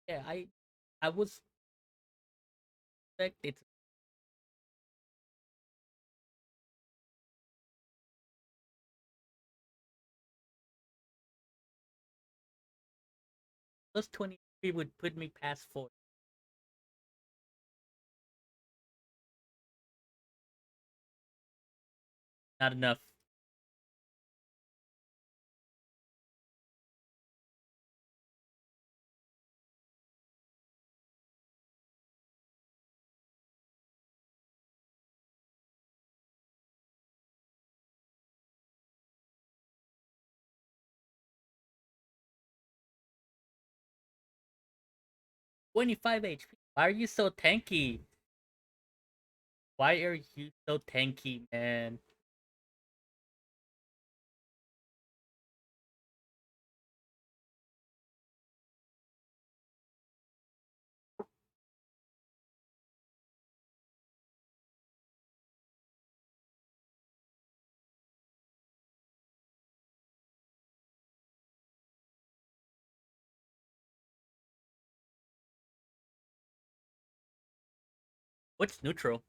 Yeah, I was expect it's plus 23 would put me past 4. Not enough. 25 HP. Why are you so tanky? Why are you so tanky, man? What's neutral?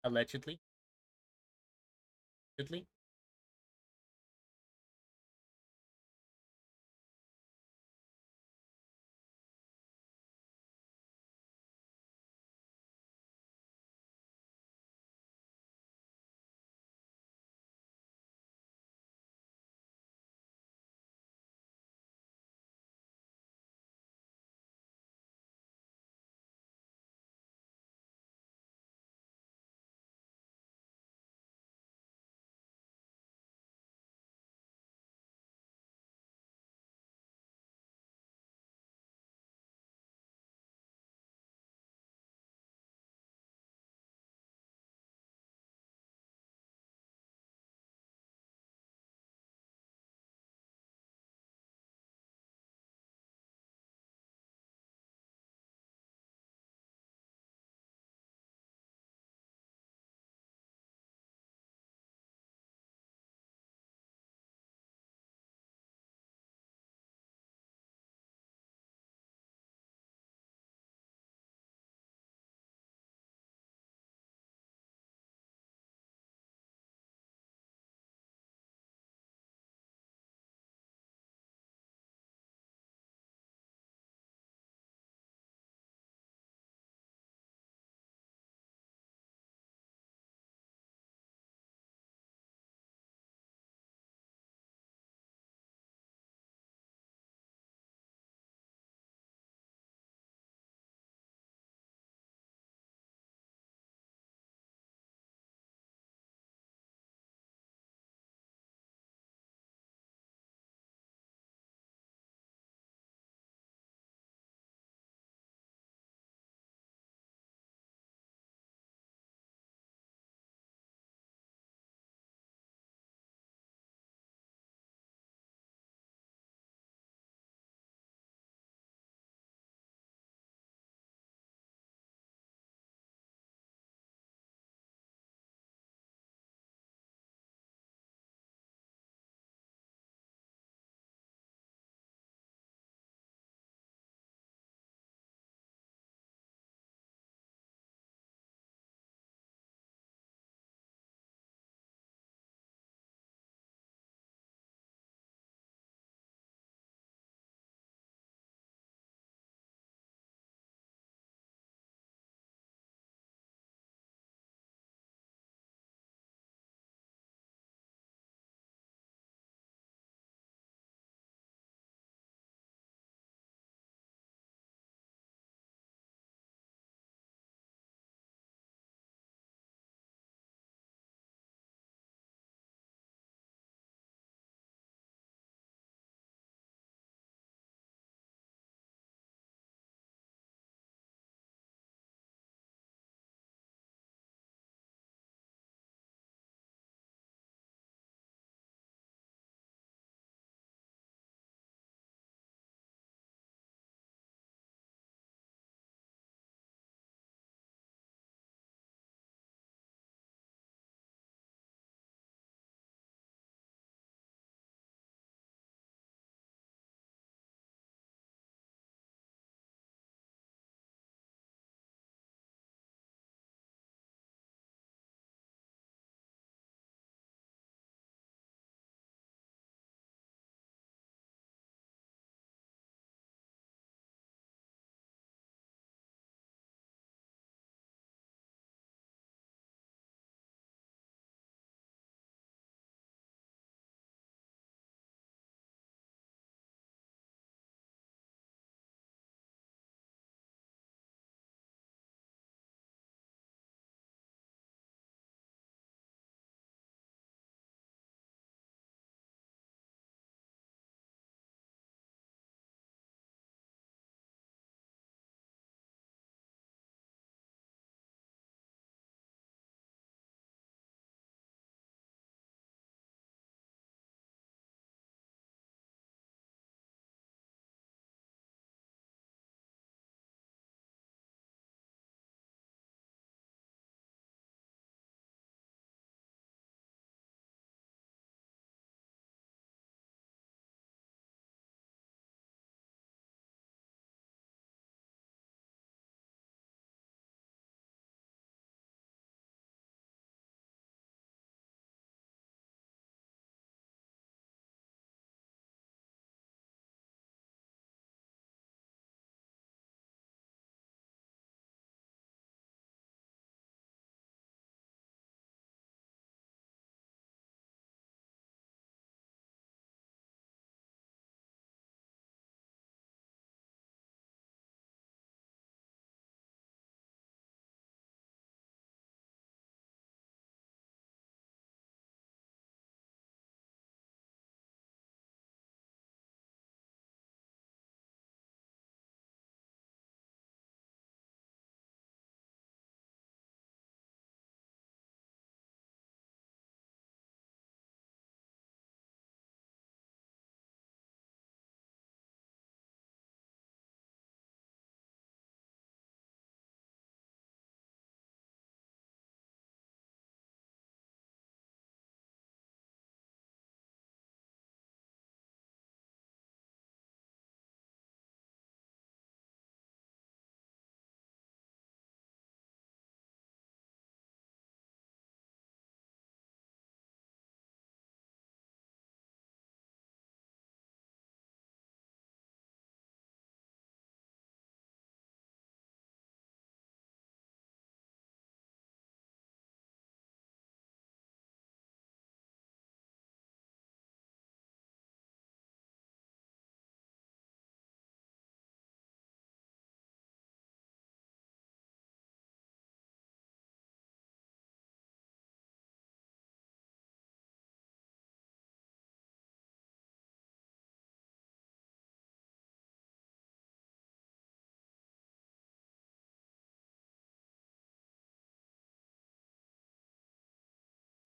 Allegedly. Allegedly.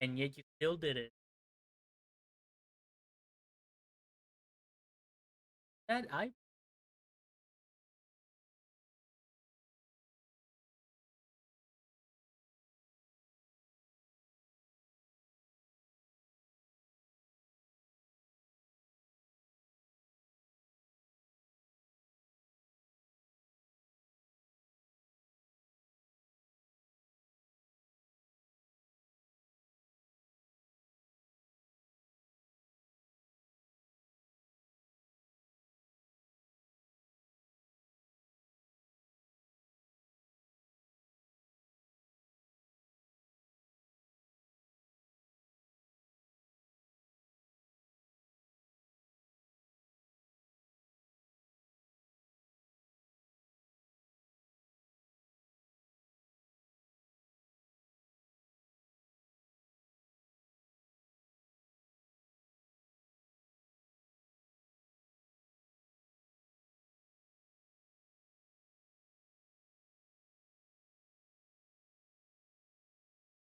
and yet you still did it. That I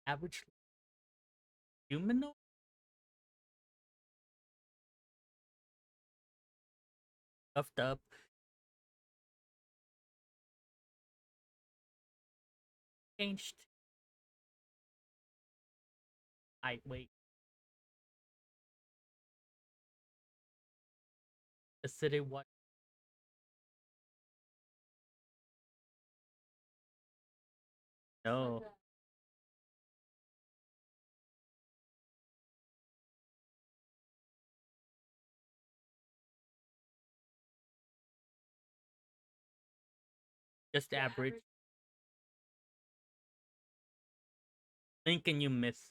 average humanoid puffed up. Changed. I wait. The city what? No, just average. Thinking you miss.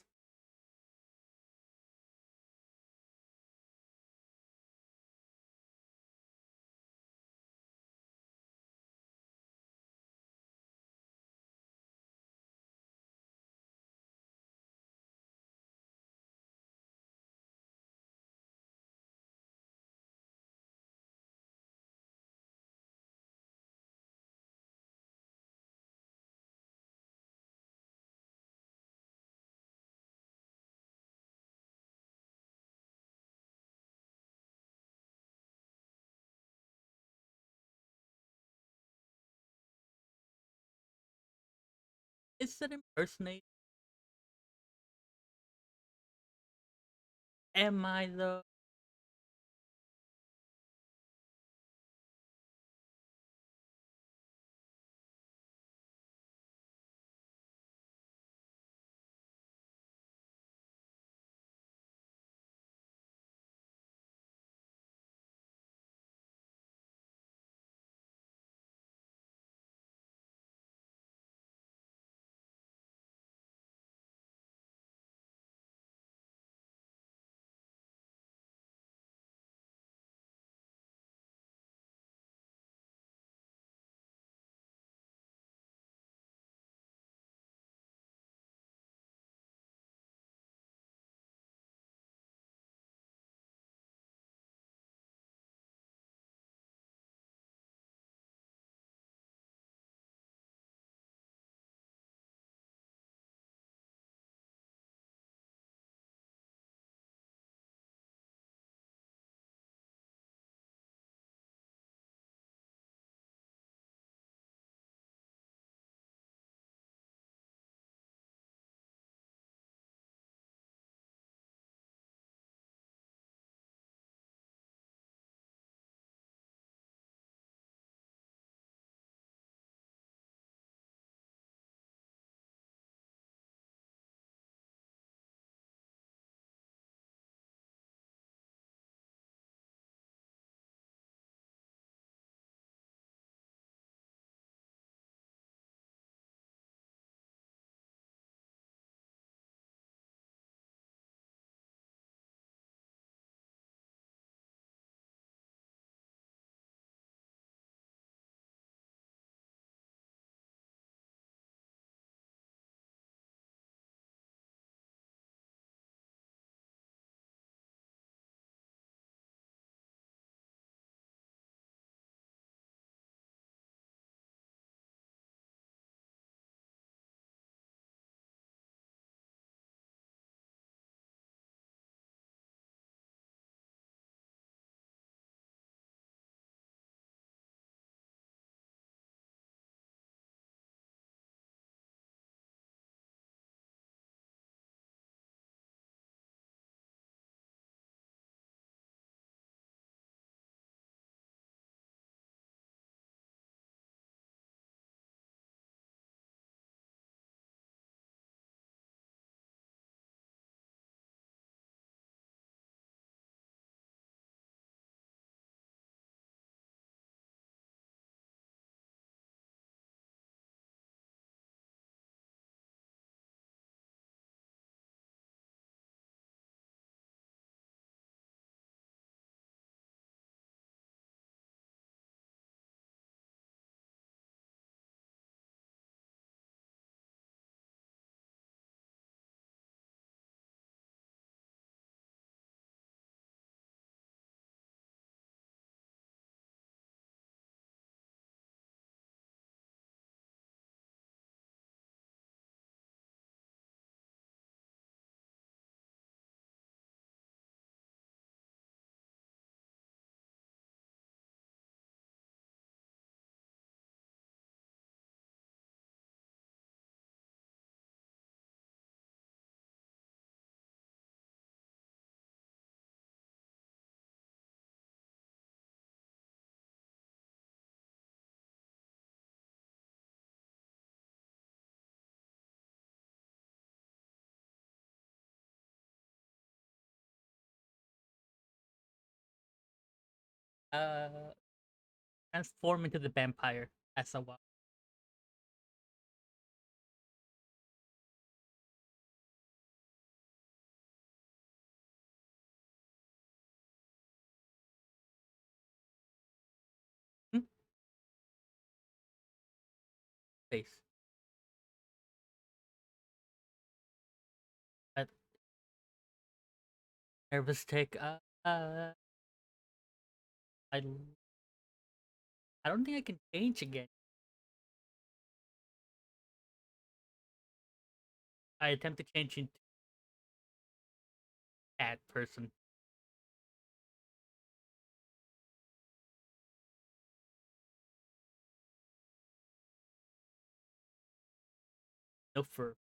Is it impersonate? Am I though? Uh, transform into the vampire as a wild hmm, face. Uh, nervous tick. I I don't think I can change again. I attempt to change into cat person. No fur.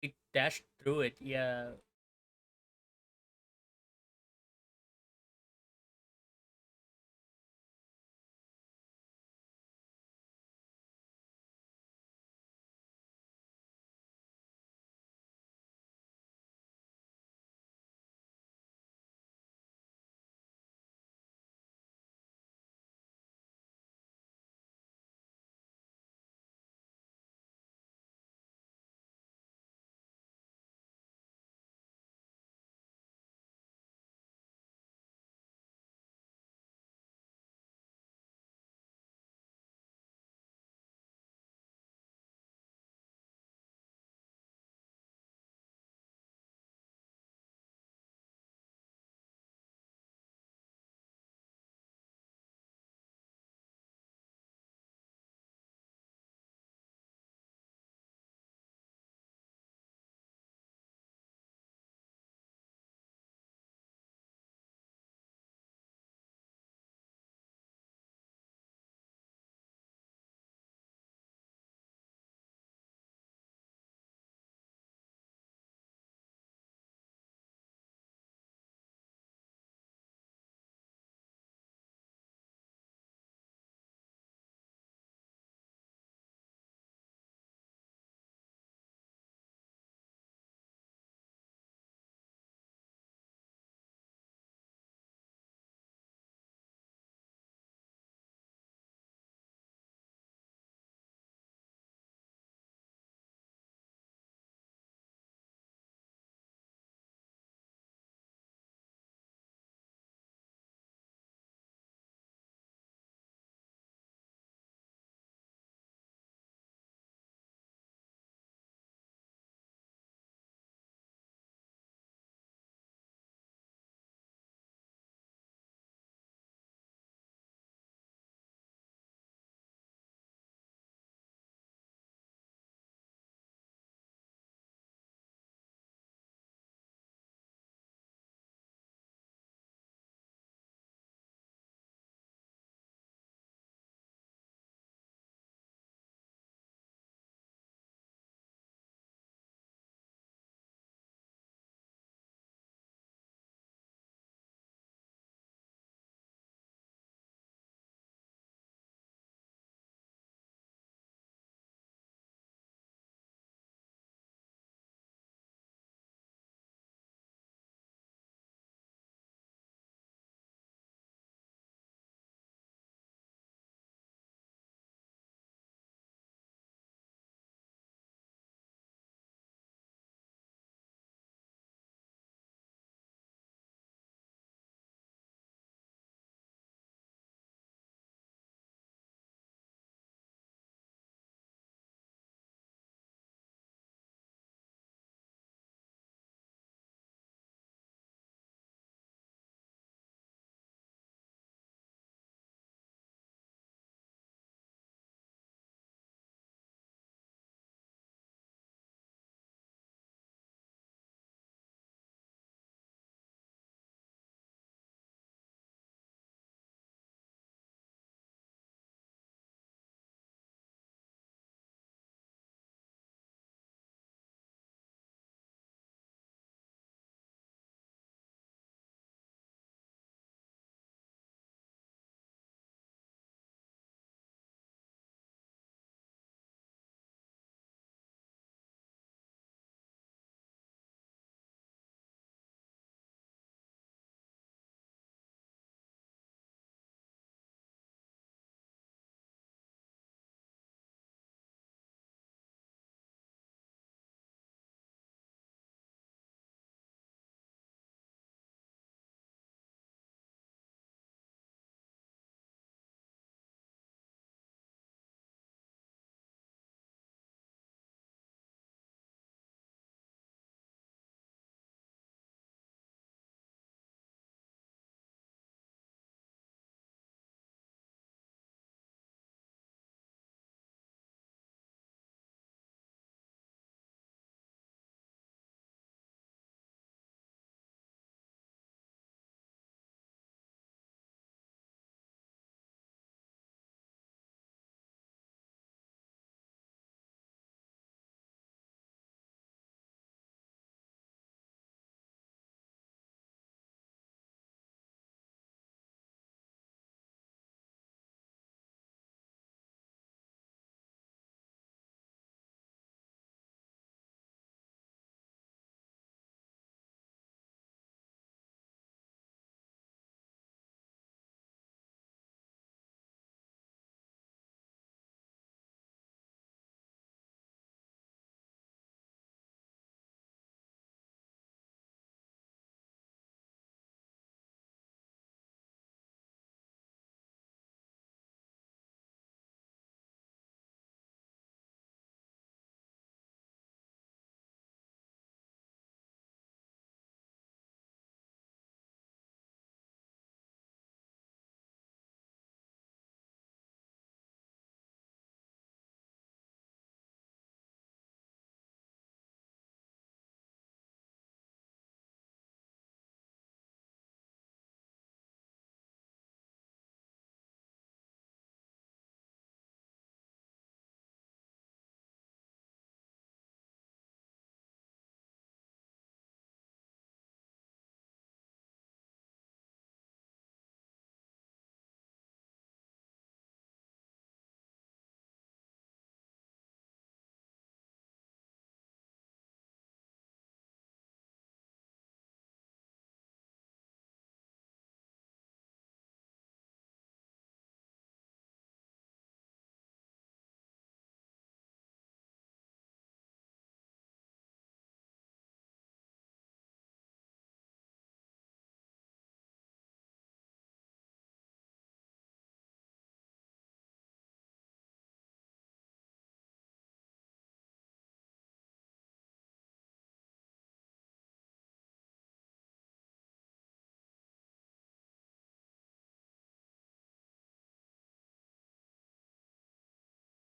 We dash through it. Yeah.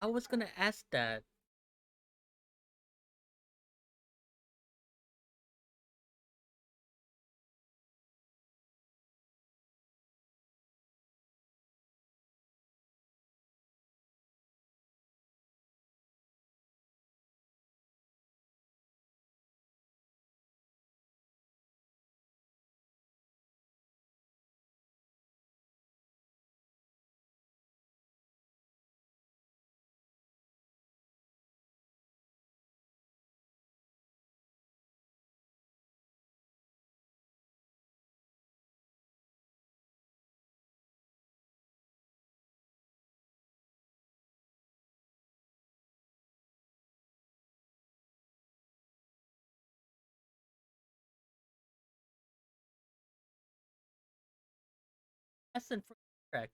I was gonna ask that. Yes, and correct.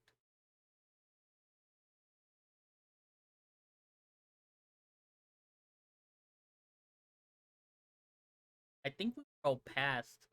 I think we all passed.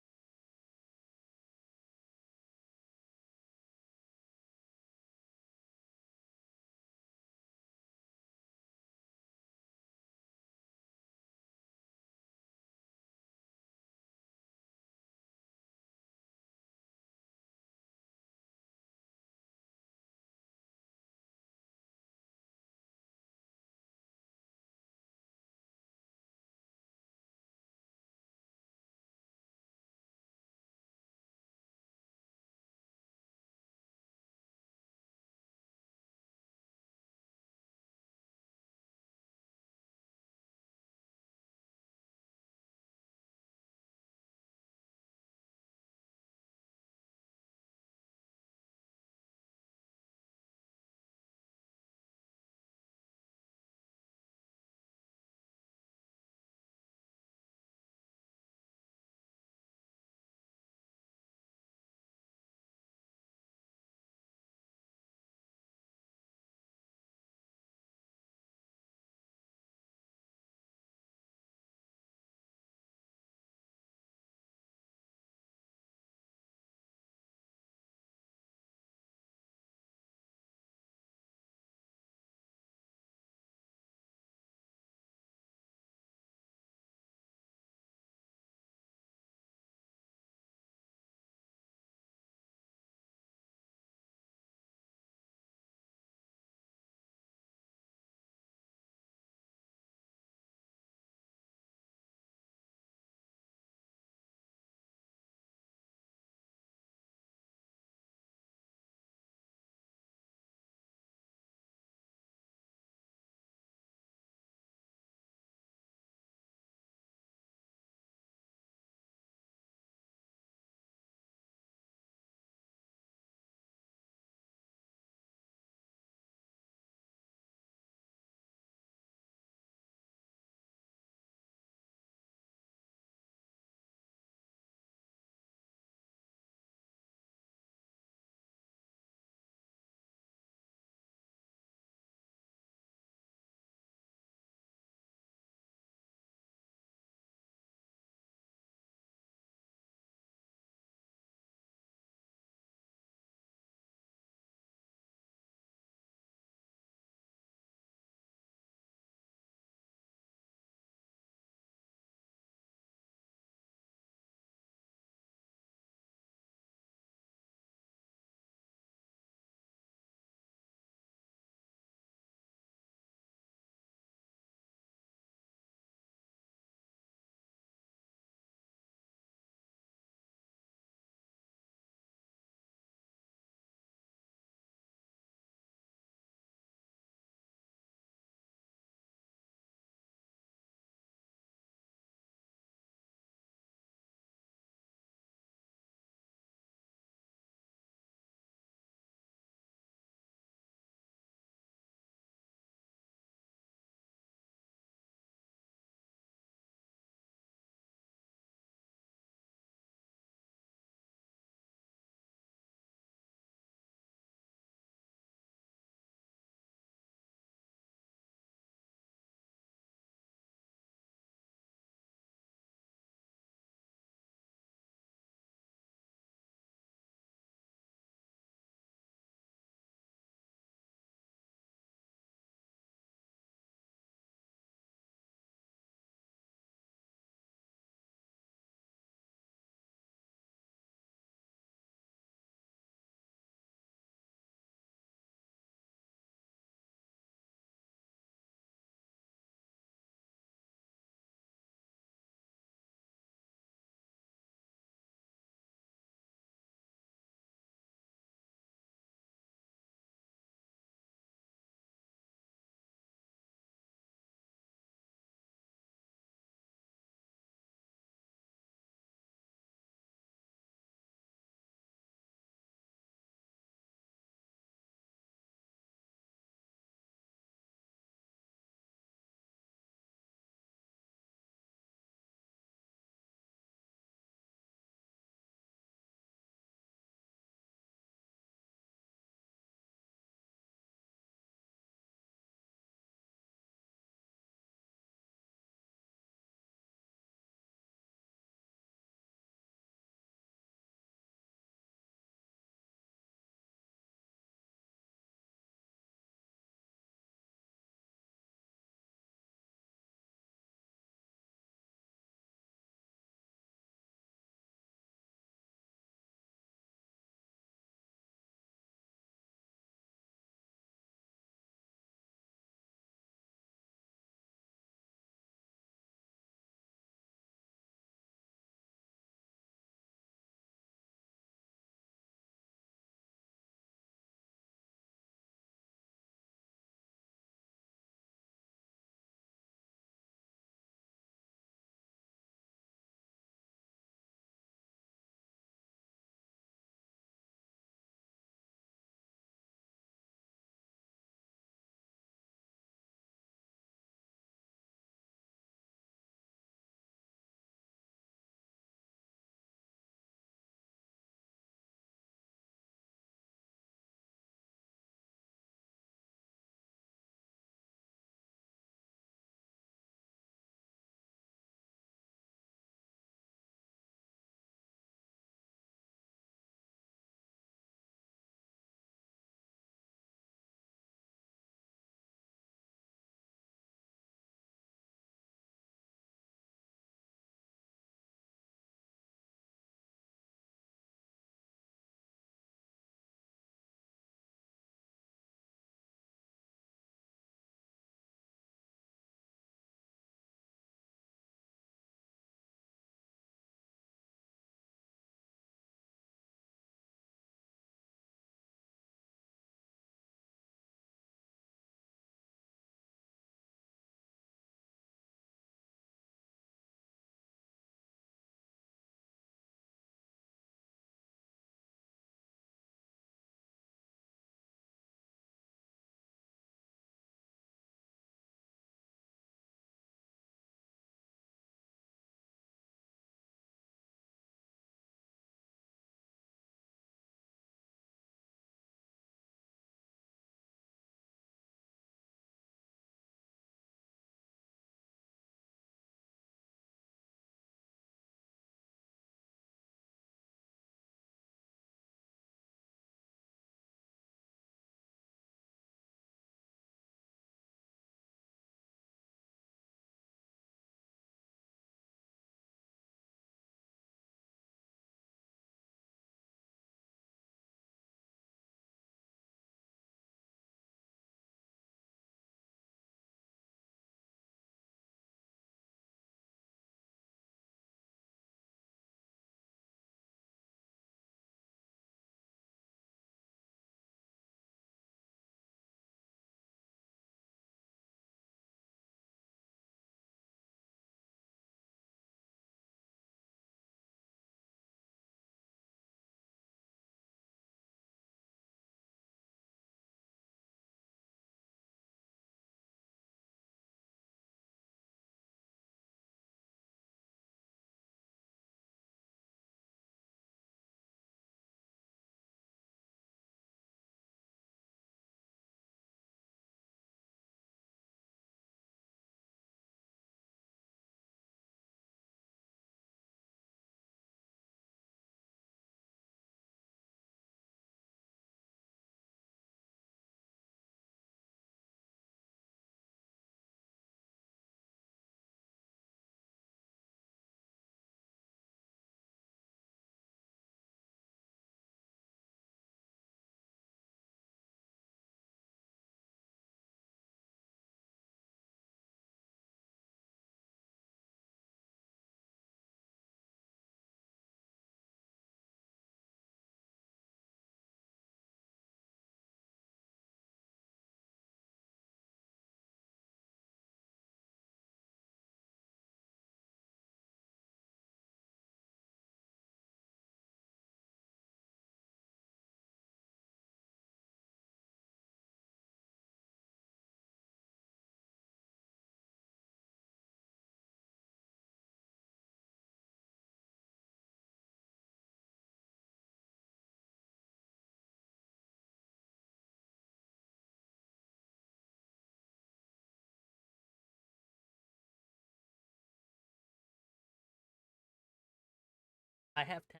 I have 10.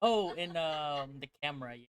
Oh, in the camera. Yeah.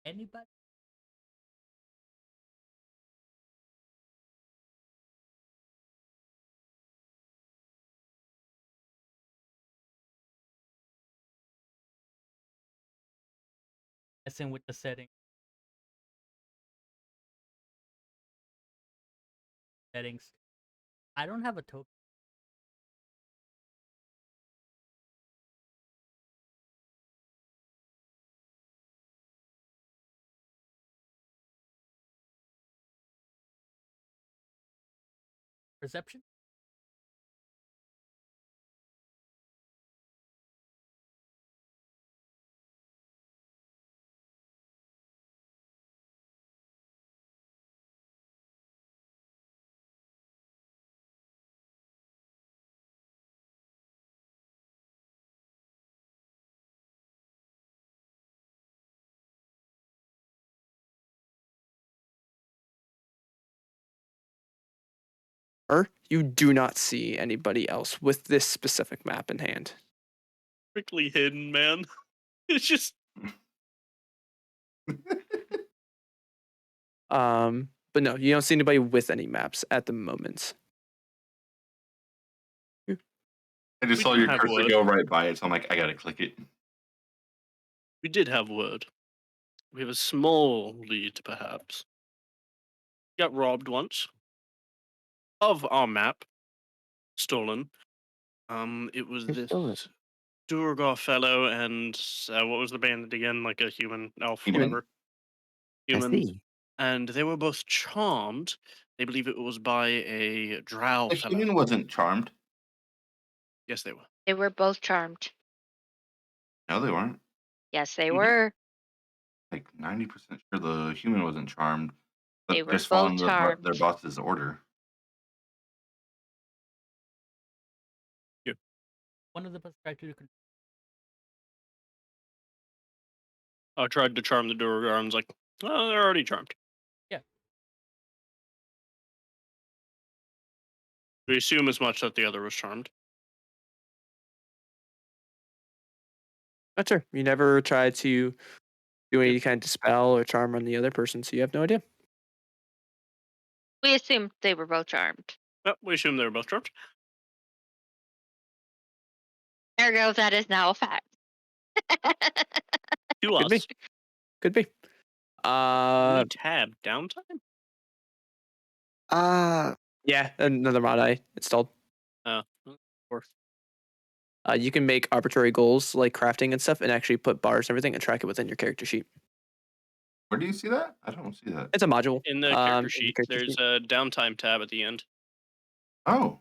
Anybody? Messing with the settings. I don't have a token. Perception? You do not see anybody else with this specific map in hand. Strictly hidden, man. It's just But no, you don't see anybody with any maps at the moment. I just We saw do your have cursor wood. go right by it, so I'm like, I gotta click it. we did have word. We have a small lead, perhaps. Got robbed once of our map, stolen. It was Who this stole it? Durgar fellow and what was the bandit again? Like a human elf, Human. whatever. I Human. see. And they were both charmed. They believe it was by a drow The fellow. human wasn't charmed. Yes, they were. They were both charmed. No, they weren't. Yes, they Mhm. were. Like 90% sure the human wasn't charmed, They but were just both following their charmed. boss's order. One of them tried to control. I tried to charm the Durgar and was like, oh, they're already charmed. Yeah. We assume as much that the other was charmed. Not sure. You never tried to do any kind of dispel or charm on the other person, so you have no idea. We assumed they were both charmed. Well, we assume they were both charmed. Ergo, that is now a fact. To Could be. us. Could be. New tab downtime? Yeah, another mod I installed. Of course. You can make arbitrary goals like crafting and stuff, and actually put bars and everything, and track it within your character sheet. Where do you see that? I don't see that. It's a module In the character sheet, there's a downtime tab at the end. Oh,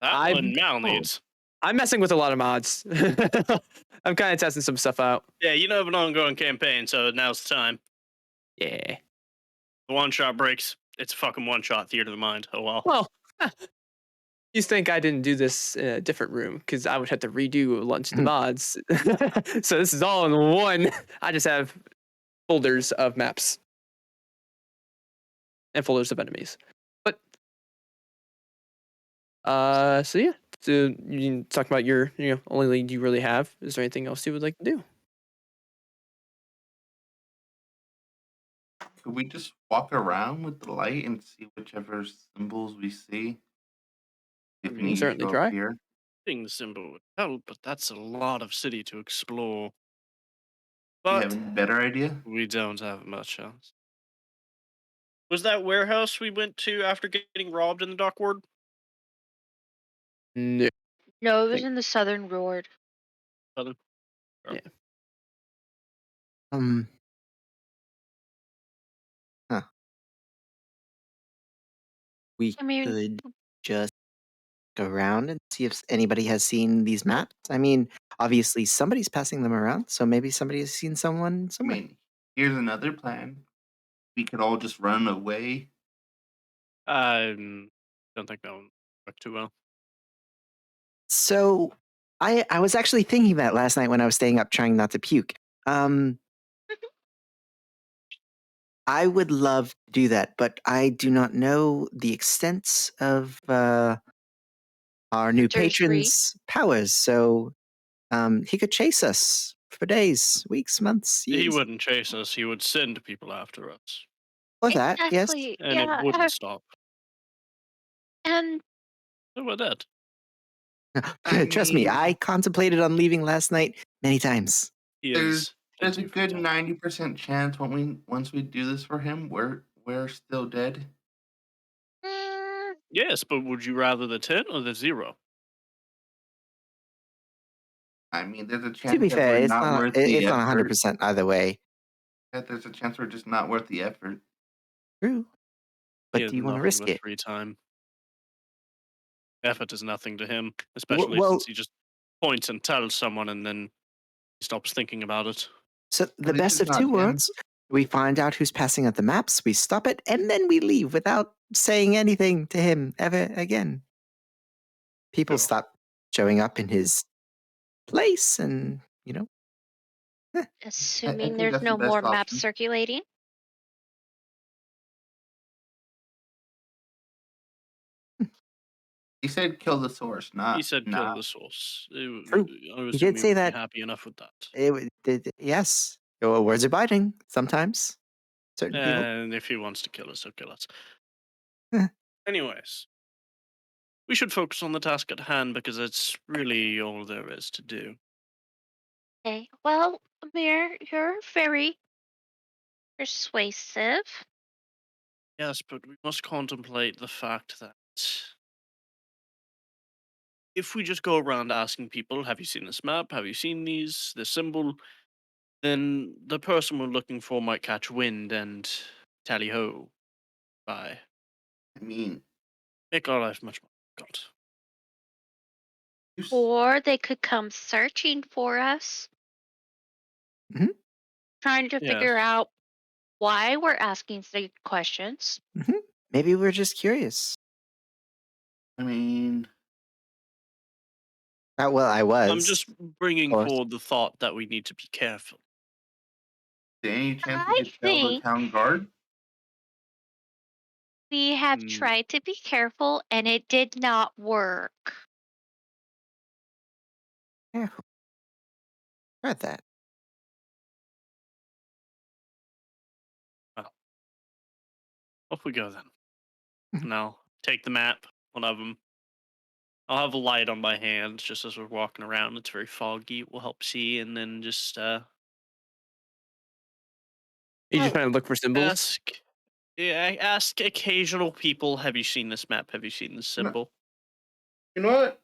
That one Mal needs. I'm messing with a lot of mods. I'm kind of testing some stuff out. Yeah, you have an ongoing campaign, so now's the time. Yeah. The one-shot breaks. It's a fucking one-shot, Theater of the Mind. Oh, well. Well, you think I didn't do this in a different room because I would have to redo a bunch of the mods. So this is all in one. I just have folders of maps and folders of enemies. But so yeah. So you can talk about your only lead you really have. Is there anything else you would like to do? could we just walk around with the light and see whichever symbols we see? If can any certainly show try. up here. Hitting the symbol would help, but that's a lot of city to explore. Do you But have any better idea? we don't have much else. Was that warehouse we went to after getting robbed in the dock ward? No. No, it was Think- in the southern ward. Southern? Yeah. Huh. We I mean- could just go around and see if anybody has seen these maps. I mean, obviously somebody's passing them around, so maybe somebody has seen someone I somewhere. mean, here's another plan. We could all just run away. Don't think that one worked too well. So I was actually thinking that last night when I was staying up trying not to puke. I would love to do that, but I do not know the extent of our new Sorcery. patron's powers. So he could chase us for days, weeks, months, He years. wouldn't chase us. He would send people after us, Or that, yes. Exactly. and Yeah. it wouldn't stop. And So we're dead. I Trust me, mean, I contemplated on leaving last night many times. He there's is. there's a plenty of good dead. 90% chance once we do this for him, we're still dead. mm, Yes, but would you rather the 10 or the 0? I mean, there's a To chance be that fair, we're it's not not worth it's the not effort. 100% either way. That there's a chance we're just not worth the effort. True. He But has do you want to nothing risk but it? free time. Effort is nothing to him, especially Well, since he just points and tells someone and then he stops thinking about it. so the But this best is of not two him. worlds. We find out who's passing at the maps, we stop it, and then we leave without saying anything to him ever again. People Sure. stop showing up in his place, and assuming think there's that's the no more best maps option. circulating. He said kill the source, He not said kill not. the source. True. I He assume did he say would be that. happy enough with that. Yes. Well, words are biting sometimes. Certain people. And if he wants to kill us, he'll kill us. Eh. Anyways, we should focus on the task at hand because it's really all there is to do. Okay. Well, Amir, you're very persuasive. Yes, but we must contemplate the fact that if we just go around asking people, have you seen this map? Have you seen this symbol? Then the person we're looking for might catch wind and tally ho. Bye. I mean, Make our life much more difficult. you s- Or they could come searching for us. Mhm. Trying to Yes. figure out why we're asking the questions. Maybe we're just curious. I mean, Well, I was. I'm just bringing course. forward the thought that we need to be careful. is there any chance I we could tell the think town guard? we have Hmm. tried to be careful and it did not work. Careful. Heard that. Off we go then. Mhm. Now, take the map, one of them. I'll have a light on my hand just as we're walking around. It's very foggy. It will help see, and then just You just Oh. trying to look for symbols. ask. Yeah, ask occasional people. Have you seen this map? Have you seen this No. symbol? You know what?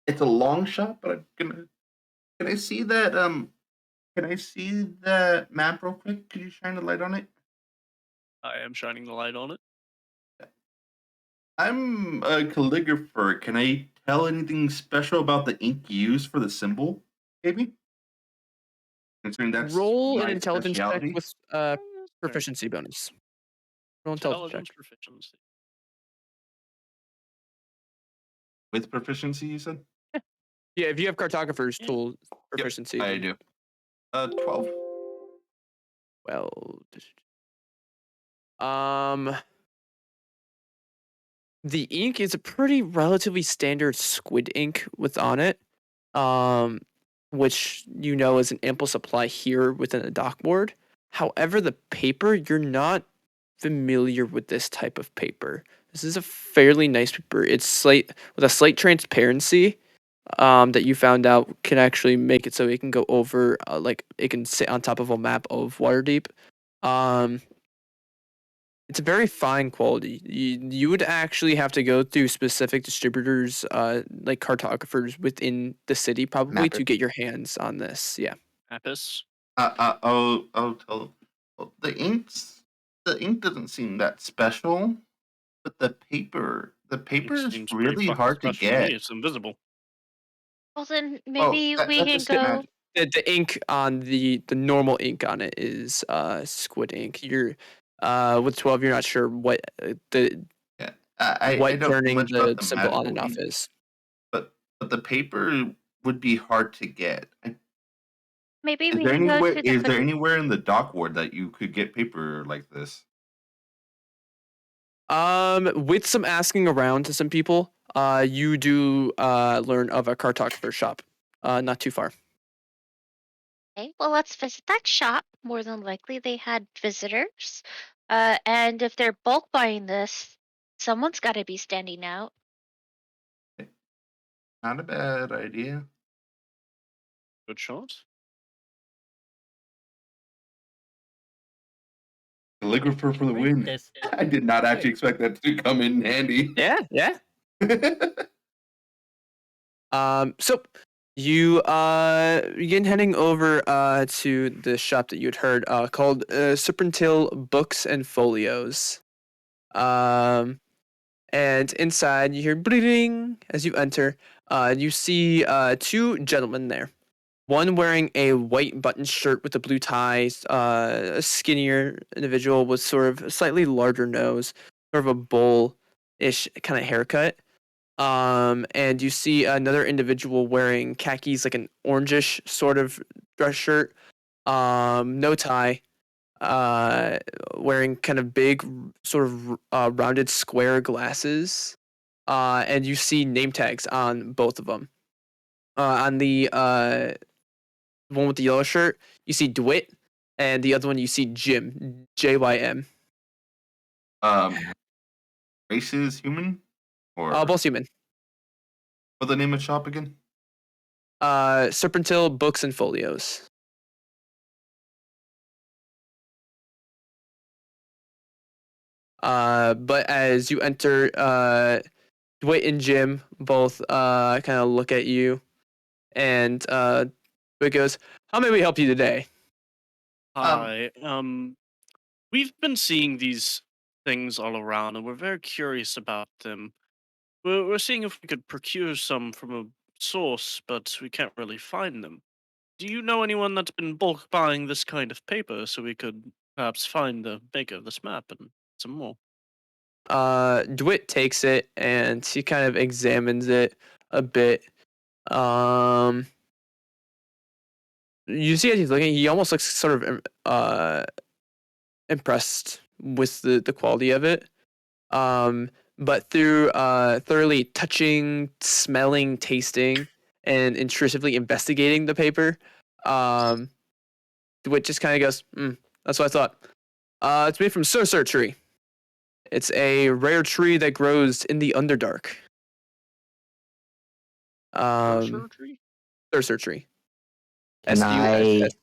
It's a long shot, but I'm gonna. Can I see that? Can I see that map real quick? Could you shine a light on it? I am shining the light on it. I'm a calligrapher. Can I tell anything special about the ink used for the symbol? Maybe. Considering that's Roll an my intelligence check specialty. with Very proficiency bonus. Roll intelligence check. intelligence proficiency. With proficiency, you said? Yeah, if you have cartographer's Yeah. tool proficiency, I then- do. 12. Well, the ink is a pretty relatively standard squid ink with on it, which you know is an ample supply here within a dock board. However, the paper, you're not familiar with this type of paper. This is a fairly nice paper. It's with a slight transparency that you found out can actually make it so it can go over, like it can sit on top of a map of Waterdeep. It's a very fine quality. You would actually have to go through specific distributors, like cartographers within the city, probably Mapper. to get your hands on this. Yeah. Apis. I'll tell. Well, the ink doesn't seem that special, but the paper It is seems pretty really fucking hard to special to me. get. It's invisible. Well, then maybe we that's can just getting go. at- The ink on the normal ink on it is squid ink. You're with 12, you're not sure what the Yeah, I what don't know turning much the about the symbol on and magical off ink, is. but the paper would be hard to get. Maybe Is we there can go anywhere? to the. Is there anywhere in the dock ward that you could get paper like this? With some asking around to some people, you do learn of a cartographer shop, not too far. Okay, well, let's visit that shop. More than likely, they had visitors. And if they're bulk buying this, someone's got to be standing out. Not a bad idea. Good shot. Calligrapher for the Great, win. this is I did not actually expect that to come in handy. Yeah. So you begin heading over to the shop that you had heard called Serpentine Books and Folios. And inside you hear bleeding as you enter. You see two gentlemen there. One wearing a white button shirt with a blue tie, a skinnier individual with sort of a slightly larger nose, sort of a bowl-ish kind of haircut. And you see another individual wearing khakis, like an orangish sort of dress shirt, no tie, wearing kind of big, sort of rounded square glasses. And you see name tags on both of them. On the one with the yellow shirt, you see DeWitt, and the other one you see Jim, JYM. Race is human? Or Both human. what's the name of the shop again? Serpentine Books and Folios. But as you enter, DeWitt and Jim both kind of look at you, and DeWitt goes, "How may we help you today?" Hi. We've been seeing these things all around, and we're very curious about them. We're seeing if we could procure some from a source, but we can't really find them. Do you know anyone that's been bulk buying this kind of paper so we could perhaps find the maker of this map and some more? DeWitt takes it and he kind of examines it a bit. You see as he's looking, he almost looks sort of impressed with the quality of it. But through thoroughly touching, smelling, tasting, and intrusively investigating the paper, DeWitt just kind of goes, "That's what I thought. It's made from Surser tree. It's a rare tree that grows in the Underdark." Surgery? Surser tree. Can SUSS.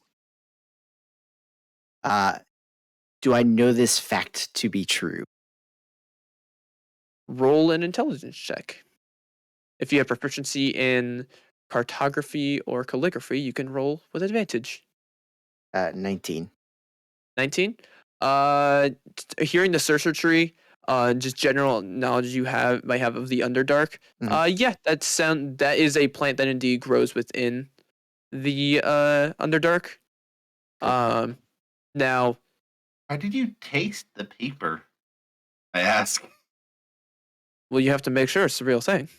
do I know this fact to be true? Roll an intelligence check. If you have proficiency in cartography or calligraphy, you can roll with advantage. 19. 19. Hearing the Surser tree, just general knowledge you might have of the Underdark. Yeah, that is a plant that indeed grows within the Underdark. Now, How did you taste the paper? I ask. well, you have to make sure it's the real thing.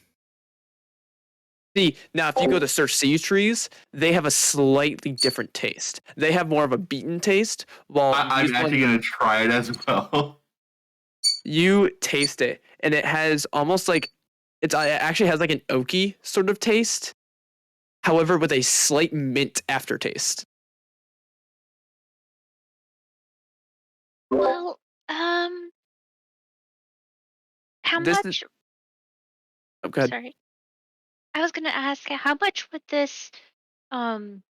See, now if you go to Cersei trees, they have a slightly different taste. They have more of a beaten taste, while I'm these actually ones, gonna try it as well. you taste it, and it has almost like it actually has like an oaky sort of taste, however, with a slight mint aftertaste. Well, how This is much? oh, go ahead. Sorry, I was gonna ask how much would this, um,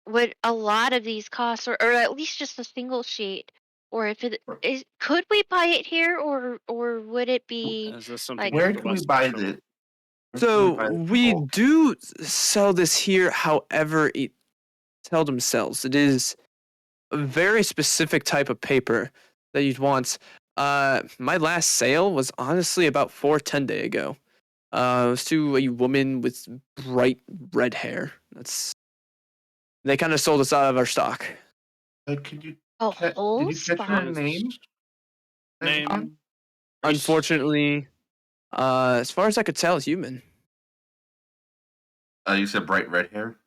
would a lot of these cost, or at least just a single sheet, or if it is, could we buy it here, or would it be Is this something like? you Where can we request buy special? this? So we do sell this here, however, it seldom sells. It is a very specific type of paper that you'd want. My last sale was honestly about 4 10 days ago. It was to a woman with bright red hair. They kind of sold us out of our stock. Could you? A Did whole you catch her spot? name? Name? Unfortunately, as far as I could tell, human. You said bright red hair.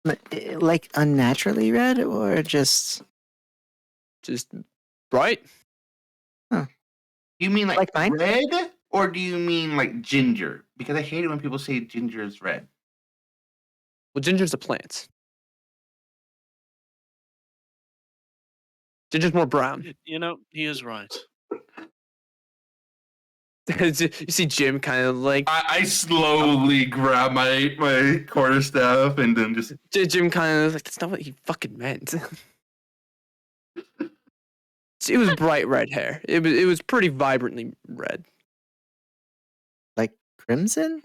Like unnaturally red or just Just bright. Do you mean like Like mine? red, or do you mean like ginger? Because I hate it when people say ginger is red. Well, ginger's a plant. Ginger's more brown. You know, he is right. You see Jim kind of like I slowly grab my quarterstaff and then just Jim kind of like that's not what he fucking meant. It was bright red hair. It was pretty vibrantly red. Like crimson?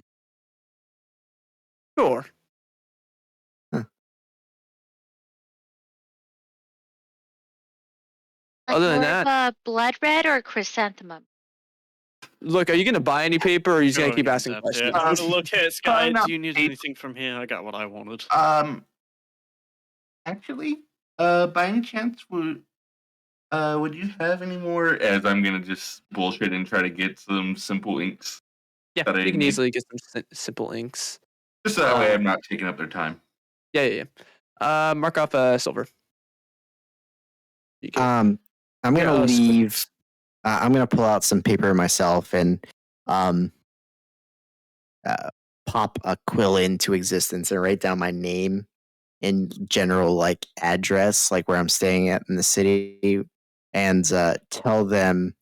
Sure. Like Other than more that- of a blood red or a chrysanthemum? Look, are you gonna buy any paper, or are you just gonna keep Going asking in-depth, questions? yeah. Have a look here, Sky. not Do you need paper. anything from here? I got what I wanted. actually, by any chance would you have any more? As I'm gonna just bullshit and try to get some simple inks, Yeah, that I you can need. easily get some simple inks. just so that way I'm not taking up their time. Yeah. Mark off silver. You I'm Yeah, gonna sweet. leave. I'm gonna pull out some paper myself and pop a quill into existence and write down my name and general like address, like where I'm staying at in the city, and tell them,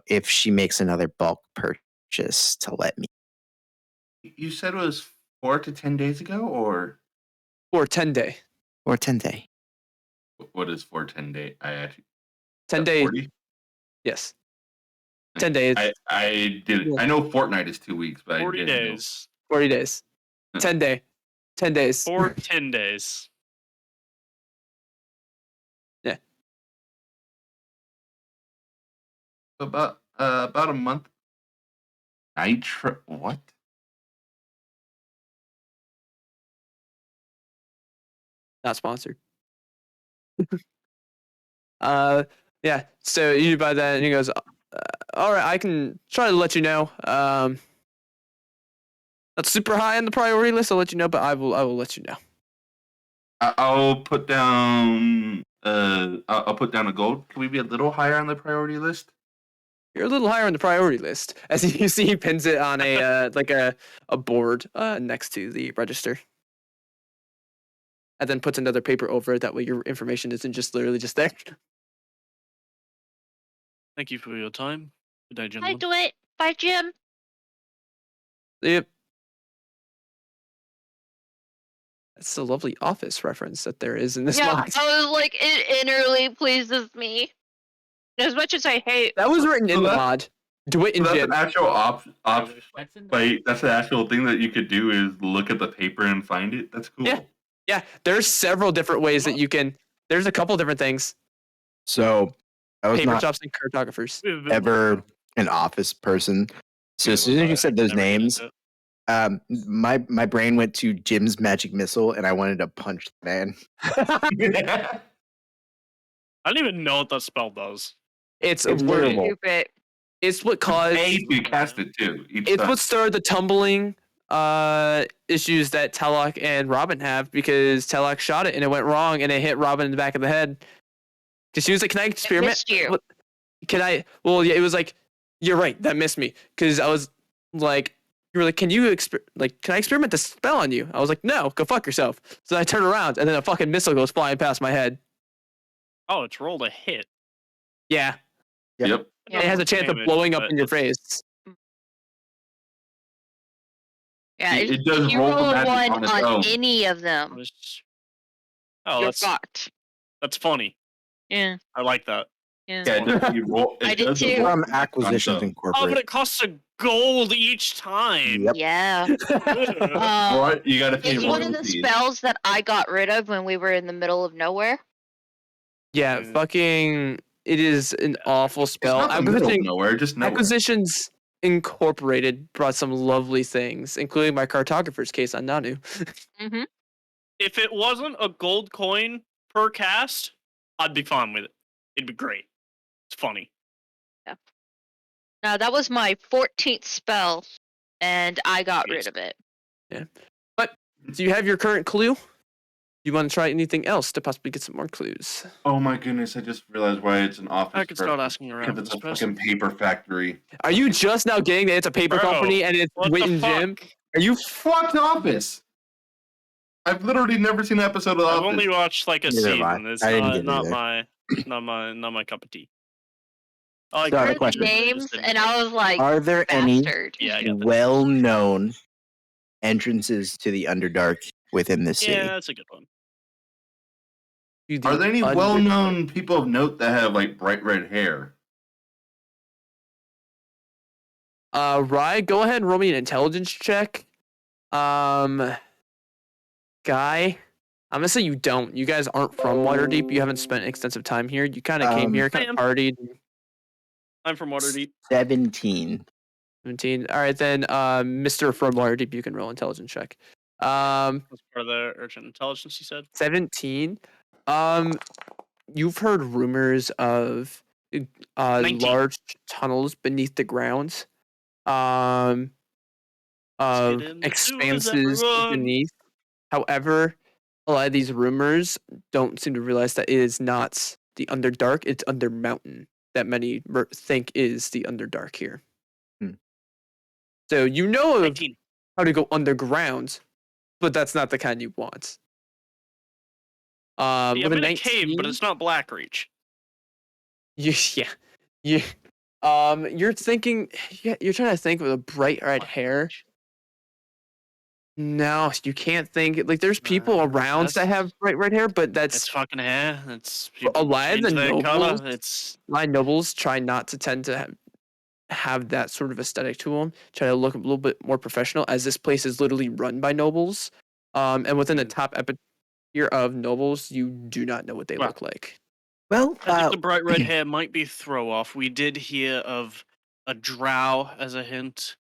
if she makes another bulk purchase to let me. You said it was 4 to 10 days ago, or or 10 day. Or 10 day. what is 4 10 day? I actually 10 days. 40? Yes. 10 days. I did. I know Fortnite is 2 weeks, but 40 I didn't know. days. 40 days. 10 day. 10 days. Or 10 days. About a month. What? Not sponsored. Yeah. So you buy that, and he goes, "All right, I can try to let you know. That's super high on the priority list. I'll let you know, but I will let you know." I'll put down. I'll put down a gold. Can we be a little higher on the priority list? You're a little higher on the priority list, as you see, he pins it on a like a board next to the register, and then puts another paper over it. That way, your information isn't just literally just there. Thank you for your time. Good day, I gentlemen. do it. Bye, Jim. Yep. That's a lovely Office reference that there is in this Yeah, mod. I was like, it innerly pleases me. As much as I hate. That was written in So the that- mod. DeWitt and So that's Jim. an actual That's in the- Like that's an actual thing that you could do is look at the paper and find it. That's cool. Yeah. Yeah, there's several different ways that you can. There's a couple different things. So I was Paper not chops and cartographers. We've been ever an Office person. So as soon as you said those never did names, it. my brain went to Jim's magic missile, and I wanted to punch the man. I don't even know what that spell does. It's It's what- terrible. Stupid. It's what caused. Hey, you cast it too. Each It's time. what started the tumbling issues that Telok and Robin have, because Telok shot it and it went wrong and it hit Robin in the back of the head. Because she was like, "Can I experiment? missed you. What- Can I?" Well, yeah, it was like, "You're right, that missed me." Because I was like, "You were like, can you can I experiment this spell on you?" I was like, "No, go fuck yourself." So I turn around and then a fucking missile goes flying past my head. Oh, it's rolled a hit. Yeah, Yep. it has a chance of Damage, blowing up but in your it's- face. Yeah, It does if you roll the roll a magic one on its on own. any of them, Oh, you're that's fucked. funny. Yeah, I like that. yeah. Yeah, it does, you roll, it I did does too. roll From on its Acquisitions own. Oh, but Incorporated. it costs a gold each time. Yep. Yeah. Ugh. What? You gotta pay It's one of the royalties. spells that I got rid of when we were in the middle of nowhere. Yeah, Yeah. fucking. It is an awful It's spell. not the middle of nowhere, just nowhere. Acquisitions Incorporated brought some lovely things, including my cartographer's case on Nanu. Mm-hmm. If it wasn't a gold coin per cast, I'd be fine with it. It'd be great. It's funny. Now that was my 14th spell, and I got rid of it. Do you have your current clue? You want to try anything else to possibly get some more clues? Oh my goodness! I just realized why it's an office. I could start person. asking around Because for it's this a fucking person. paper factory. Are you just now getting that it's a paper Bro, company and it's What Wit the and Jim? fuck? Are you Fuck office. I've literally never seen an episode of The I've Office. only watched like a Neither have I. season. It's I didn't not, get not either. not my cup of tea. I like So I have a Heard the question. names, and I was like, Are there any bastard. Yeah, I got that. well-known entrances to the Underdark within the city? Yeah, that's a good one. Are there any Underdark. well-known people of note that have like bright red hair? Rye, go ahead and roll me an intelligence check. Guy, I'm gonna say you don't. You guys aren't from Waterdeep. You haven't spent extensive time here. You kind of came here, kind I am. of partied. I'm from Waterdeep. 17. 17. All right, then, Mr. from Waterdeep, you can roll intelligence check. That's part of the urgent intelligence, you said? 17. You've heard rumors of 19. large tunnels beneath the ground. Of get into it, expanses everyone. beneath. However, a lot of these rumors don't seem to realize that it is not the Underdark, it's Undermountain that many think is the Underdark here. So you know of 19. how to go underground, but that's not the kind you want. Yeah, With I'm a in a cave, but 19, it's not Blackreach. you're thinking, you're trying to think with a bright red hair. No, you can't think. Like, there's people Nah, around that that's- have bright red hair, but It's that's fucking hair. It's a lot of change the their nobles. color. It's My nobles try not to tend to have that sort of aesthetic to them. Try to look a little bit more professional, as this place is literally run by nobles. And within the top tier of nobles, you do not know what they Wow. look like. Well, I think the bright red hair might be throw off. We did hear of a drow as a hint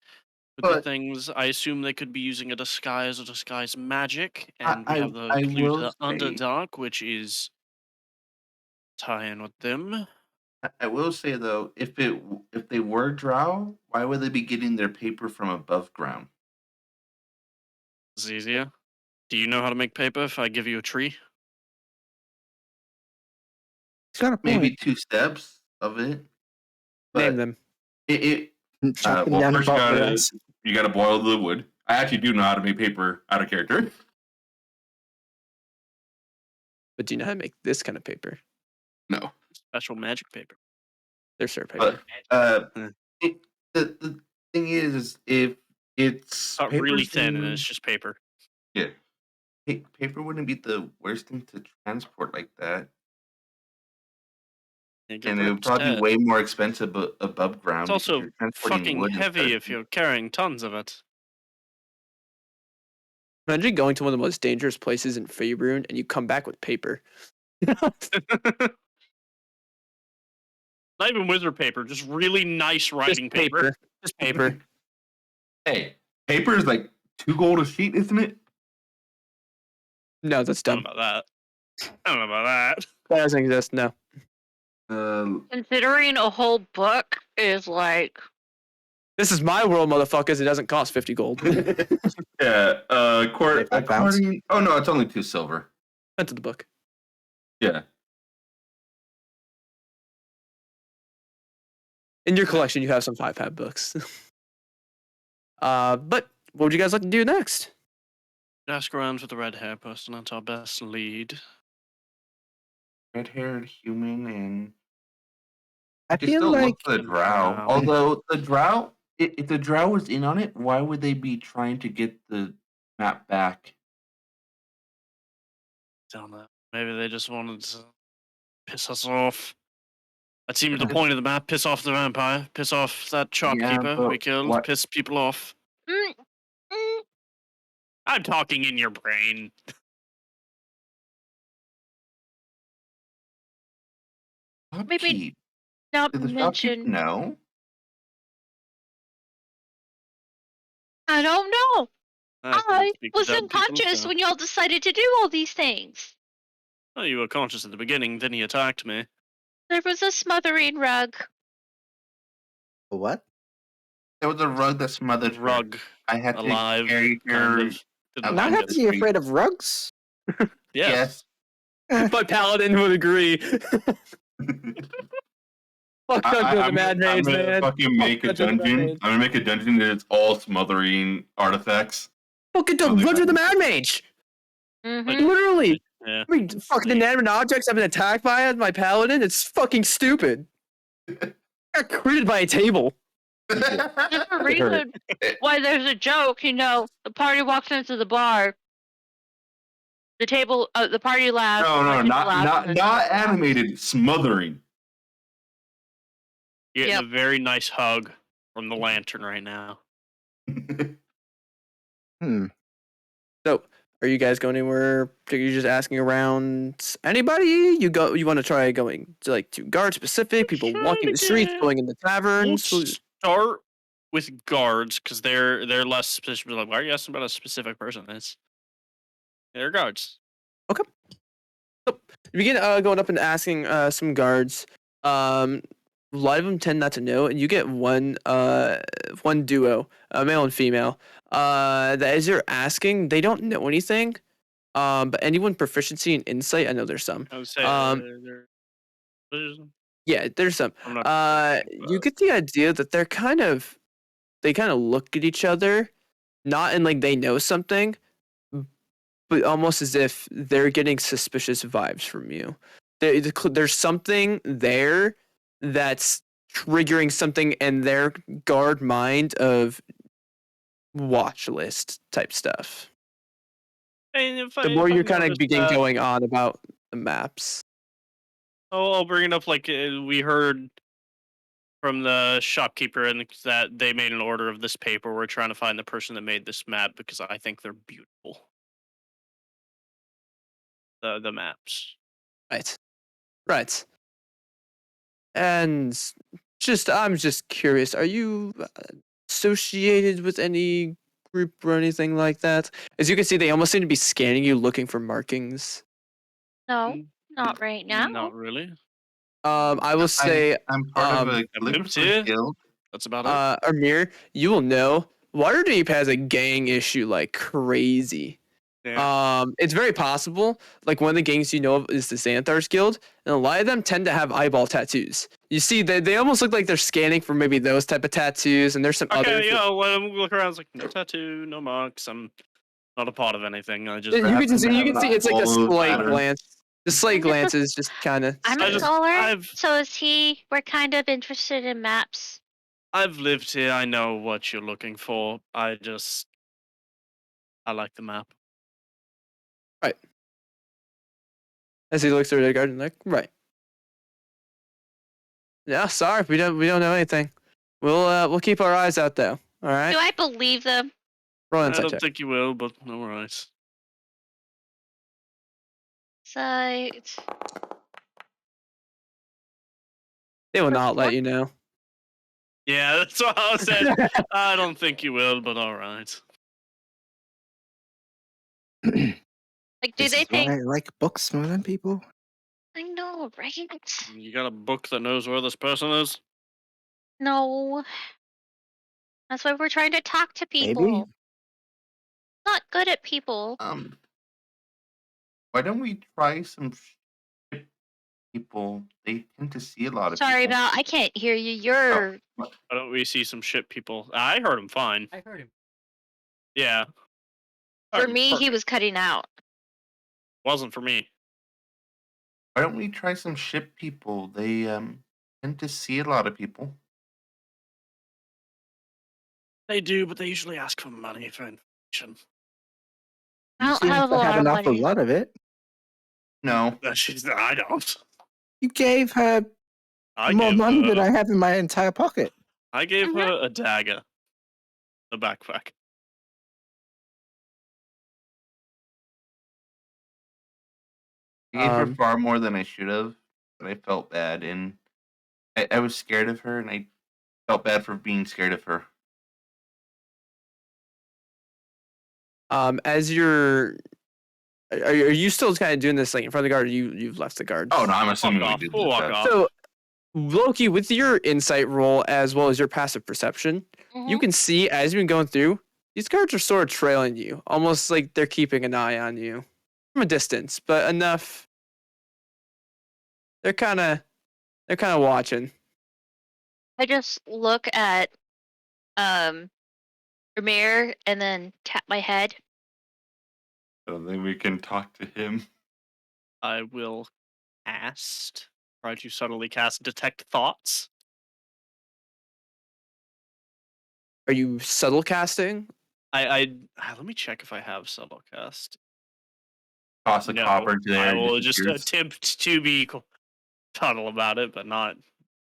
with the But- things. I assume they could be using a disguise or disguise magic, and we I- have the I clue will to say- Underdark, which is tie in with them. I will say though, if they were drow, why would they be getting their paper from above ground? It's easier. Do you know how to make paper if I give you a tree? it's got a Maybe point. 2 steps of it. Name But them. it Chopping well, down first butler rice. you gotta boil the wood. I actually do know how to make paper out of character. But do you know how to make this kind of paper? No, Special magic paper. They're syrup paper. but Hmm. the thing is if it's Not really paper's thin, and in- it's just paper. yeah, paper wouldn't be the worst thing to transport like that, Yeah, get and it rid would of probably instead. be way more expensive above ground. It's because also you're transporting fucking wood instead heavy of- if you're carrying tons of it. Imagine going to one of the most dangerous places in Faerun and you come back with paper. Not even wizard paper, just really nice writing paper. Just paper. Hey, paper is like 2 gold a sheet, isn't it? No, that's I don't dumb. know about that. I don't know about that. That doesn't exist. No. Considering a whole book is like, This is my world, motherfuckers. It doesn't cost 50 gold. yeah. £5? According, oh no, it's only 2 silver. That's the book. Yeah. In your collection, you have some 5-pad books. But what would you guys like to do next? Ask around for the red hair person. That's our best lead. Red-haired human and I you feel still like look for the drow. Drow. Although the drow, if the drow was in on it, why would they be trying to get the map back? Don't know. Maybe they just wanted to piss us off. That seemed the point of the map. Piss off the vampire. Piss off that shopkeeper we but killed. what- Piss people off. mm, mm, I'm talking in your brain. Upkeep. not Did the shopkeep mention. know? I don't know. I I couldn't speak to was dead people, unconscious so- when y'all decided to do all these things. Oh, you were conscious at the beginning, then he attacked me. There was a smothering rug. what? There was a rug that smothered her. Rug, I had to alive, carry her. kind of. Didn't out Not mind have it. to be afraid of rugs. Yes. But Paladin would agree. Fuck Dungeon of the Mad I'm Mage, gonna man. fucking make a Dungeon of the Mad dungeon. Mage. I'm gonna make a dungeon that's all smothering artifacts. Fucking Oh, they Dungeon of the got Mad Mage. Mm-hmm. Literally. Yeah. I mean, fucking inanimate objects have been attacked by my paladin. It's fucking stupid. I got critted by a table. There's a reason why there's a joke, the party walks into the bar, the table, the party laughs. No, the no, table not laughs, not and the not table laughs. animated. Smothering. You're getting Yep. a very nice hug from the lantern right now. Hmm. So, are you guys going anywhere? Are you just asking around anybody? You want to try going to guard specific people walking the streets, going in the taverns? We'll start with guards because they're less suspicious. Like, why are you asking about a specific person? They're guards. You begin going up and asking some guards. A lot of them tend not to know, and you get one duo, male and female. That as you're asking, they don't know anything. But anyone proficiency in insight, I know there's some. I would say Yeah, there's some. I'm not You get the idea that they kind of look at each other, not in like they know something, but almost as if they're getting suspicious vibes from you. There's something there that's triggering something in their guard mind of watch list type stuff. The more you kind of begin going on about the maps. Oh, I'll bring it up like we heard from the shopkeeper and that they made an order of this paper. We're trying to find the person that made this map because I think they're beautiful. The maps. Right. And I'm just curious, are you associated with any group or anything like that? As you can see, they almost seem to be scanning you looking for markings. No, not right now. Not really. I will say, I'm part of a moved calligrapher's here. guild. That's about it. Amir, you will know Waterdeep has a gang issue like crazy. Yeah. It's very possible. Like one of the gangs you know of is the Xanathar's Guild, and a lot of them tend to have eyeball tattoos. You see, they almost look like they're scanning for maybe those type of tattoos, and there's some other. Okay, yeah. When I look around, it's like no tattoo, no marks. I'm not a part of anything. I just You can see it's like a Follow slight pattern. glance. The slight glance is just kind of. I'm I a just- scholar, I've- so is he. We're kind of interested in maps. I've lived here. I know what you're looking for. I like the map. As he looks through the garden, like, right. Yeah, sorry, we don't know anything. We'll keep our eyes out though. All right. Do I believe them? Roll I insight don't check. think you will, but all right. Sight. They will not let you know. Yeah, that's what I said. I don't think you will, but all right. Like, do This they is why think? I like books more than people? I know, right? You got a book that knows where this person is? No. That's why we're trying to talk to people. Maybe. Not good at people. Why don't we try some people? They tend to see a lot of Sorry people. about. I can't hear you. You're. Why don't we see some shit people? I heard him fine. I heard him. Yeah. For me, he was cutting out. Wasn't for me. Why don't we try some ship people? They tend to see a lot of people. They do, but they usually ask for money for information. I You don't seem have a to lot have of an awful money. lot of it. No. I don't. You gave her I more gave money than her, I have in my entire pocket. I gave Mhm. her a dagger. A backpack. I gave her Um, far more than I should have, but I felt bad, and I was scared of her, and I felt bad for being scared of her. As are you still kind of doing this like in front of the guard? Or you've left the guard. Oh no, I'm assuming we off, did full this. walk off. So Loki, with your insight roll as well as your passive perception, you Mhm. can see as you've been going through, these guards are sort of trailing you, almost like they're keeping an eye on you from a distance, but enough. They're kind of watching. I just look at Ramir and then tap my head. I don't think we can talk to him. I will try to subtly cast Detect Thoughts. Are you subtle casting? Let me check if I have subtle cast. Toss a No, copper to there. I and will just just appears. attempt to be subtle about it, but not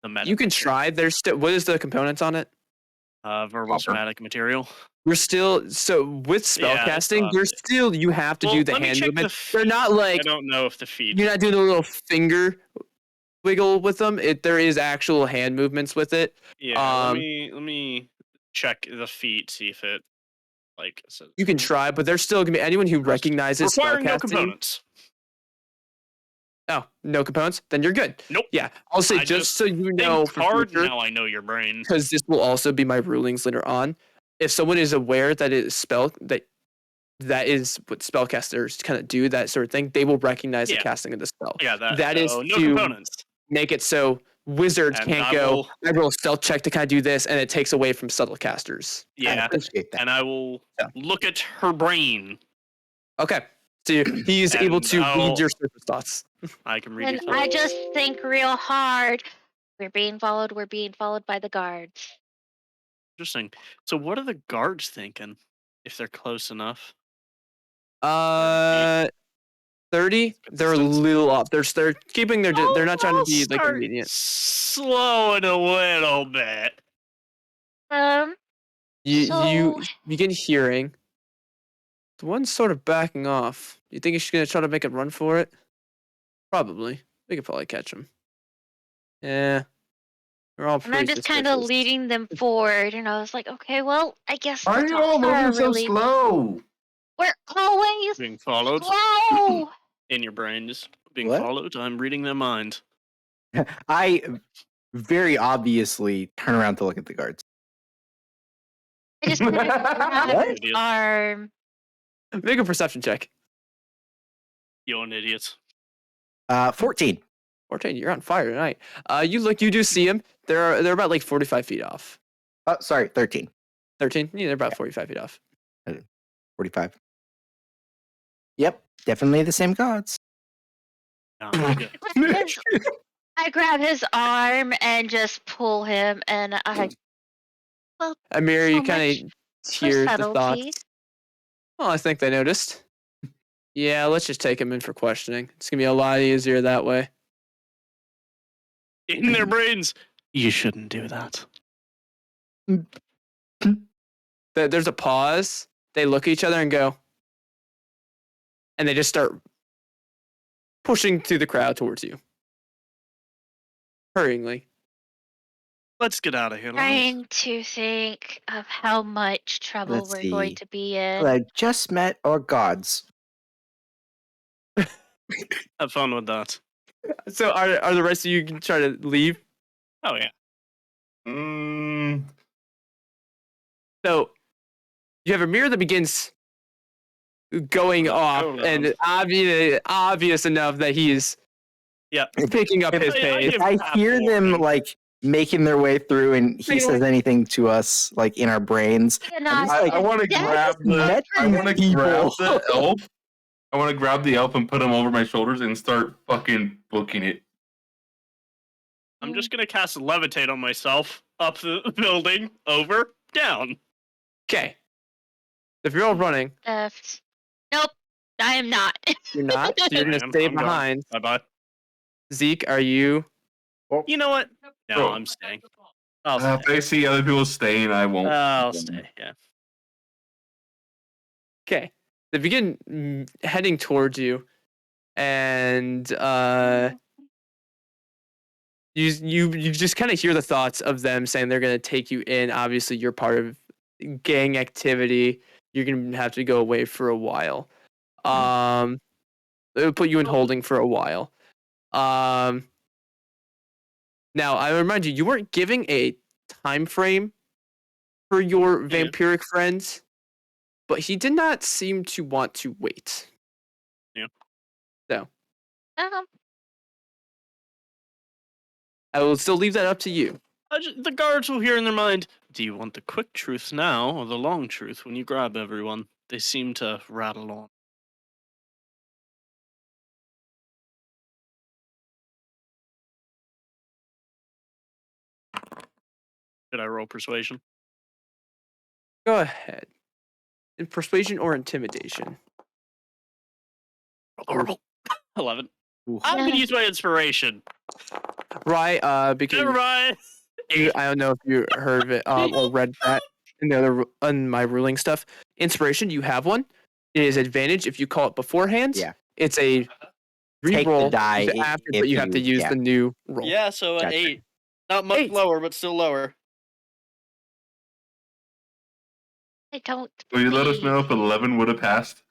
the meta. You can try. There's still. What is the components on it? Verbal Copper. somatic material. We're still so with spell Yeah, it's casting. There's still you have to do the let me hand check movement. the They're not feet. like I don't know if the feet. you're not doing a little finger wiggle with them. There is actual hand movements with it. Yeah, let me check the feet, see if it says You can try, but there's still gonna be anyone who recognizes spell requiring no casting. components. Oh, no components? Then you're good. Nope. Yeah, I'll say I just so you know Think for hard. future, Now I know your brain. because this will also be my rulings later on. If someone is aware that it is that is what spellcasters kind of do, that sort of thing, they will recognize the Yeah. casting of the spell. Yeah, That is no to components. make it so wizards And can't I go. will- I roll a stealth check to kind of do this, and it takes away from subtle casters. I Yeah, appreciate that. and I will Yeah. look at her brain. Okay, so he's able And to I'll- read your surface thoughts. I can read And it. I just think real hard. We're being followed. We're being followed by the guards. Interesting. So, what are the guards thinking? If they're close enough. 30. They're a Distance. little off. They're keeping their. They're not trying to be like Start immediate. slowing a little bit. You So- begin hearing the one's sort of backing off. You think she's gonna try to make a run for it? Probably. We could probably catch him. Yeah. They're all And pretty I'm just kind of suspicious. leading them forward, and I was like, okay, well, I guess Why are the you all dogs are moving so really. slow? We're always Being followed slow. in your brain, just being What? followed. I'm reading their mind. I very obviously turn around to look at the guards. I just kind of grab What? his arm. Make a perception check. You're an idiot. 14. 14, you're on fire tonight. You do see him. They're about like 45 feet off. Oh, sorry, 13. 13? Yeah, they're about 45 feet off. 45. Yep, definitely the same gods. No, I'm good. I grab his arm and just pull him, and I Amir, you so kind much of hear the subtlety. thoughts. Oh, I think they noticed. Yeah, let's just take him in for questioning. It's gonna be a lot easier that way. In their brains. You shouldn't do that. There's a pause. They look at each other and go, and they just start pushing through the crowd towards you, hurriedly. Let's get out of here. Lars. trying to think of how much trouble Let's we're going see. to be in. Well, I just met our gods. Have fun with that. So, are the rest of you gonna try to leave? Oh yeah. So, you have a mirror that begins going off, Go, and obvious enough that he's picking up his I pace. give I half hear them warning. like making their way through, and he says anything to us like in our brains. Cannot I- I want to Yes, grab the. met I want to these grab people. the elf. I want to grab the elf and put him over my shoulders and start fucking booking it. I'm just gonna cast levitate on myself up the building, over, down. Okay. If you're all running, left. Nope, I am not. you're not. So you're I gonna am. stay I'm gone. behind. Bye bye. Zeke, are you? You know what? No, Bro. I'm staying. I'll If stay. I see other people staying, I won't. I'll stay. Yeah. Okay. They begin heading towards you, and you just kind of hear the thoughts of them saying they're gonna take you in. Obviously, you're part of gang activity. You're gonna have to go away for a while. They'll put you in holding for a while. Now I remind you, you weren't giving a time frame for your Yeah. vampiric friends, but he did not seem to want to wait. I will still leave that up to you. The guards will hear in their mind, do you want the quick truth now or the long truth when you grab everyone? They seem to rattle on. Did I roll persuasion? Go ahead. In persuasion or intimidation. Horrible. 11. Oof. I'm Yeah. gonna use my inspiration. Right, because Never mind. I don't know if you heard of it or read that in the other on my ruling stuff. Inspiration, you have one. It is advantage if you call it beforehand. Yeah. It's a Take the reroll die after, if but you have to use yeah. the new roll. Yeah, so Gotcha. 8. Not much 8. lower, but still lower. I don't. Will you let us know believe- if 11 would have passed?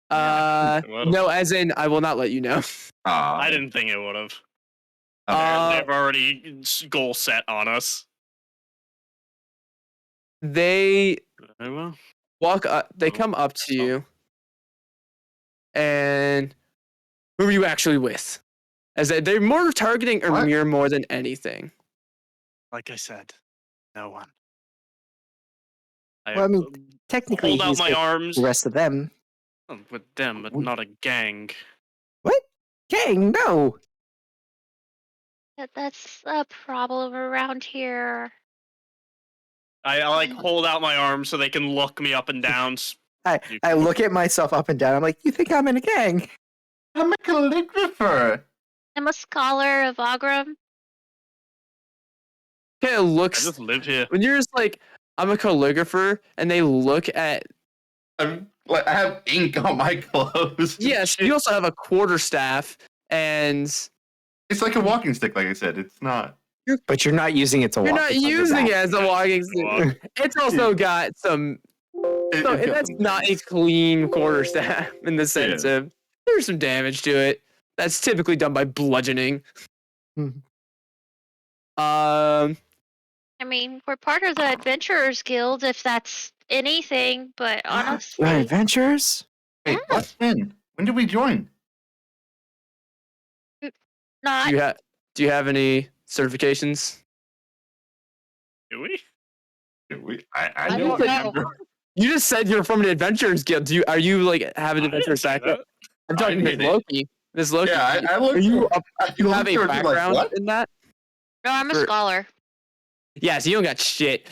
No, as in I will not let you know. I didn't think it would have. Uh, They've already goal set on us. They Very well. walk up. They Oh, come up to so- you, and who are you actually with? As they're more targeting What? Amir more than anything. Like I said, no one. Well, I mean, Technically, hold out he's my with arms the rest of them. with them, but We- not a gang. What? Gang, no. That's a problem around here. I like hold out my arms so they can look me up and down. I look at myself up and down. I'm like, you think I'm in a gang? I'm a calligrapher. I'm a scholar of Agram. Kind of I looks just live here. when you're just like, I'm a calligrapher, and they look at. I'm like I have ink on my clothes. Yes, you also have a quarterstaff, and It's like a walking stick, like I said. It's not. But you're not using it to you're walk. not it's on your using back. it as a walking stick. It's also got some. It, So it's got that's some not a things. clean quarterstaff in the sense of there's some damage to it. That's typically done by bludgeoning. Mhm. I mean, we're part of the Adventurers Guild, if that's anything, but honestly. Right, adventures? Wait, what? When? When did we join? Not. Do you have any certifications? Do we? I I don't don't know. remember. You just said you're from an adventurers guild. Are you like have an I adventurous didn't say background? that. I'm talking I Miss did. Loki. Miss Loki. Yeah, I looked. Are you you have looked a at her, like, background what? in that? No, I'm a For- scholar. Yeah, so you don't got shit.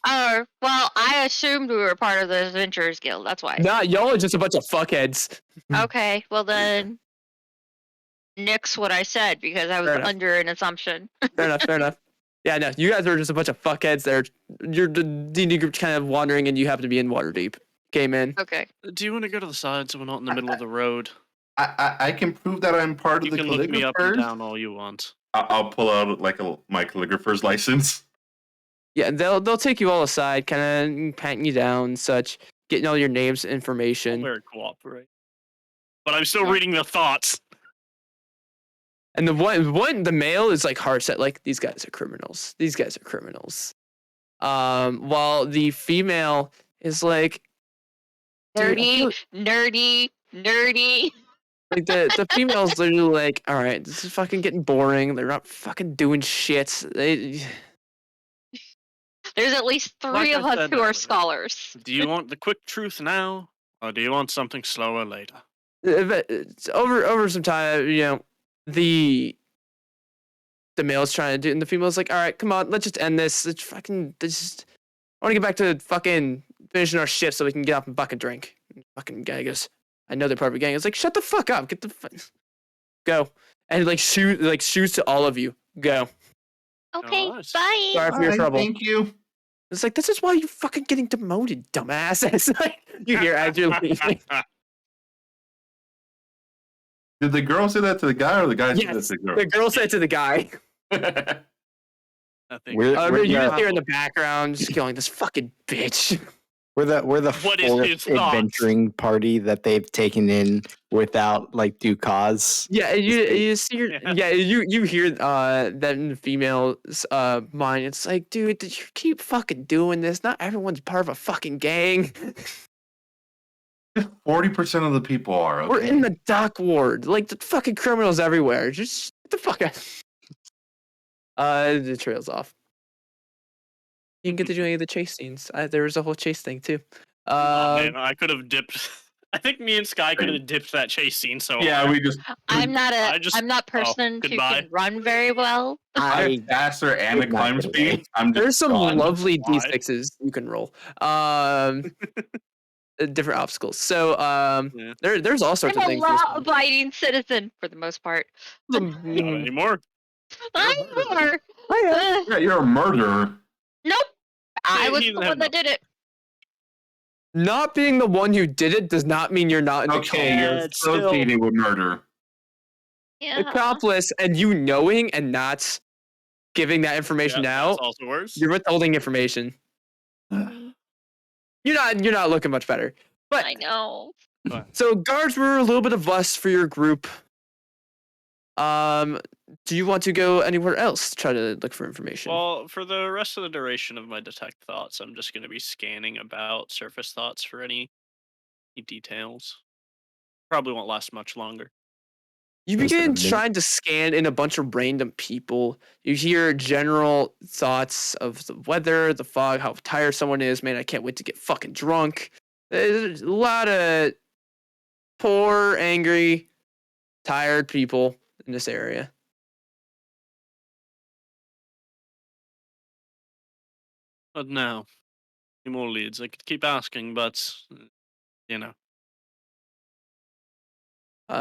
Oh, well, I assumed we were part of the Adventurers Guild. That's why. Nah, y'all are just a bunch of fuckheads. Okay, well then, nix what I said because I was Fair enough. under an assumption. Fair enough. Fair enough. Yeah, no, you guys are just a bunch of fuckheads. You're the D&D group kind of wandering, and you happen to be in Waterdeep. Came in. Okay. Do you want to go to the side so we're not in the middle of the road? I can prove that I'm part You of the can look me up and calligraphers. down all you want. I'll pull out like my calligrapher's license. Yeah, they'll take you all aside, kind of patting you down, and such, getting all your names, I'll information, very cooperate. But I'm still Yeah. reading the thoughts. and the male is like hard set, like these guys are criminals. These guys are criminals. While the female is like, dude, I Nerdy, feel- nerdy. like the females are like, all right, this is fucking getting boring. They're not fucking doing shit. There's at least three Like I of us said who are earlier. scholars. Do you want the quick truth now, or do you want something slower later? But it's over some time, the male's trying to do, and the female's like, all right, come on, let's just end this. Let's fucking just. I want to get back to fucking finishing our shift so we can get up and fucking drink. And fucking guy goes, I know they're part of a gang. It's like, shut the fuck up, get the go, and shoots to all of you. Go. Okay, Alright. bye. Sorry for your Alright, trouble. Thank you. It's like, this is why you're fucking getting demoted, dumbass. It's like you hear as you're leaving. Did the girl say that to the guy, or the guy Yes, said that the girl said to the guy. to the girl? I think We're- You just the- hear in the background, just going, this fucking bitch. We're the What is fourth his thoughts? adventuring party that they've taken in without like due cause. Yeah, and you see your, Yeah. you hear that in the female's mind. It's like, dude, did you keep fucking doing this? Not everyone's part of a fucking gang. 40% of the people are. Okay? We're in the dock ward. Like the fucking criminals everywhere. Just get the fuck out. The trail's off. You didn't get to do any of the chase scenes. There was a whole chase thing too. Oh, man, I could have dipped I think me and Sky could have dipped that chase scene. So Yeah, we just. I'm not I a just- I'm not oh, person who goodbye. can run very well. I have I faster and the would not climb get away. speed. I'm just There's some gone. lovely Why? D6s you can roll. Different obstacles. So Yeah. there's all sorts I'm of a things. in this one. law-abiding citizen for the most part. Not Mm, anymore. I'm more. Yeah, you're a murderer. Nope. I He- was he the didn't have one that did it. Not being the one who did it does not mean you're not an Okay, you're it's still- associated with murder. Yeah. accomplice, and you knowing and not giving that information Yeah, out. that's also worse. You're withholding information. You're not looking much better. But I know. so guards were a little bit of lust for your group. Do you want to go anywhere else to try to look for information? Well, for the rest of the duration of my detect thoughts, I'm just going to be scanning about surface thoughts for any details. Probably won't last much longer. You Less than a begin minute. trying to scan in a bunch of random people. You hear general thoughts of the weather, the fog, how tired someone is. Man, I can't wait to get fucking drunk. There's a lot of poor, angry, tired people in this area. But now, any more leads? I could keep asking, but you know.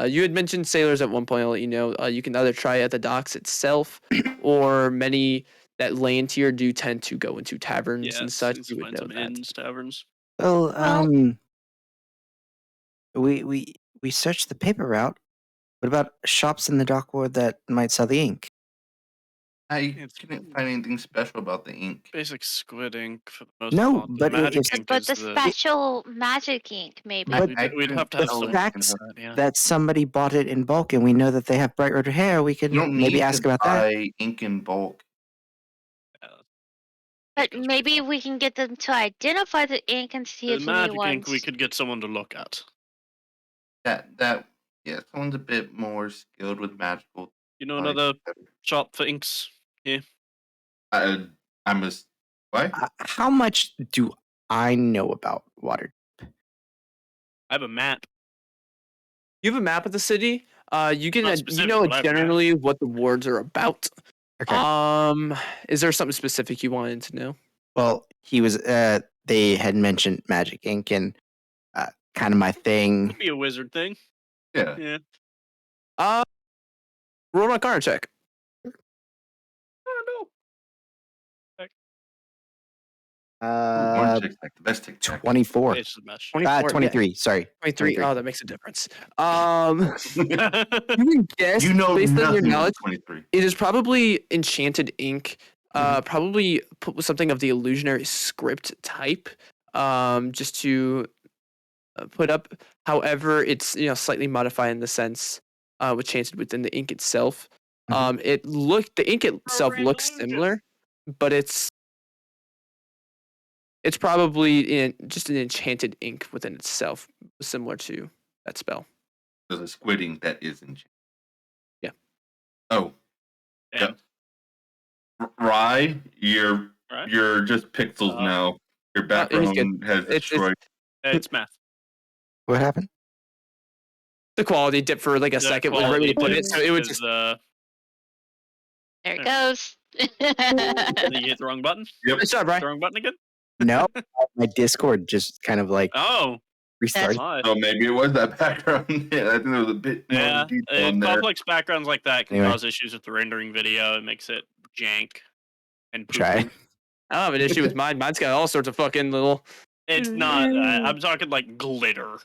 You had mentioned sailors at one point. I'll let you know. You can either try at the docks itself, or many that land here do tend to go into taverns Yeah, and such. let's You would find know some that. inns, taverns. Well, Well- we searched the paper route. What about shops in the Dockworld that might sell the ink? I It's- couldn't find anything special about the ink. Basic squid ink for the most No, part. The but magic if- ink But is the special magic ink, maybe. But- we'd have to the have some fact for that, yeah. that somebody bought it in bulk and we know that they have bright red hair, we could You don't maybe need ask to about that. buy ink in bulk. But Goes maybe before. we can get them to identify the ink and see The if any magic ones. ink we could get someone to look at. Yeah, someone's a bit more skilled with magical. You know knowledge. another shop for inks? I'm a what? How much do I know about water? I have a map. You have a map of the city. You can Not you specific, know but I have a map. generally what the wards are about. Okay. Is there something specific you wanted to know? Well, he was. They had mentioned magic ink and kind of my thing. Could be a wizard thing. Yeah. Yeah. Roll my card check. I don't know. Orange tic tac, the best tic tac. 24. It's the best. 24, 23. Sorry. 23. 23. Oh, that makes a difference. You yeah. can guess You know based on nothing your about knowledge. 23. It is probably enchanted ink. Probably put with something of the illusionary script type. Just to put up. However, it's slightly modified in the sense with chanted within the ink itself. The ink itself looks illusion. similar, but it's probably just an enchanted ink within itself, similar to that spell. There's a squid ink that is enchanted. Yeah. Oh, Damn. Rye, you're Right? just pixels Uh, now. Your it was background good. has It's- destroyed. It's math. What happened? The quality dip for like a The second was right where you put it, so it would is, just. There it Yeah. goes. you hit the wrong button. Good job, The Brian. wrong button again. No, my Discord just kind of like Oh, restarted. my. So maybe it was that background. Yeah, I think there was a bit more Yeah. detail in there. Complex backgrounds like that can Anyway. cause issues with the rendering video. It makes it jank and Try. poopy. I don't have an issue with mine. Mine's got all sorts of fucking little. It's not. I'm talking like glitter.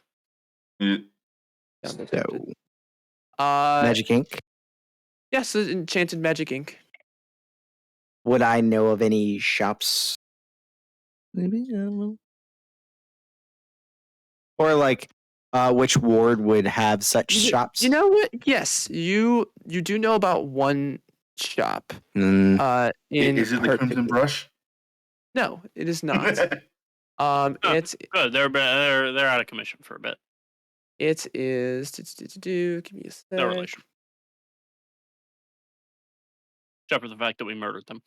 Yeah. So, Uh, magic ink. yes, enchanted magic ink. Would I know of any shops? Maybe I don't know. Or like, which ward would have such shops? You know what? Yes, you do know about one shop. Mm, In Is it the Crimson particular. Brush? No, it is not. It's Good. They're out of commission for a bit. it is. Give me a sec. No relation. Except for the fact that we murdered them.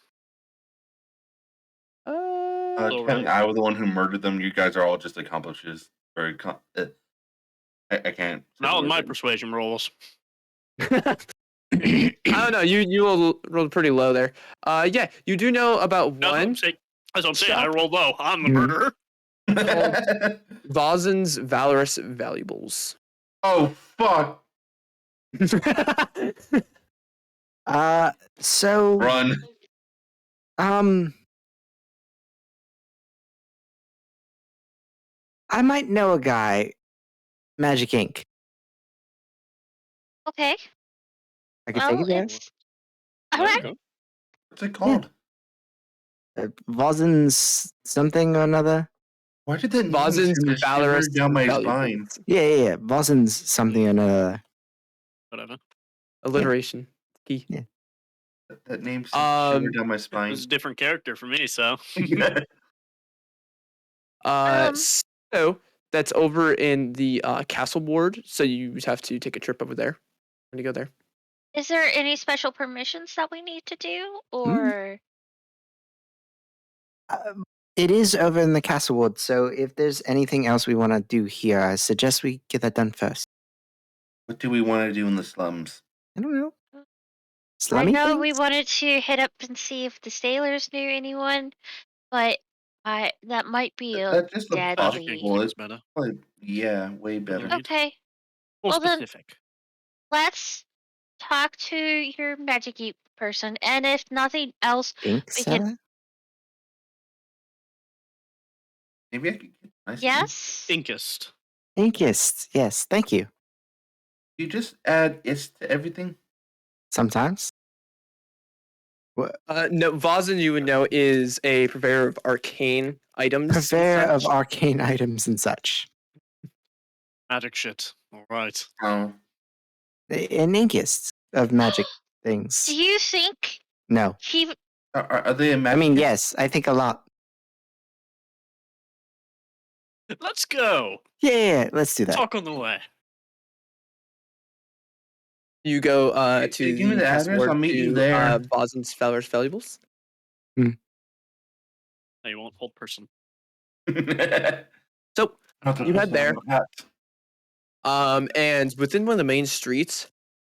Uh, Little Technically, relation. I was the one who murdered them. You guys are all just accomplices. Or I can't. say the Not with word my right now. persuasion rolls. I don't know. You rolled pretty low there. Yeah, you do know about That's what I'm one saying. That's what I'm saying. I shop rolled low. I'm the Mhm. murderer. Vazen's Valorous Valuables. Oh fuck! So Run. I might know a guy, Magic Inc. Okay. I could take Well, it there. it's all There we right. go. What's it called? Vozen's something or another. Why did that name Vazen's send a shiver Valorous down my spine? Valuables. Yeah. Vozen's something or another. Whatever. Alliteration. Key. That name sent a shiver down my It spine. was a different character for me, so. Um, So that's over in the castle ward. So you just have to take a trip over there when you go there. Is there any special permissions that we need to do, or It is over in the castle ward, so if there's anything else we want to do here, I suggest we get that done first. What do we want to do in the slums? I don't know. I Slummy know we things? wanted to hit up and see if the sailors knew anyone, but that might be a That's just a Magic Inc. deadly. possible. seems It's better. like, yeah, way better. Indeed. Okay, More Well, then- specific. let's talk to your magic geek person, and if nothing else, Ink we can. seller? Maybe I could get nice. Yes. Inkist. Inkist. Yes, thank you. You just add "ist" to everything. Sometimes. No, Vazen, you would know, is a purveyor of arcane items. and Purveyor of such. arcane items and such. Magic shit. All right. Oh, An inkist of magic things. Do you think No. he? are they a I magic? mean, yes, I think a lot. Let's go. Yeah, let's do that. Talk on the way. You go Okay, to give me the castle address, ward I'll meet you to, there. Vazen's Valorous Valuables. No, you won't hold person. So you head there. Hat. And within one of the main streets,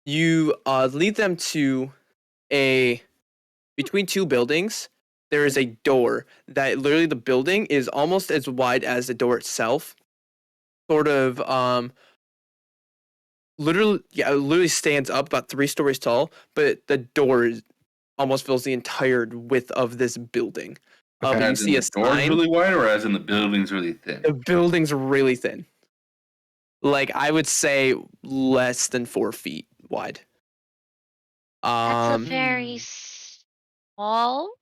you lead them to between two buildings. There is a door that literally the building is almost as wide as the door itself. Sort of literally stands up about 3 stories tall, but the door almost fills the entire width of this building. But you As in see a the door's sign. really wide, or as in the building's really thin. The building's really thin. Like, I would say less than 4 feet wide. That's a very small.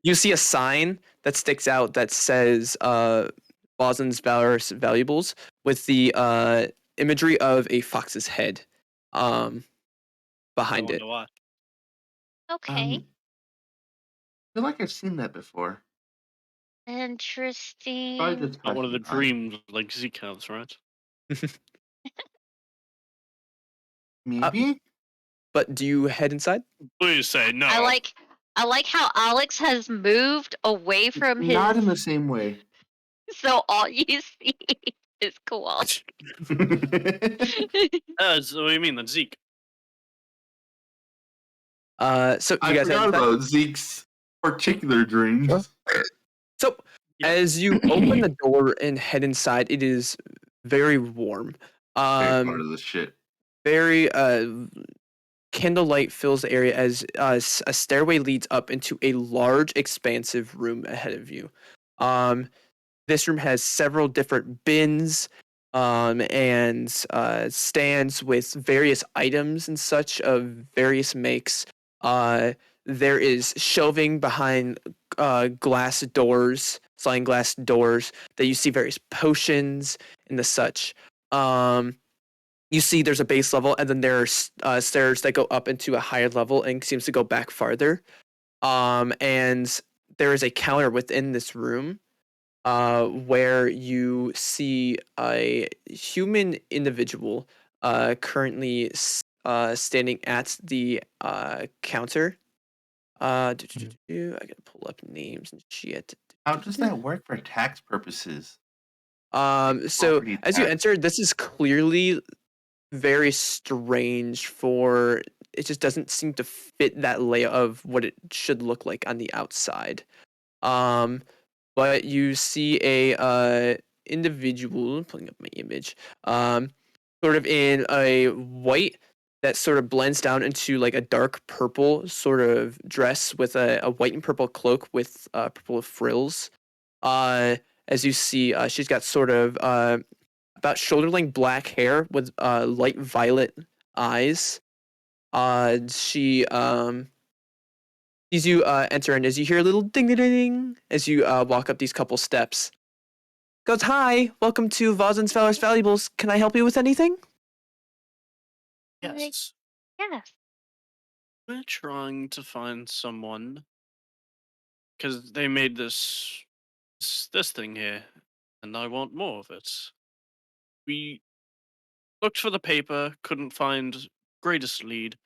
You see a sign that sticks out that says Vazen's Valorous Valuables with the imagery of a fox's head behind I it. wonder why. Okay. I feel like I've seen that before. Interesting. Probably just Not one of the passing by. dreams like Zeke has, right? Maybe. But do you head inside? Please say no. I like how Alex has moved away from his. Not in the same way. So all you see is cool. So what do you mean? That's Zeke. So you I guys head forgot inside? about Zeke's particular dreams. So Yeah. as you open the door and head inside, it is very warm. Very part of this shit. Very candlelight fills the area as a stairway leads up into a large, expansive room ahead of you. This room has several different bins and stands with various items and such of various makes. There is shelving behind glass doors, sliding glass doors, that you see various potions and the such. You see there's a base level, and then there's stairs that go up into a higher level and seems to go back farther. And there is a counter within this room where you see a human individual currently standing at the counter. I gotta pull up names and shit. How does that work for tax purposes? So Property as you tax. enter, this is clearly very strange for it just doesn't seem to fit that layout of what it should look like on the outside. But you see a individual pulling up my image, sort of in a white that sort of blends down into like a dark purple sort of dress with a white and purple cloak with purple frills. As you see, she's got sort of about shoulder length black hair with light violet eyes. She sees you enter, and as you hear a little ding ding ding as you walk up these couple steps, goes, "Hi, welcome to Vozin's Fellers Valuables. Can I help you with anything?" Yes, Yes. we're trying to find someone because they made this thing here, and I want more of it. We looked for the paper, couldn't find greatest lead.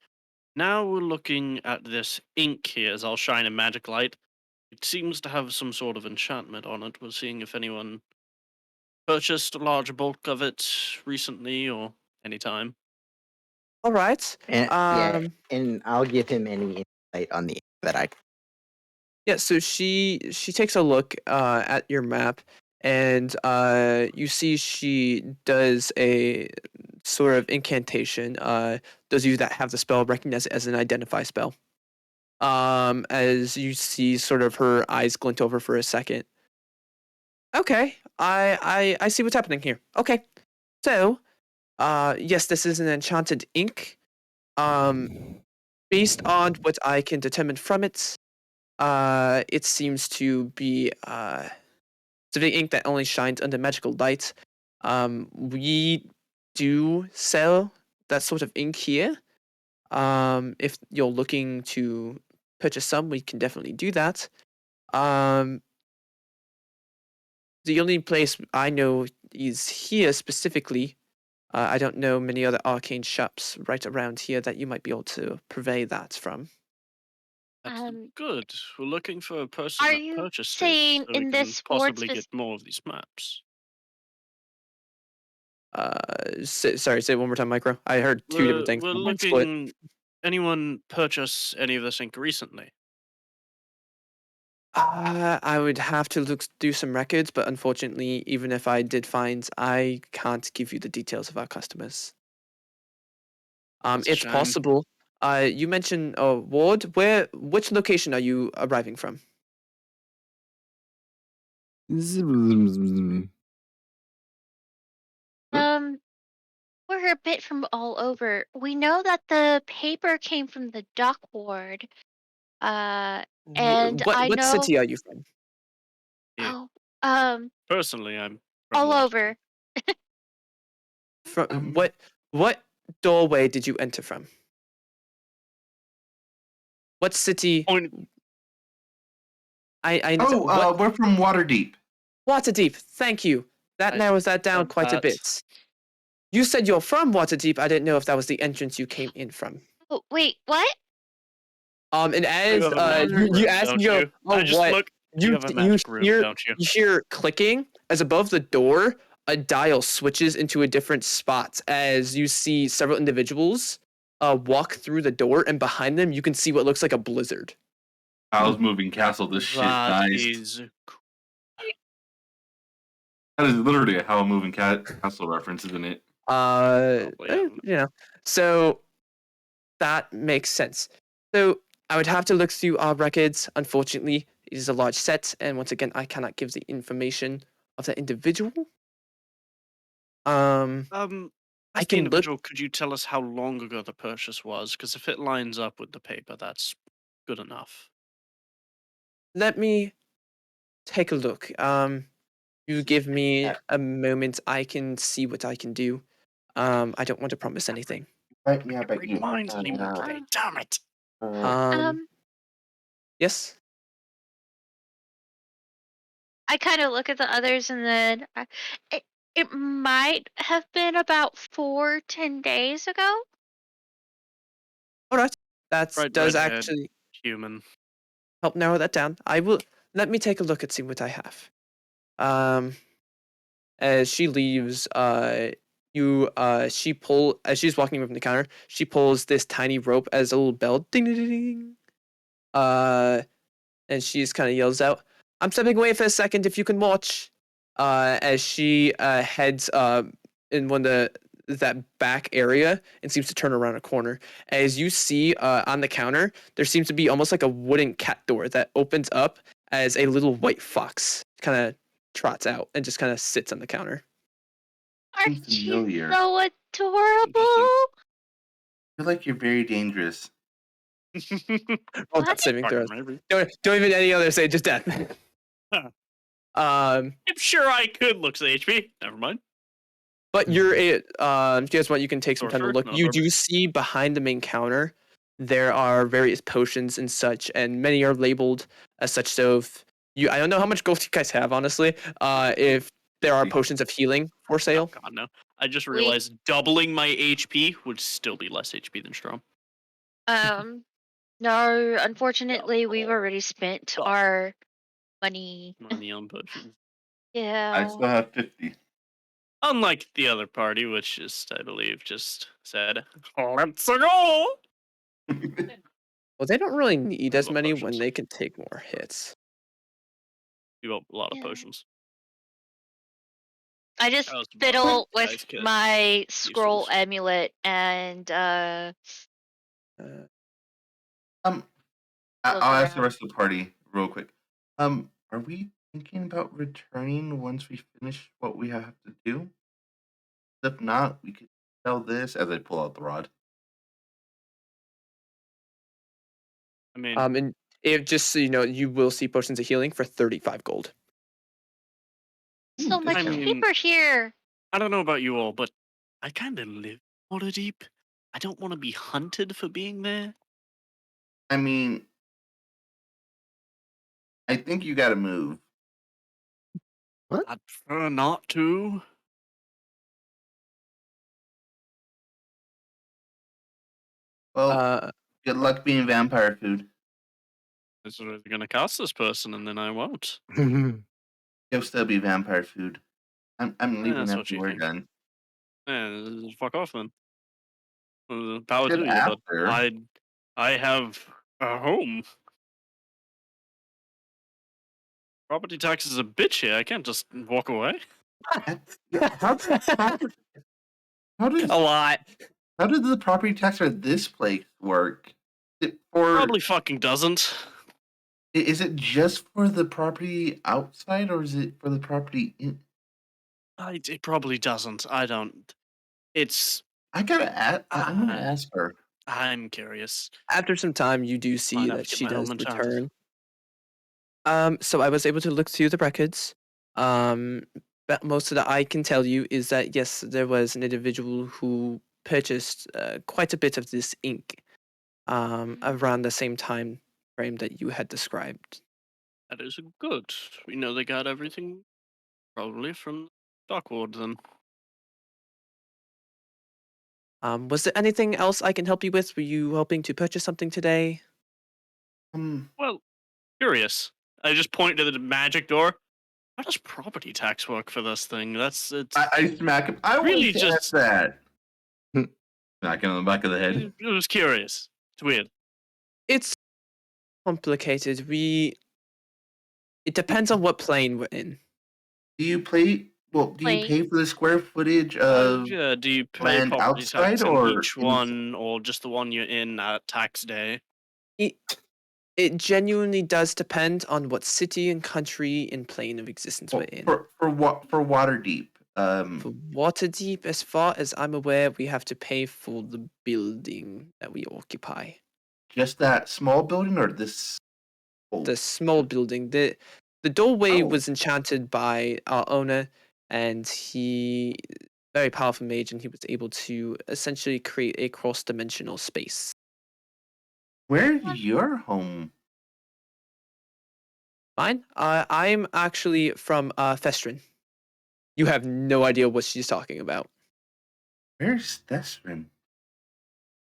Now we're looking at this ink here, as I'll shine a magic light. It seems to have some sort of enchantment on it. We're seeing if anyone purchased a large bulk of it recently or anytime. All right. And yeah, and I'll give him any insight on the that I. Yeah, so she takes a look at your map, and you see she does a sort of incantation. Those of you that have the spell recognize it as an identify spell. As you see, sort of her eyes glint over for a second. Okay, I see what's happening here. Okay, so yes, this is an enchanted ink. Based on what I can determine from it, it seems to be specific ink that only shines under magical light. We do sell that sort of ink here. If you're looking to purchase some, we can definitely do that. The only place I know is here specifically. I don't know many other arcane shops right around here that you might be able to purvey that from. That's Um, good. We're looking for a person are that you purchased it saying so we in can this ward possibly get spec- more of these maps. Sorry, say it one more time, Micro. I heard two different things. We're One split. looking. Anyone purchase any of this ink recently? I would have to do some records, but unfortunately, even if I did find, I can't give you the details of our customers. That's a It's shame. possible. You mentioned Ward. Which location are you arriving from? um we're a bit from all over. We know that the paper came from the dock ward. And I What know city are you from? Yeah. oh Personally, I'm from all Washington. over. From Um, what doorway did you enter from? What city? Point. I Oh, what we're from Waterdeep. Waterdeep. Thank you. That I narrows that down said quite a that. bit. You said you're from Waterdeep. I didn't know if that was the entrance you came in from. Oh, wait, what? And You as have a magic you room, ask, don't you go, you? oh I just what? look. You have a magic room, don't you? You hear clicking as above the door a dial switches into a different spot as you see several individuals walk through the door, and behind them you can see what looks like a blizzard. How's moving castle this shit, That guys? is That is literally a How Moving Castle reference, isn't it? probably. You know, so that makes sense. So I would have to look through our records. Unfortunately, it is a large set, and once again, I cannot give the information of that individual. I As the can look. individual, could you tell us how long ago the purchase was? Because if it lines up with the paper, that's good enough. Let me take a look. You give me a moment. I can see what I can do. I don't want to promise anything. But yeah, but Read you. minds anymore Uh, today. Damn it! Yes. I kind of look at the others and then it might have been about 10 days ago. All right. That Right, does redhead. actually Human. help narrow that down. I will. Let me take a look and see what I have. as she leaves, as she's walking away from the counter, she pulls this tiny rope as a little bell, ding ding ding ding. And she just kind of yells out, "I'm stepping away for a second. If you can watch." As she heads in that back area and seems to turn around a corner. As you see on the counter, there seems to be almost like a wooden cat door that opens up as a little white fox kind of trots out and just kind of sits on the counter. Aren't Seems you familiar. so adorable? I feel like you're very dangerous. Roll What? that saving throws. Maybe. Don't even any other say, just death. Huh. Um, I'm sure I could look at HP. Never mind. but you're a if you guys want, you can take some time to Sorcerer? look. No, You perfect. do see behind the main counter there are various potions and such, and many are labeled as such. So if I don't know how much gold you guys have, honestly. If there are potions of healing for Oh, sale. God, no. I just We- realized doubling my HP would still be less HP than Strom. No, unfortunately, we've already spent Oh. our money. Money on potions. I Yeah. still have 50. Unlike the other party, which is, I believe, just said, "Let's go!" Well, they don't really need as love many when potions. they can take more hits. You got a lot of Yeah. potions. I just That was about fiddle it, guys, with 'cause my scroll useless. amulet and Uh, I'll Look ask the around. rest of the party real quick. Are we thinking about returning once we finish what we have to do? If not, we could sell this as I pull out the rod. I mean, and if just so you know, you will see potions of healing for 35 gold. so much I mean- paper here. I don't know about you all, but I kind of live Waterdeep. I don't want to be hunted for being there. I mean, I think you got to move. I'd prefer not to. Well, good luck being vampire food. This is going to cast this person, and then I won't. You'll still be vampire food. I'm leaving that's what after you we're think. done. Fuck off then. Power Said to you, but after. I have a home. Property tax is a bitch here. I can't just walk away. How does A lot. how did the property tax for this place work? For Probably fucking doesn't. is it just for the property outside or is it for the property in? It probably doesn't. I don't. It's. I gotta ask. I'm gonna ask her. I'm curious. After some time, you do see Might have that to get she my does home enchanted. return. So I was able to look through the records. But most of that I can tell you is that yes, there was an individual who purchased quite a bit of this ink around the same time frame that you had described. That is good. We know they got everything probably from Darkward then. Was there anything else I can help you with? Were you hoping to purchase something today? Well, curious. I just point to the magic door. How does property tax work for this thing? It's I smack him. I Really really just just- that. Smack him on the back of the head. it was curious. It's weird. It's complicated. It depends on what plane we're in. Do you pay? Well, do you Play. pay for the square footage of? Yeah, do you pay land property outside tax in or each inside? one, or just the one you're in at tax day? It genuinely does depend on what city and country and plane of existence we're in. For what for Waterdeep? For Waterdeep, as far as I'm aware, we have to pay for the building that we occupy. Just that small building or this? whole- The small building. The doorway Oh. was enchanted by our owner, and he very powerful mage, and he was able to essentially create a cross-dimensional space. Where's your home? Mine? I'm actually from Festrin. You have no idea what she's talking about. Where's Thesrin?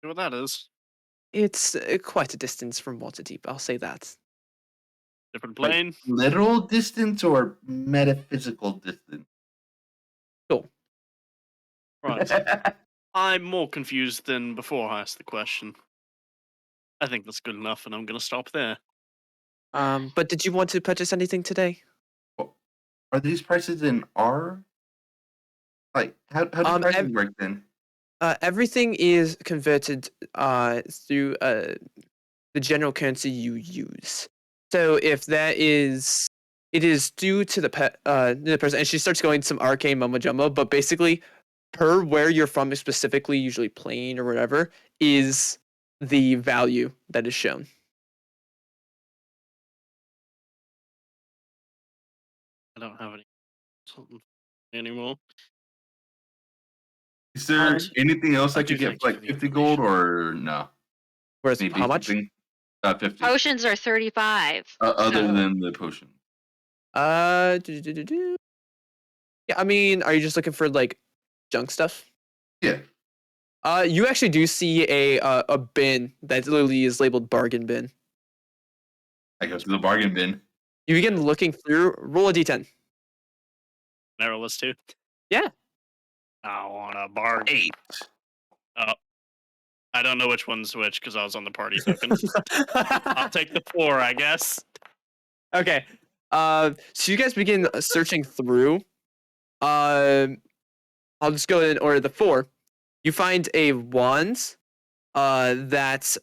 See what that is? It's quite a distance from Waterdeep, I'll say that. Different Like, plane. literal distance or metaphysical distance? Right. I'm more confused than before I asked the question. I think that's good enough, and I'm going to stop there. But did you want to purchase anything today? Are these prices in our like how do prices ev- work then? Everything is converted through the general currency you use. So if that is, it is due to the person, and she starts going some arcane mumbo jumbo, but basically, per where you're from, specifically, usually plain or whatever, is the value that is shown. I don't have any something anymore. Is there anything else I I do could get thank for you like for the 50 gold information. or no? Whereas Any how basic much? thing? 50. Potions are 35. Other so- than the potion. Yeah, I mean, are you just looking for like junk stuff? Yeah. You actually do see a bin that literally is labeled bargain bin. I go to the bargain bin. You begin looking through. Roll a d10. Narrow list too. Yeah. I want a bargain. 8. Oh, I don't know which one's which because I was on the party token. I'll take the 4, I guess. Okay. So you guys begin searching through. I'll just go in order. The 4. You find a wand. That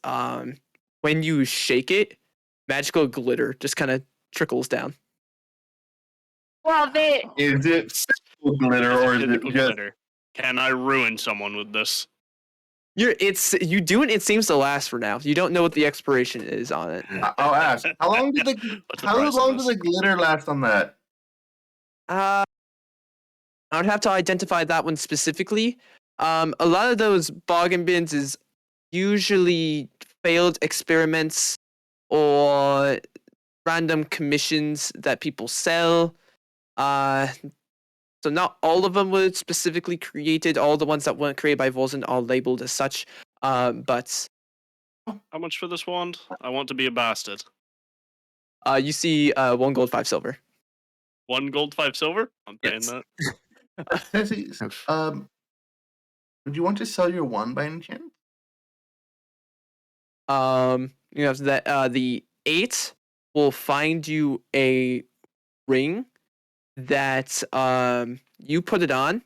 when you shake it, magical glitter just kind of trickles down. Love it. Is it physical glitter or is it Physical just glitter. Can I ruin someone with this? You do it. It seems to last for now. You don't know what the expiration is on it. I'll ask. How long did the What's the how price on long did this? the glitter last on that? I would have to identify that one specifically. A lot of those bargain bins is usually failed experiments or random commissions that people sell. So not all of them were specifically created. All the ones that weren't created by Volzin are labeled as such. But How much for this wand? I want to be a bastard. you see 1 gold, 5 silver. 1 gold, 5 silver? I'm paying Yes. that. Tessie, would you want to sell your one by any chance? You have that the 8 will find you a ring that you put it on.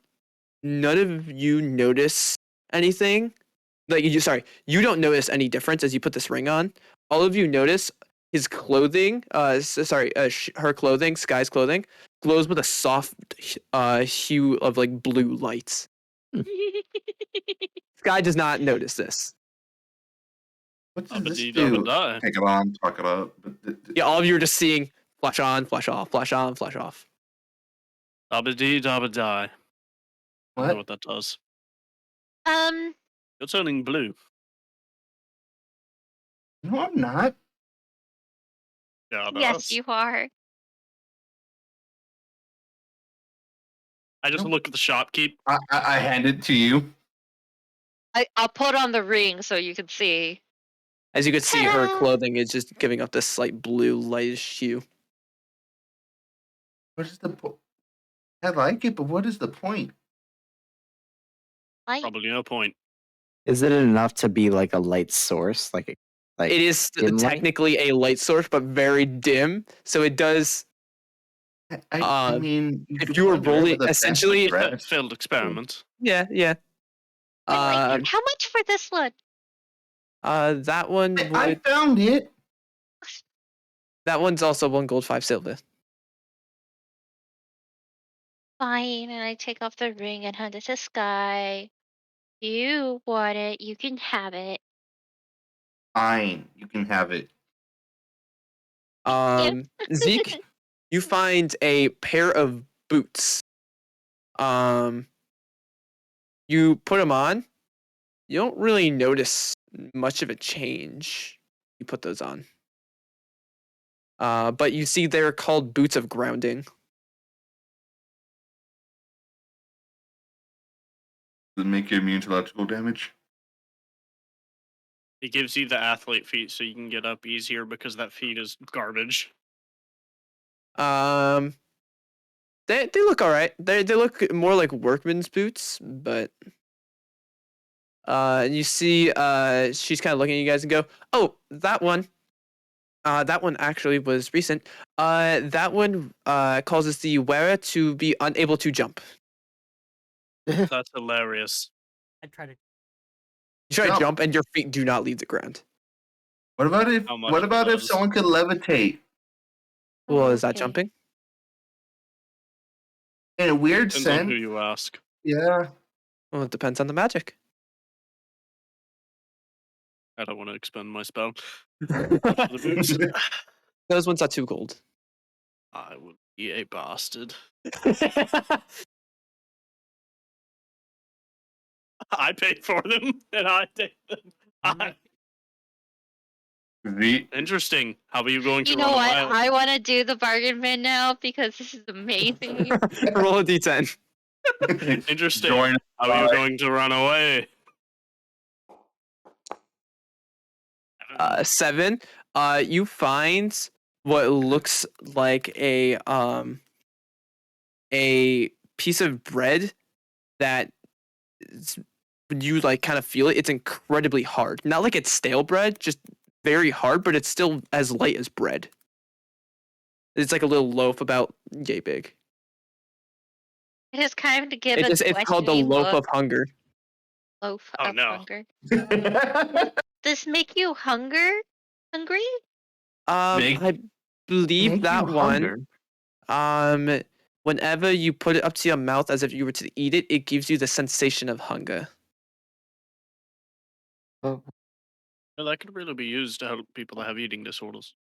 None of you notice anything. Like you don't notice any difference as you put this ring on. All of you notice his clothing. Her clothing, Sky's clothing, glows with a soft hue of like blue lights. Sky does not notice this. What does this Abba-dee, do? dabba-die. Take it on, talk it up. Yeah, all of you are just seeing flash on, flash off, flash on, flash off. Dabba-dee, dabba-die. I don't know What? what that does. You're You're turning blue. No, I'm not. Yeah, it yes, does. you are. I just Nope. look at the shopkeep. I hand it to you. I'll put on the ring so you can see. As you can see, her Ta-da! clothing is just giving up this slight blue lightish hue. What is the point? I like it, but what is the point? Like, Probably no point. Is it enough to be like a light source? Like It is dim light? technically a light source, but very dim. So it does. I mean, if could you were play wherever rolling- the essentially- fancy Fa- dress. failed experiment. Yeah. I like it. How much for this one? That one I would. found it. That one's also 1 gold, 5 silver. Fine, and I take off the ring and hand it to Sky. You want it, you can have it. Fine, you can have it. Zeke, you find a pair of boots. You put them on. You don't really notice much of a change. You put those on. But you see they're called boots of grounding. Does it make you immune to electrical damage? It gives you the athlete feet so you can get up easier because that feet is garbage. They look all right. They look more like workman's boots, but and you see she's kind of looking at you guys and go, "Oh, that one. That one actually was recent. That one causes the wearer to be unable to jump. That's hilarious. I try to. You try to Jump. jump and your feet do not leave the ground. What about if? How much What about if does? someone could levitate Well, is that Okay. jumping? in a weird Depends on who sense? you ask. Yeah. Well, it depends on the magic. I don't want to expend my spell. The boots. Those ones are 2 gold. I would be a bastard. I paid for them, and I take them. Interesting. How are you going to You run know what? away? I want to do the bargain bin now because this is amazing. Roll a d10. Interesting. Join How are you by- going to run away? 7. You find what looks like a piece of bread that when you like kind of feel it, it's incredibly hard. Not like it's stale bread, just very hard, but it's still as light as bread. It's like a little loaf about yay big. It is kind of give It's called the questioning loaf look. of hunger. Loaf Oh, of no. hunger. This make you hungry? Make- I believe Make that you one. hunger. Whenever you put it up to your mouth as if you were to eat it, it gives you the sensation of hunger. Oh, Well, that could really be used to help people that have eating disorders.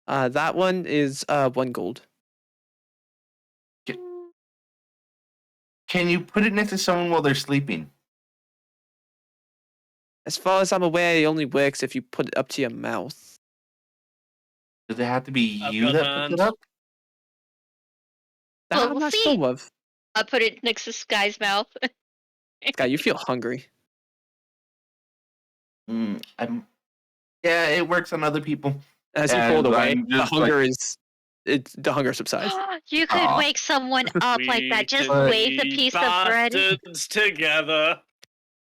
That one is 1 gold. Can you put it next to someone while they're sleeping? As far as I'm aware, it only works if you put it up to your mouth. Does it have to be I've you got that puts hands. it up? That Well, I'm we'll not see. sure of. I'll put it next to Sky's mouth. Guy, you feel hungry. Yeah, it works on other people. As you pull it And away, I'm the just hunger subsides. You could Aw. wake someone up like We that. Just could wave a be piece of bread. bastards together.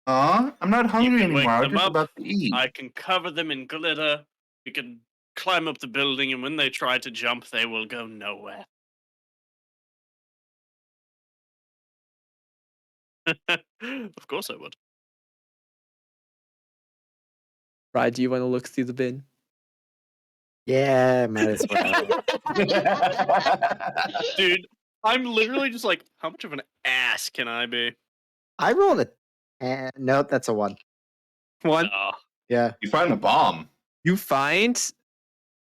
I'm not hungry can wake anymore. I was them just up. about to eat. I can cover them in glitter. We can climb up the building, and when they try to jump, they will go nowhere. Of course I would. Right, do you want to look through the bin? yeah, might as well. Dude, I'm literally just like, how much of an ass can I be? I rolled a. Nope, that's a 1. 1. Oh, Yeah. You find a bomb. You find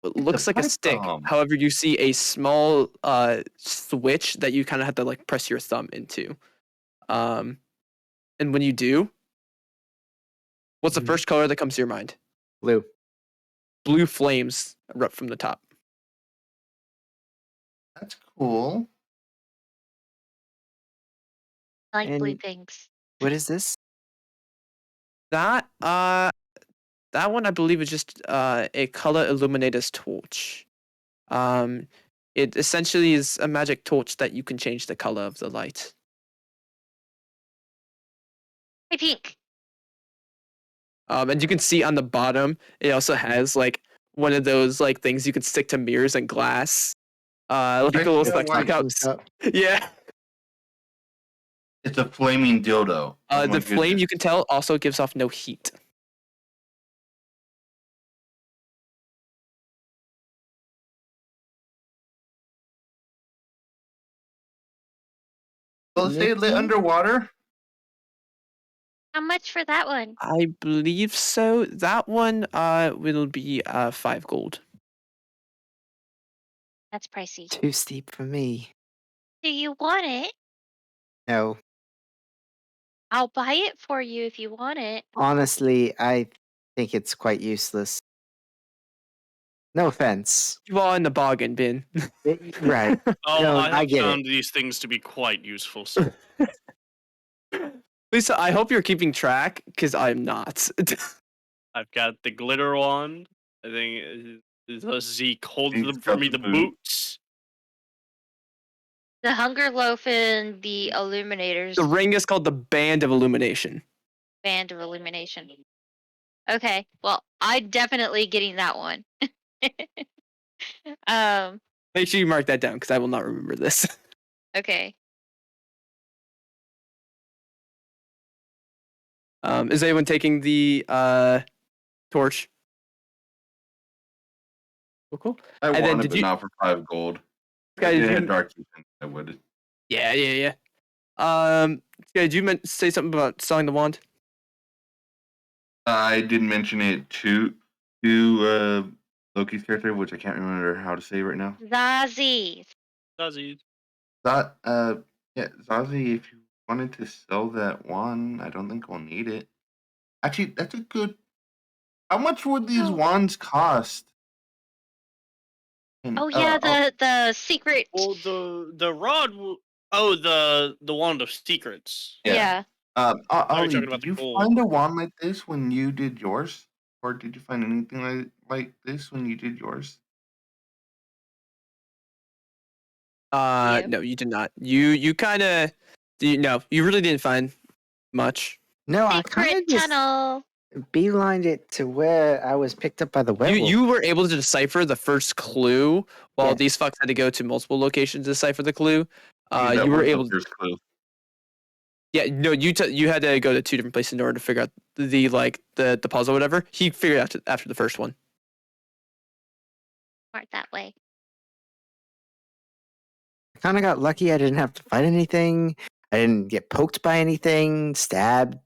what looks like a pipe stick. bomb. However, you see a small switch that you kind of have to like press your thumb into. And when you do, what's the Mhm. first color that comes to your mind? Blue. Blue flames erupt from the top. That's cool. I like blue And- things. What is this? That one I believe is just a color illuminator's torch. It essentially is a magic torch that you can change the color of the light. Hey, pink. And you can see on the bottom, it also has like one of those like things you can stick to mirrors and glass. Like the little Yeah, spectacle cups. Yeah. It's a flaming dildo. Oh my The flame goodness. you can tell also gives off no heat. Will it stay lit Nikki? underwater? How much for that one? I believe so. That one will be 5 gold. That's pricey. Too steep for me. Do you want it? No. I'll buy it for you if you want it. Honestly, I think it's quite useless. No offense. You are in the bargain bin. Right. oh No, I I have get it. found these things to be quite useful. So Lisa, I hope you're keeping track, because I'm not. I've got the glitter wand. I think Zeke, hold Zeke's them for got me, the the boot. boots. The Hunger Loaf and the Illuminators The ring is called the Band of Illumination. Band of Illumination. Okay, well, I'm definitely getting that one. Make sure you mark that down because I will not remember this. Okay. Is anyone taking the torch? Cool. I And then want it, did but you- not for 5 gold. Guy, If did it had you- dark vision, I would. Yeah. Did you say something about selling the wand? I did mention it to Loki's character, which I can't remember how to say right now. Zazie. Zazie. That yeah, Zazie, if you wanted to sell that one, I don't think we'll need it. Actually, that's a good. How much would these Oh. wands cost? And, Oh yeah, I'll- the secret. Well, the rod. Oh, the wand of secrets. Yeah. Ollie, talking about did the you gold. find a wand like this when you did yours, or did you find anything like this when you did yours? Yep. No, you did not. You kind of, no, you really didn't find much. No, I kind Secret of just tunnel. beelined it to where I was picked up by the werewolf. You were able to decipher the first clue, while Yeah. these fucks had to go to multiple locations to decipher the clue. That You were was the able. first clue. Yeah, no, you had to go to 2 different places in order to figure out the puzzle, or whatever. He figured it out after the first one. Smart that way. I kind of got lucky. I didn't have to fight anything. I didn't get poked by anything, stabbed.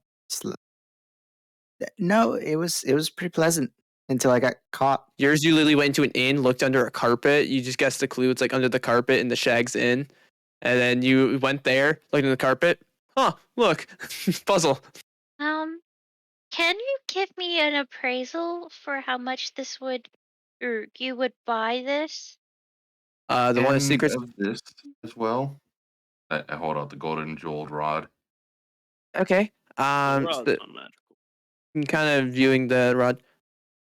No, it was pretty pleasant until I got caught. Yours, you literally went into an inn, looked under a carpet. You just guessed the clue. It's like under the carpet in the Shag's Inn. And then you went there, looked in the carpet. Huh, look, puzzle. Can you give me an appraisal for how much this would, or you would buy this? The one of And secrets. of this as well. I hold out the golden jeweled rod. Okay. Rod's So not magical. I'm kind of viewing the rod.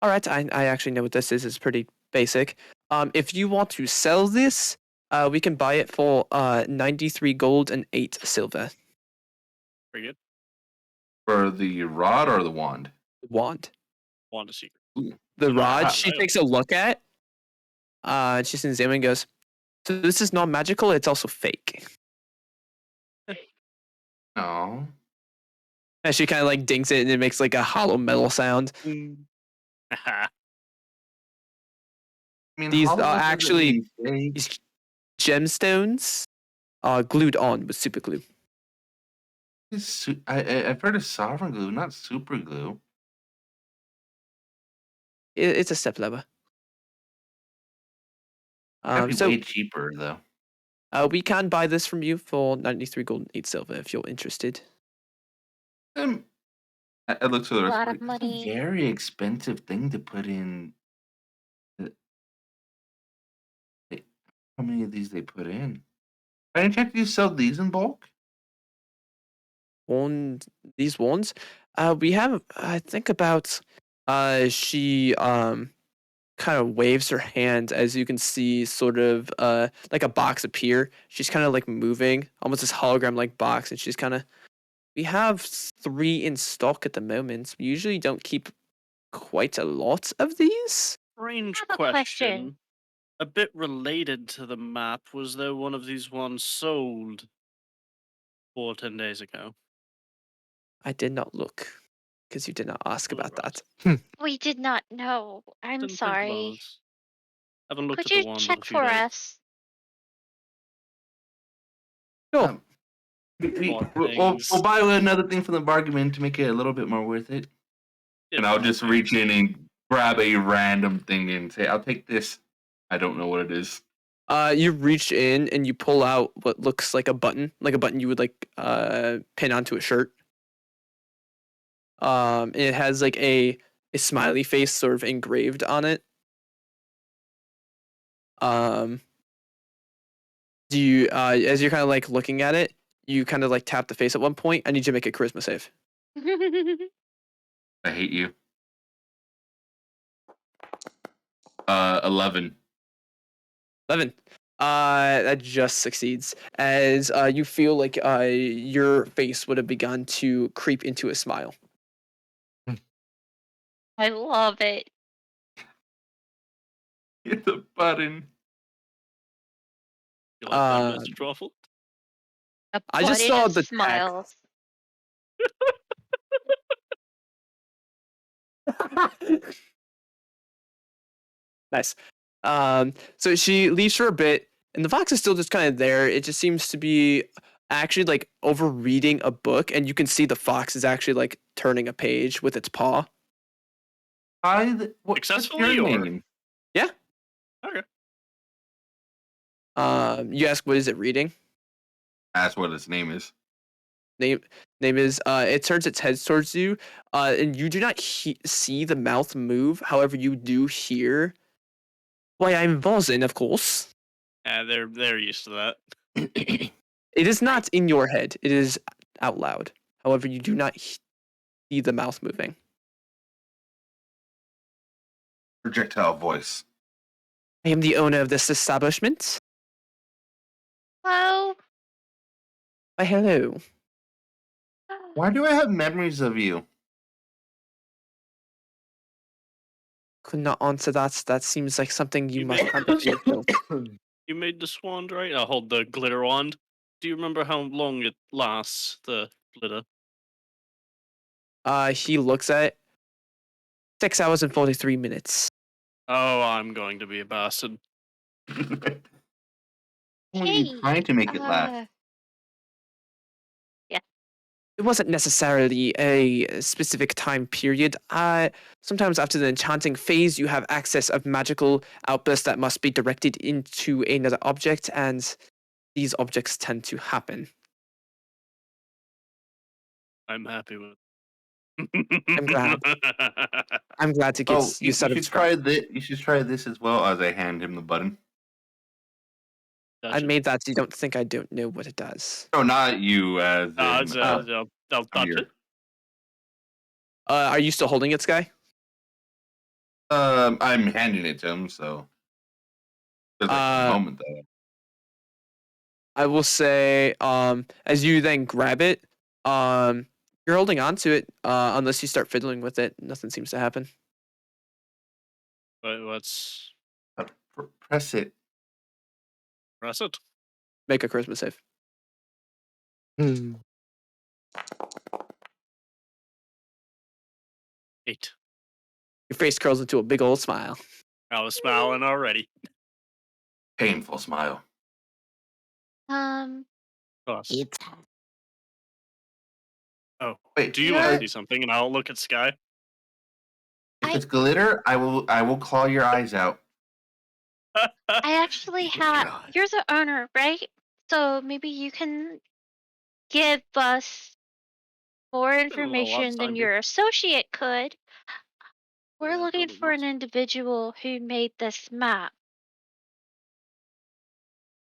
All right, I actually know what this is. It's pretty basic. If you want to sell this, we can buy it for 93 gold and 8 silver. Very good. For the rod or the wand? Wand. Wand of secret. The Yeah, rod. I- She I- takes a look at. She examines and goes, "So this is not magical. It's also fake." No. And she kind of like dinks it, and it makes like a hollow metal sound. Haha. I mean, These hollow are doesn't actually- mean fake. These gemstones are glued on with super glue. I've heard of sovereign glue, not super glue. It's a step lower. That'd be So way cheaper though. we can buy this from you for 93 gold and 8 silver if you're interested. I looked to the rest. Lot of It's a money. very expensive thing to put in. How many of these they put in? By any chance, do you sell these in bulk? These ones, we have, I think about, she kind of waves her hand, as you can see sort of like a box appear. She's kind of like moving, almost this hologram like box, and she's kind of, we have 3 in stock at the moment. We usually don't keep quite a lot of these. Strange I have a question. question. A bit related to the map. Was there one of these ones sold 4 or 10 days ago? I did not look because you did not ask Oh, about right. that. We did not know. I'm Didn't think about sorry. it. Haven't looked Could at the you wand in check a few for days. us? Sure. Um, More we'll things. buy another thing from the bargain bin to make it a little bit more worth it. Yeah, And I'll more just things. reach in and grab a random thing and say, "I'll take this." I don't know what it is. You reach in and you pull out what looks like a button you would like pin onto a shirt. And it has like a smiley face sort of engraved on it. Do you as you're kind of like looking at it, you kind of like tap the face at one point. I need you to make a charisma save. I hate you. 11. 11. That just succeeds as you feel like your face would have begun to creep into a smile. I love it. Hit the button. You like that Uh, message, Waffle? A I just button saw of the text. smiles. Nice. So she leaves for a bit, and the fox is still just kind of there. It just seems to be actually like over reading a book, and you can see the fox is actually like turning a page with its paw. What's Successfully, your or- name? Yeah. Okay. You ask what is it reading? That's what its name is. Name is it turns its head towards you, and you do not see the mouth move. However, you do hear. Why, I'm Vosin, of course. They're used to that. It is not in your head. It is out loud. However, you do not see the mouth moving. Projectile voice. I am the owner of this establishment. Hello. Why, hello. Why do I have memories of you? Could not answer that. That seems like something you You must may- handle for yourself. You made this wand, right? I'll hold the glitter wand. Do you remember how long it lasts, the glitter? He looks at it. 6 hours and 43 minutes. Oh, I'm going to be a bastard. What are Hey, you trying to make it last? It wasn't necessarily a specific time period. Sometimes after the enchanting phase, you have access of magical outbursts that must be directed into another object, and these objects tend to happen. I'm happy with. I'm glad. I'm glad to get Oh, you set should try this. You should try this as well. As I hand him the button. I Gotcha. made that so you don't think I don't know what it does. No, not you. As in, I'll touch here. it. Are you still holding it, Sky? I'm handing it to him. So there's like a moment though. I will say, as you then grab it, you're holding on to it, unless you start fiddling with it. Nothing seems to happen. But what's Press it. press it? Make a charisma save. 8. Your face curls into a big old smile. I was smiling already. Painful smile. Plus. It's Oh, Wait, do you want to see something? And I'll look at Sky. If it's glitter, I will claw your eyes out. I actually have. You're the owner, right? So maybe you can give us more information than your associate could. We're Yeah, looking probably for not. an individual who made this map.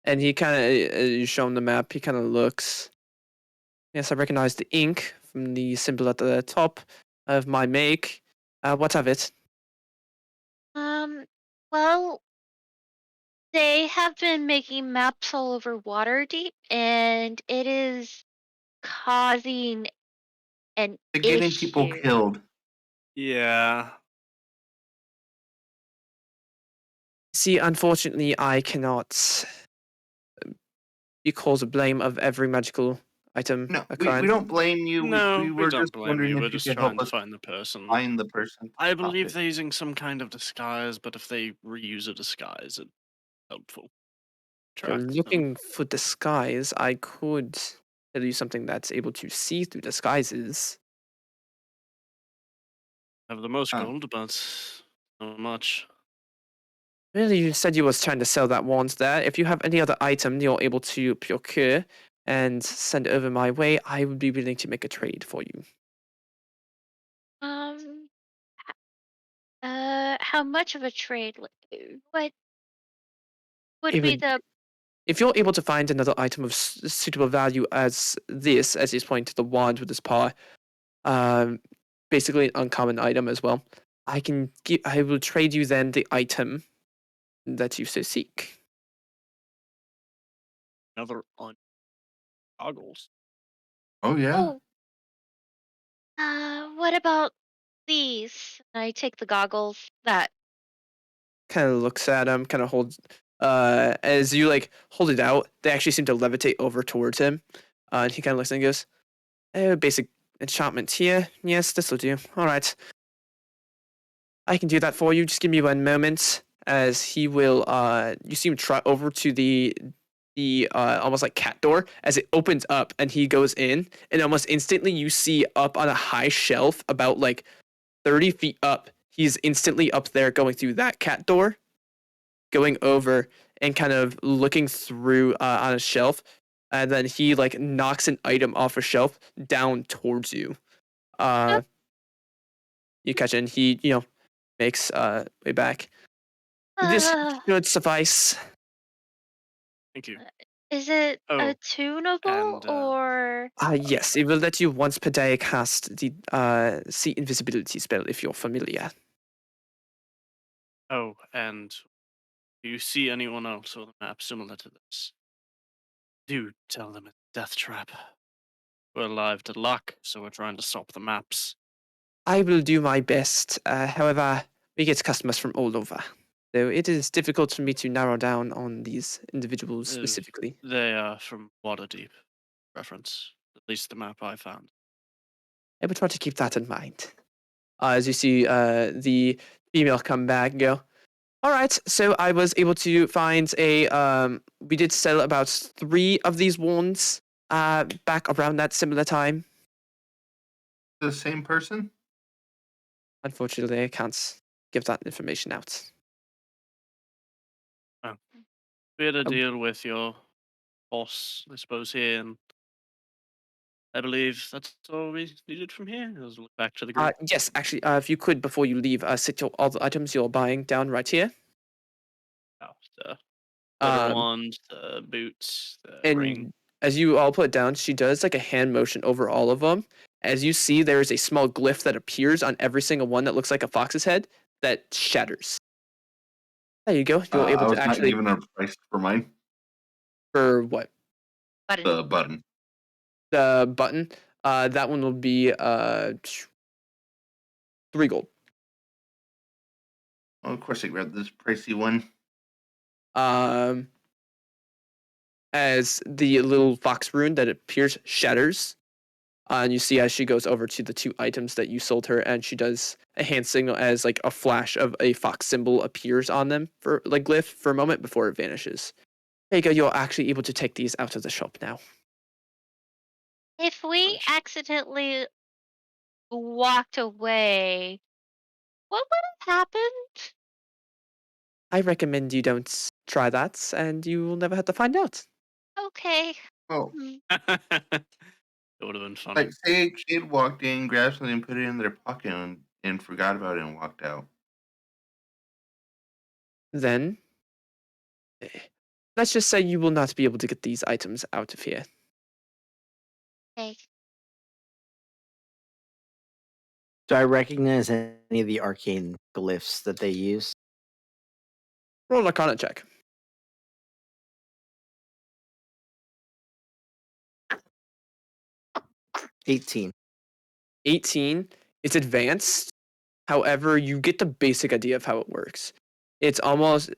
And he kind of, you show him the map, he kind of looks. Yes, I recognize the ink from the symbol at the top of my make. What of it? Well, they have been making maps all over Waterdeep, and it is causing an They're getting people issue. killed. Yeah. See, unfortunately, I cannot be called the blame of every magical item No, occurrence. we don't blame you. No, we were don't just blame wondering you. if We're you just could trying help to us find the person. find the person. I believe it. they're using some kind of disguise, but if they reuse a disguise, it's helpful. If you're Track them. looking for disguise, I could tell you something that's able to see through disguises. Have the most Oh. gold, but not much. Really, you said you was trying to sell that wand there. If you have any other item you're able to procure and send over my way, I would be willing to make a trade for you. How much of a trade? What would It be would- the? If you're able to find another item of suitable value as this, as he's pointing to the wand with his paw, basically an uncommon item as well, I will trade you then the item that you so seek. Another on goggles. Oh yeah. What about these? I take the goggles. That. Kind of looks at him, kind of holds. As you like hold it out, they actually seem to levitate over towards him. And he kind of looks and goes, "Oh, basic enchantment here. Yes, this will do. All right, I can do that for you. Just give me one moment." As he will, you see him trot over to the almost like cat door as it opens up, and he goes in, and almost instantly you see up on a high shelf about like 30 feet up. He's instantly up there going through that cat door, going over and kind of looking through on a shelf, and then he like knocks an item off a shelf down towards you. You catch it, and he makes way back. This Uh, should suffice. Thank you. is it Oh, attunable and, or? Yes, it will let you once per day cast the see invisibility spell if you're familiar. Oh, and do you see anyone else on the map similar to this? Do tell them it's a death trap. We're alive to luck, so we're trying to stop the maps. I will do my best. However, we get customers from all over, so it is difficult for me to narrow down on these individuals specifically. They are from Waterdeep. Reference. At least the map I found. I will try to keep that in mind. As you see the female come back and go, all right, so I was able to find we did sell about 3 of these wands back around that similar time. The same person? Unfortunately, I can't give that information out. We had a Um, deal with your boss, I suppose, here, and I believe that's all we needed from here. Let's look back to the group. Yes, actually, if you could, before you leave, sit all the items you're buying down right here. The leather Um, wand, the boots, the ring. and as you all put it down, she does like a hand motion over all of them. As you see, there is a small glyph that appears on every single one that looks like a fox's head that shatters. There you go. You're able I to was not actually given a price for mine. for what? Button. The button. The button. That one will be 3 gold. Oh, of course I grabbed this pricey one. As the little fox rune that appears shatters, and you see as she goes over to the 2 items that you sold her, and she does a hand signal as like a flash of a fox symbol appears on them for like glyph for a moment before it vanishes. There you go. You're actually able to take these out of the shop now. If we accidentally walked away, what would have happened? I recommend you don't try that, and you will never have to find out. Okay. Oh, Hmm. It would have been funny. like say a kid walked in, grabbed something, put it in their pocket, and forgot about it and walked out. Then, let's just say you will not be able to get these items out of here. Okay. Do I recognize any of the arcane glyphs that they use? Roll an Arcana check. 18. 18. It's advanced. However, you get the basic idea of how it works. It's almost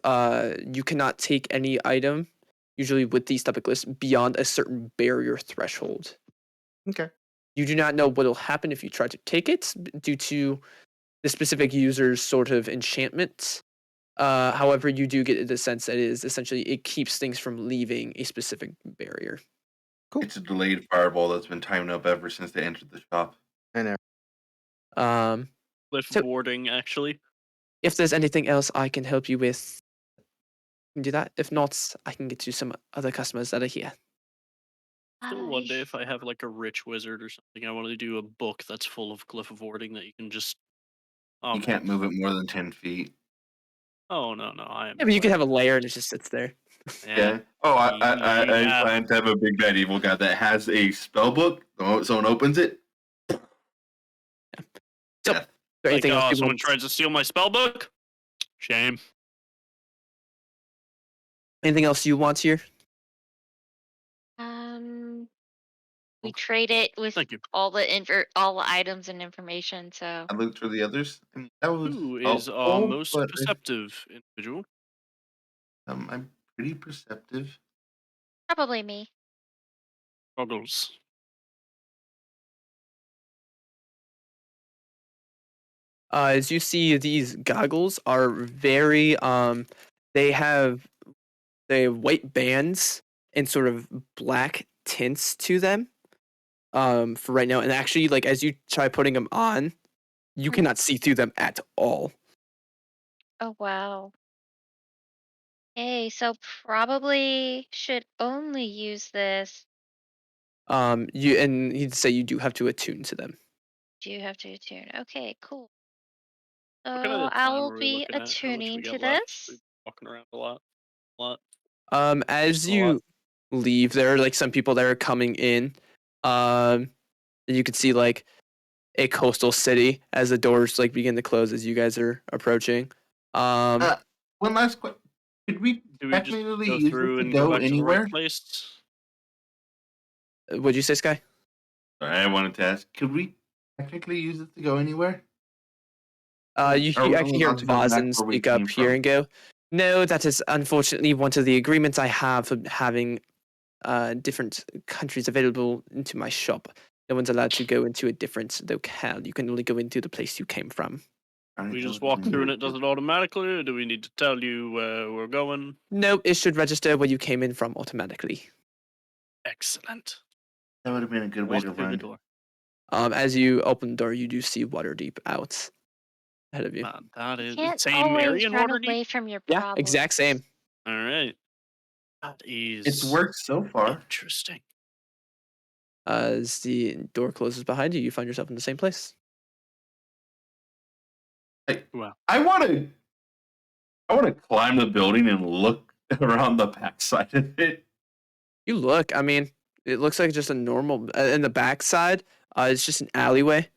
you cannot take any item, usually with these type of glyphs, beyond a certain barrier threshold. Okay. You do not know what will happen if you try to take it due to the specific user's sort of enchantment. However, you do get the sense that it is essentially it keeps things from leaving a specific barrier. Cool. It's a delayed fireball that's been timed up ever since they entered the shop. I know. Cliff So- boarding, actually. If there's anything else I can help you with, you can do that. If not, I can get you some other customers that are here. Still one day if I have like a rich wizard or something, I want to do a book that's full of glyph of warding that you can just. You can't move it more than 10 feet. Oh no, I am. Yeah, but you can have a layer and it just sits there. Yeah. Oh, I Yeah. plan to have a big bad evil guy that has a spell book. The moment someone opens it, So, death. there Like, anything else oh, you someone want? tries to steal my spell book. Shame. Anything else you want here? We trade it with Thank you. all the items and information. So I looked for the others. I mean, that was Who is our helpful, most but perceptive individual? I'm pretty perceptive. probably me. Goggles. As you see, these goggles are very they have white bands and sort of black tints to them. For right now, and actually, like as you try putting them on, you Mhm. cannot see through them at all. Oh wow. Hey, so probably should only use this. He'd say you do have to attune to them. Do you have to attune? Okay, cool. So What kind of I time will are we be looking at? How much we attuning to got left? this. We've been walking around a lot. A lot. As a lot. you leave, there are like some people that are coming in. You could see like a coastal city as the doors like begin to close as you guys are approaching. One last question: could we Do we just technically go use it through to and go go back to the anywhere? right place? What'd you say, Sky? Sorry, I wanted to ask: could we technically use it to go anywhere? You Are we actually only hear allowed to go back Vazen where we speak up came here from? and go, "No, that is unfortunately one of the agreements I have of having different countries available into my shop. No one's allowed to go into a different locale. You can only go into the place you came from." Alright, We that just would've walk been through and good, it does but- it automatically, or do we need to tell you where we're going? No, it should register where you came in from automatically. Excellent. That would have been a good way Walk to through the run. door. As you open the door, you do see Waterdeep out ahead of you. Man, that You is can't same always area in run Waterdeep. away from your Yeah, problems. exact same. All right. That is It's worked so far. interesting. As the door closes behind you, you find yourself in the same place. Wow. I want to climb the building and look around the backside of it. You look. I mean, it looks like just a normal. In the backside, it's just an alleyway.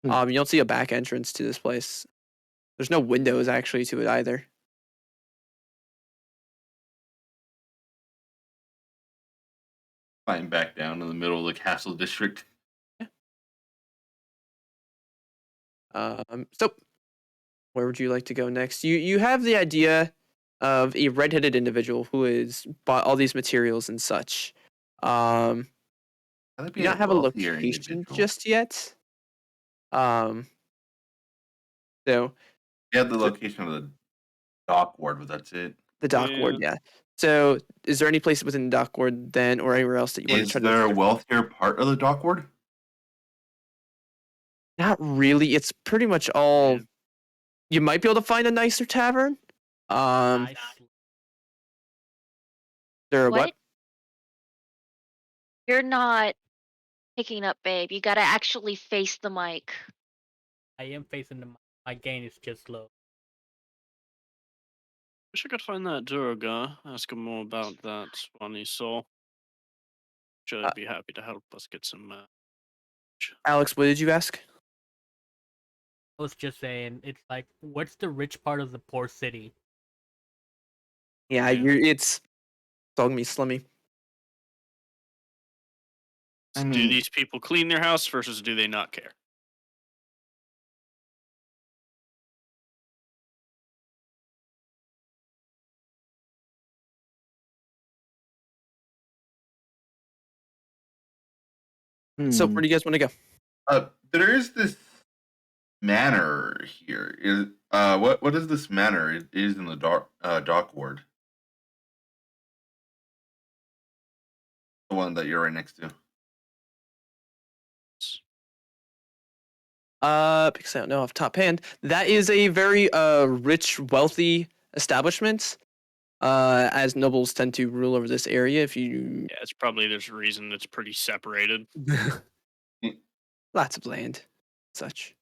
You don't see a back entrance to this place. There's no windows actually to it either. Climb back down in the middle of the castle district. So where would you like to go next? You have the idea of a redheaded individual who has bought all these materials and such. That'd You be do not have a wealthier location individual. just yet. So Yeah, the location of the dock ward, but that's it. the dock ward, yeah. So is there any place within the dock ward then, or anywhere else that you want to Is try to? there a wealthier part of the dock ward? Not really. It's pretty much all. Yeah. You might be able to find a nicer tavern. Nice. There are what? You're not picking up, babe. You gotta actually face the mic. I am facing the. My gain is just low. Wish I could find that Durga. Ask him more about that one he saw. Sure, I'd be happy to help us get some. Alex, what did you ask? I was just saying, it's like, what's the rich part of the poor city? Yeah, Yeah. it's dog me slummy. I Do mean- these people clean their house versus do they not care? So where do you guys want to go? There is this manor here. Is what is this manor? It is in the dock ward. The one that you're right next to. Because I don't know off top hand, that is a very rich, wealthy establishment. As nobles tend to rule over this area. If you Yeah, it's probably there's a reason it's pretty separated. lots of land, such.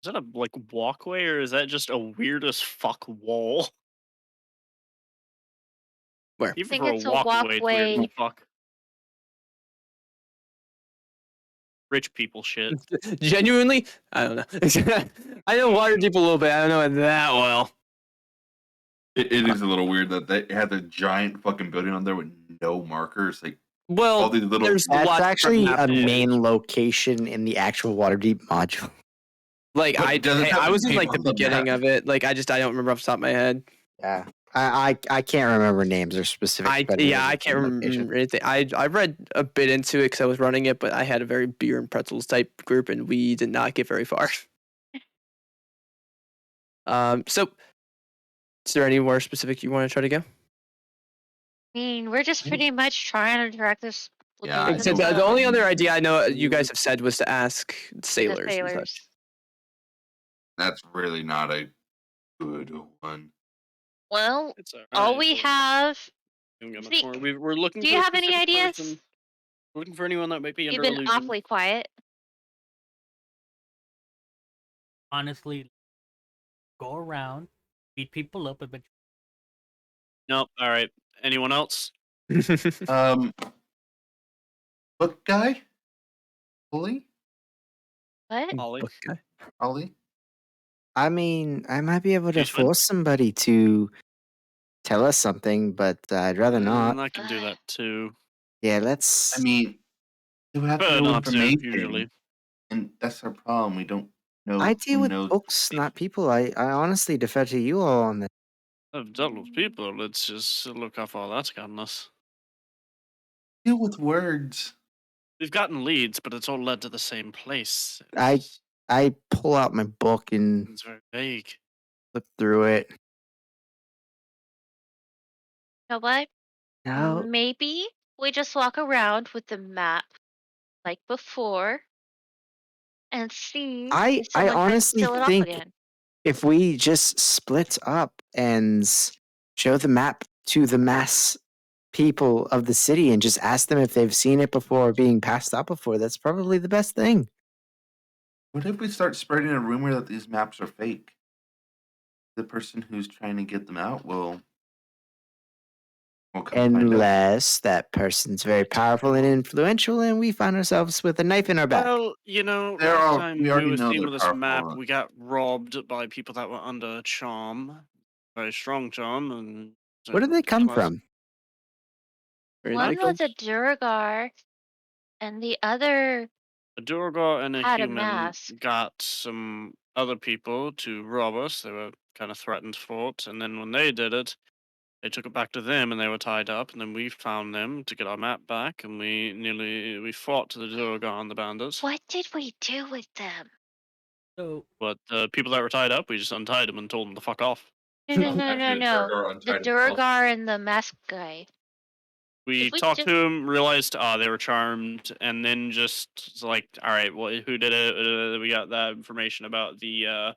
Is that a like walkway or is that just a weird as fuck wall? Where? Even think for it's a a walkway, it's weird walkway. as fuck. rich people shit. Genuinely, I don't know. I know Waterdeep a little bit. I don't know it that well. It is a little weird that they had a giant fucking building on there with no markers. Like all Well, these little. there's That's lots of actually different a map main location in the actual Waterdeep module. Like But it doesn't have I a was in name like the on the beginning map. of it. Like I don't remember off the top of my head. Yeah. I can't remember names or specific. I specific can't remember anything. I read a bit into it because I was running it, but I had a very beer and pretzels type group, and we did not get very far. So is there any more specific you want to try to go? I mean, we're just pretty much trying to track this. Yeah, location Except don't the only down. other idea I know you guys have said was to ask sailors and such. That's really not a good one. Well, It's all we have. Don't get much See, more. We're looking do for you a have any specific ideas? person. We're looking for anyone that might be You've under been illusion. awfully quiet. Honestly, go around, beat people up, but Nope. All right. Anyone else? Book guy, Ollie, What? Ollie. Okay. Ollie. I mean, I might be able to Excuse me? force somebody to tell us something, but I'd rather not. I can do that too. Yeah, let's. I mean, it would have to Prefer know not to, information, usually. and that's our problem. We don't know. I deal who with knows books, information. not people. I honestly defer to you all on this. I've dealt with people. Let's just look how far that's gotten us. Deal with words. We've gotten leads, but it's all led to the same place. I pull out my book and It's very vague. flip through it. You know what? No, Maybe we just walk around with the map like before and see I if someone tries to honestly steal it off think again. if we just split up and show the map to the mass people of the city and just ask them if they've seen it before or being passed out before, that's probably the best thing. What if we start spreading a rumor that these maps are fake? The person who's trying to get them out will come find out. Unless that person's very powerful and influential and we find ourselves with a knife in our back. Well, you know, They're last all- time we we already were know seen they're with this map, powerful. we got robbed by people that were under charm. Very strong charm. And Where did they come Plus- from? Very One likely. was a Duragar, and the other. A Durgar and a Had a human mask. got some other people to rob us. They were kind of threatened for it, and then when they did it, they took it back to them, and they were tied up. And then we found them to get our map back, and we fought the Durgar and the bandits. What did we do with them? so But the people that were tied up, we just untied them and told them to fuck off. No. Actually, the Durgar The untied himself. Duragar and the mask guy. We If we talked just- to them, realized they were charmed, and then just like, all right, well, who did it? We got that information about the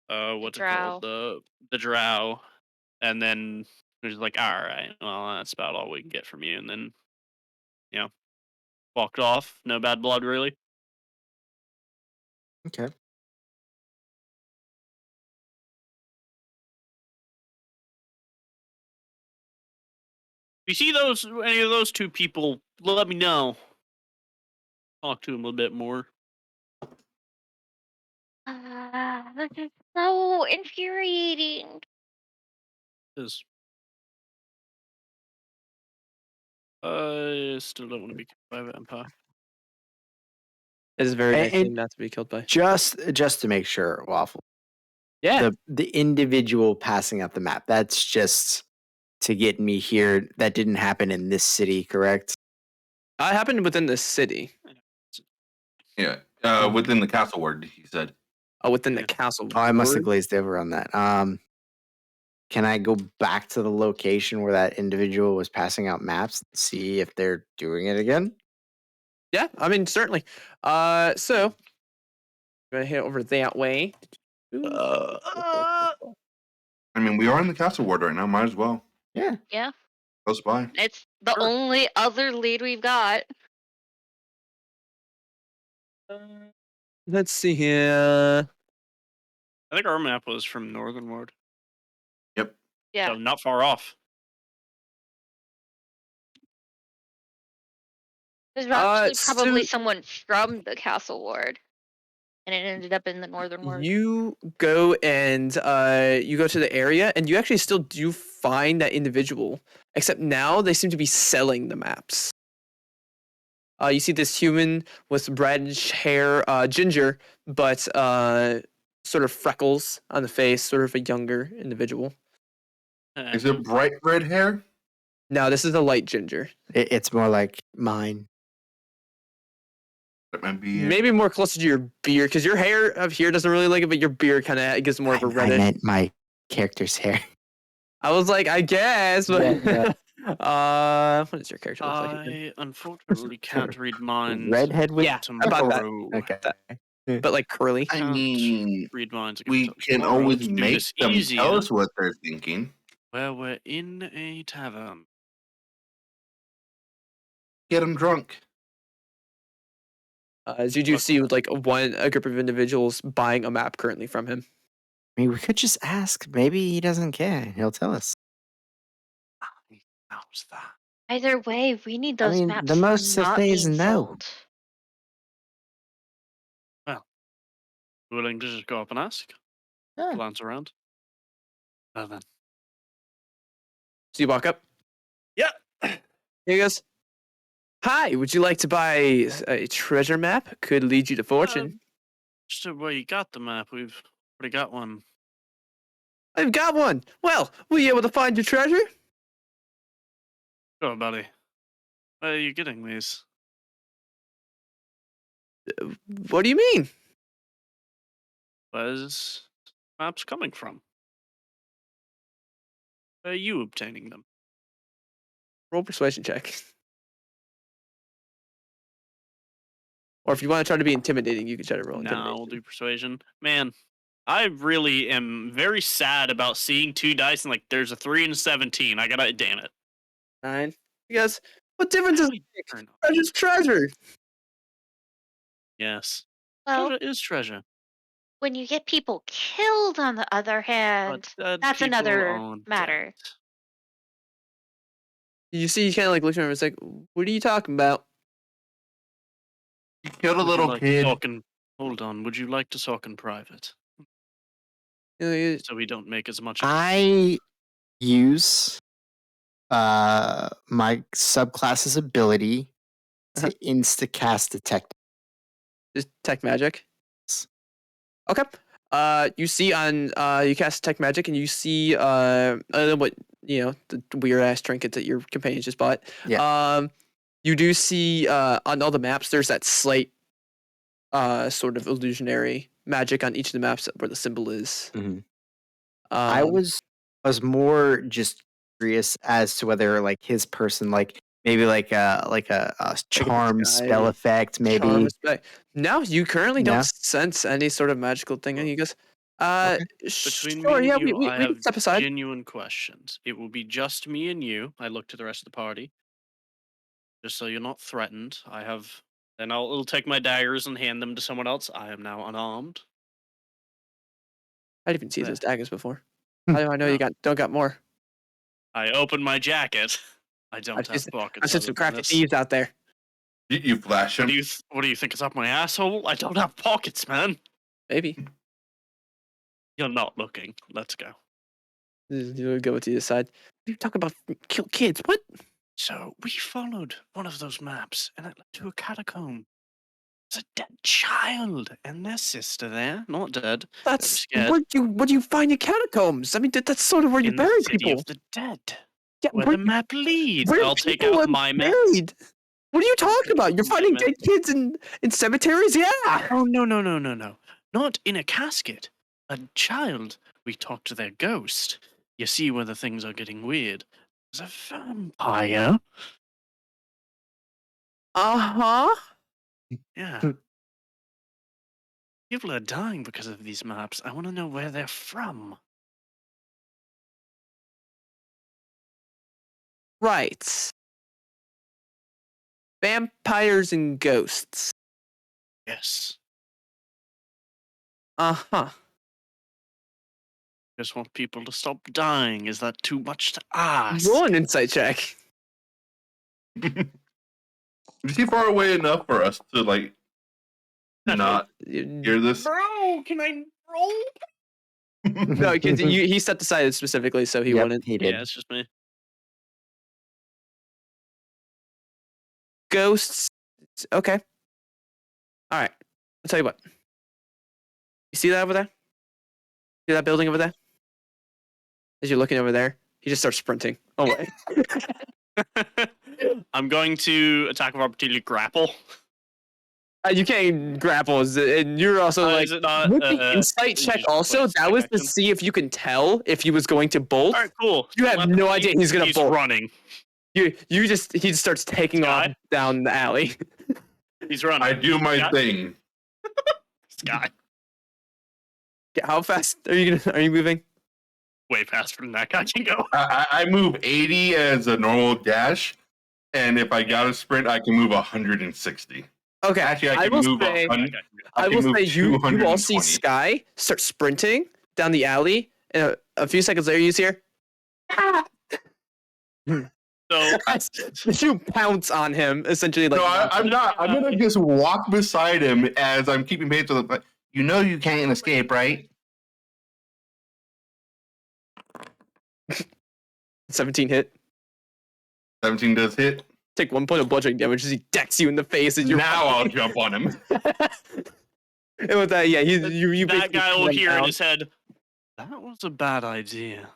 what's it called, the drow, and then it was like, all right, well, that's about all we can get from you, and then walked off. No bad blood, really. Okay. If you see any of those two people, let me know. Talk to them a little bit more. This is so infuriating. Cause I still don't want to be killed by a vampire. It is a very nice And- thing not to be killed by. Just to make sure, Waffle. Yeah. The individual passing out the map, that's just to get me here. That didn't happen in this city, correct? It happened within the city. Yeah, within the castle ward, he said. Oh, within the Yeah. castle. Oh, I must have ward? glazed over on that. Can I go back to the location where that individual was passing out maps and see if they're doing it again? Yeah, I mean certainly. So gonna head over that way. I mean, we are in the castle ward right now. Might as well. Yeah. Yeah. Close by. It's the Sure. only other lead we've got. Let's see here. I think our map was from Northern Ward. Yep. Yeah. So not far off. There's actually probably So someone from the castle ward, and it ended up in the northern ward. you go and you go to the area, and you actually still do find that individual, except now they seem to be selling the maps. You see this human with reddish hair, ginger, but sort of freckles on the face, sort of a younger individual. Is it bright red hair? No, this is a light ginger. It's more like mine. That might be it. Maybe more closer to your beard, because your hair up here doesn't really like it, but your beard kind of gives more of a I reddish. meant my character's hair. I was like, I guess, but Yeah, what does your character look like? again? I unfortunately can't read minds. Redhead with Yeah, about that. tomorrow. Okay. But like curly. I Can't mean, read minds again we till can tomorrow. always Let's do make this them easier, tell us what they're thinking. where we're in a tavern. Get them drunk. As you do see, like a group of individuals buying a map currently from him. I mean, we could just ask. Maybe he doesn't care. He'll tell us. How's that? Either way, we need those mean, maps the most not they say is being no. sold. Willing to just go up and ask? Yeah. Glance around. Well then. So you walk up. Yeah. He goes, "Hi, would you like to buy a treasure map? Could lead you to fortune." Just where you got the map, we've already got one. I've got one. Well, were you able to find your treasure? Go, buddy. Where are you getting these? What do you mean? Where's maps coming from? Where are you obtaining them? Roll persuasion check. Or if you want to try to be intimidating, you can try to roll No, intimidation. we'll do persuasion. Man, I really am very sad about seeing 2 dice and like there's a 3 and a 17. I gotta, damn it. 9. He goes, "What difference does it make? Turn off. Treasure's treasure." Yes. Well, Treasure is treasure. when you get people killed, on the other hand, But that's people another aren't matter. dead. You see, he kind of like looks at him and is like, "What are you talking about?" You killed a Would you little like to kid. talk in- Hold on. Would you like to talk in private? You know, So we don't make as much. I use my subclass's ability to insta-cast detect. detect magic. Okay. You see on you cast detect magic, and you see what the weird ass trinkets that your companions just bought. Yeah. You do see on all the maps there's that slight sort of illusionary magic on each of the maps where the symbol is. Mhm. I was more just curious as to whether like his person maybe like a charm disguise, spell effect maybe. charm respect. No, you currently No? don't sense any sort of magical thing. And he goes, Between sure, me yeah, and you, we I can have step aside. genuine questions. It will be just me and you. I look to the rest of the party. Just so you're not threatened. Then I'll take my daggers and hand them to someone else. I am now unarmed. I didn't even see There. those daggers before. How do I know you No. don't got more? I open my jacket. I don't I've have seen pockets. some other than crafty this. thieves out there. You flash What him. do you think is up my asshole? I don't have pockets, man. Maybe. You're not looking. Let's go. You go to the side. What are you talking about? Kill kids? What? So we followed one of those maps, and it led to a catacomb. There's a dead child and their sister there, not dead. That's scared. what do you find in catacombs? I mean, that's sort of where you in the bury city people. of the dead, Yeah, where the map leads. where I'll take people out are my map. buried. What are you talking about? You're My finding map. dead kids in cemeteries? Yeah. Oh no! Not in a casket. A child. We talk to their ghost. You see where the things are getting weird. There's a vampire. Uh-huh. Yeah. People are dying because of these maps. I want to know where they're from. Right. Vampires and ghosts. Yes. Uh-huh. Just want people to stop dying. Is that too much to ask? Roll an insight check. Is he far away enough for us to like not hear this? Bro, can I roll? No, because he stepped aside specifically so he Yep, wouldn't. he did. Yeah, it's just me. Ghosts. Okay. All right. I'll tell you what. You see that over there? See that building over there? As you're looking over there, he just starts sprinting away. I'm going to attack of opportunity grapple. You can't grapple, and you're also like is it not? with the insight you check. just Also, put that stick was to action? see if you can tell if he was going to bolt. All right, cool. You have no idea he's gonna He's bolt. running. He just starts taking off Sky? down the alley. He's running. I do my Sky? thing. Sky. How fast are you moving? Way faster than that guy can go. I move 80 as a normal dash, and if I got a sprint, I can move 160. Okay, Actually, I I can will move say, 100. I can will move say you all see 220. Sky start sprinting down the alley, and a few seconds later, you see her. So You pounce on him, essentially. Like, No, I'm not. I'm gonna just walk beside him as I'm keeping pace with him. You know you can't escape, right? 17 hit. 17 does hit. Take 1 point of bludgeoning damage as he decks you in the face. As you're Now I'll jump on him. And with that, yeah, you that basically guy will run hear in down. his head, that was a bad idea.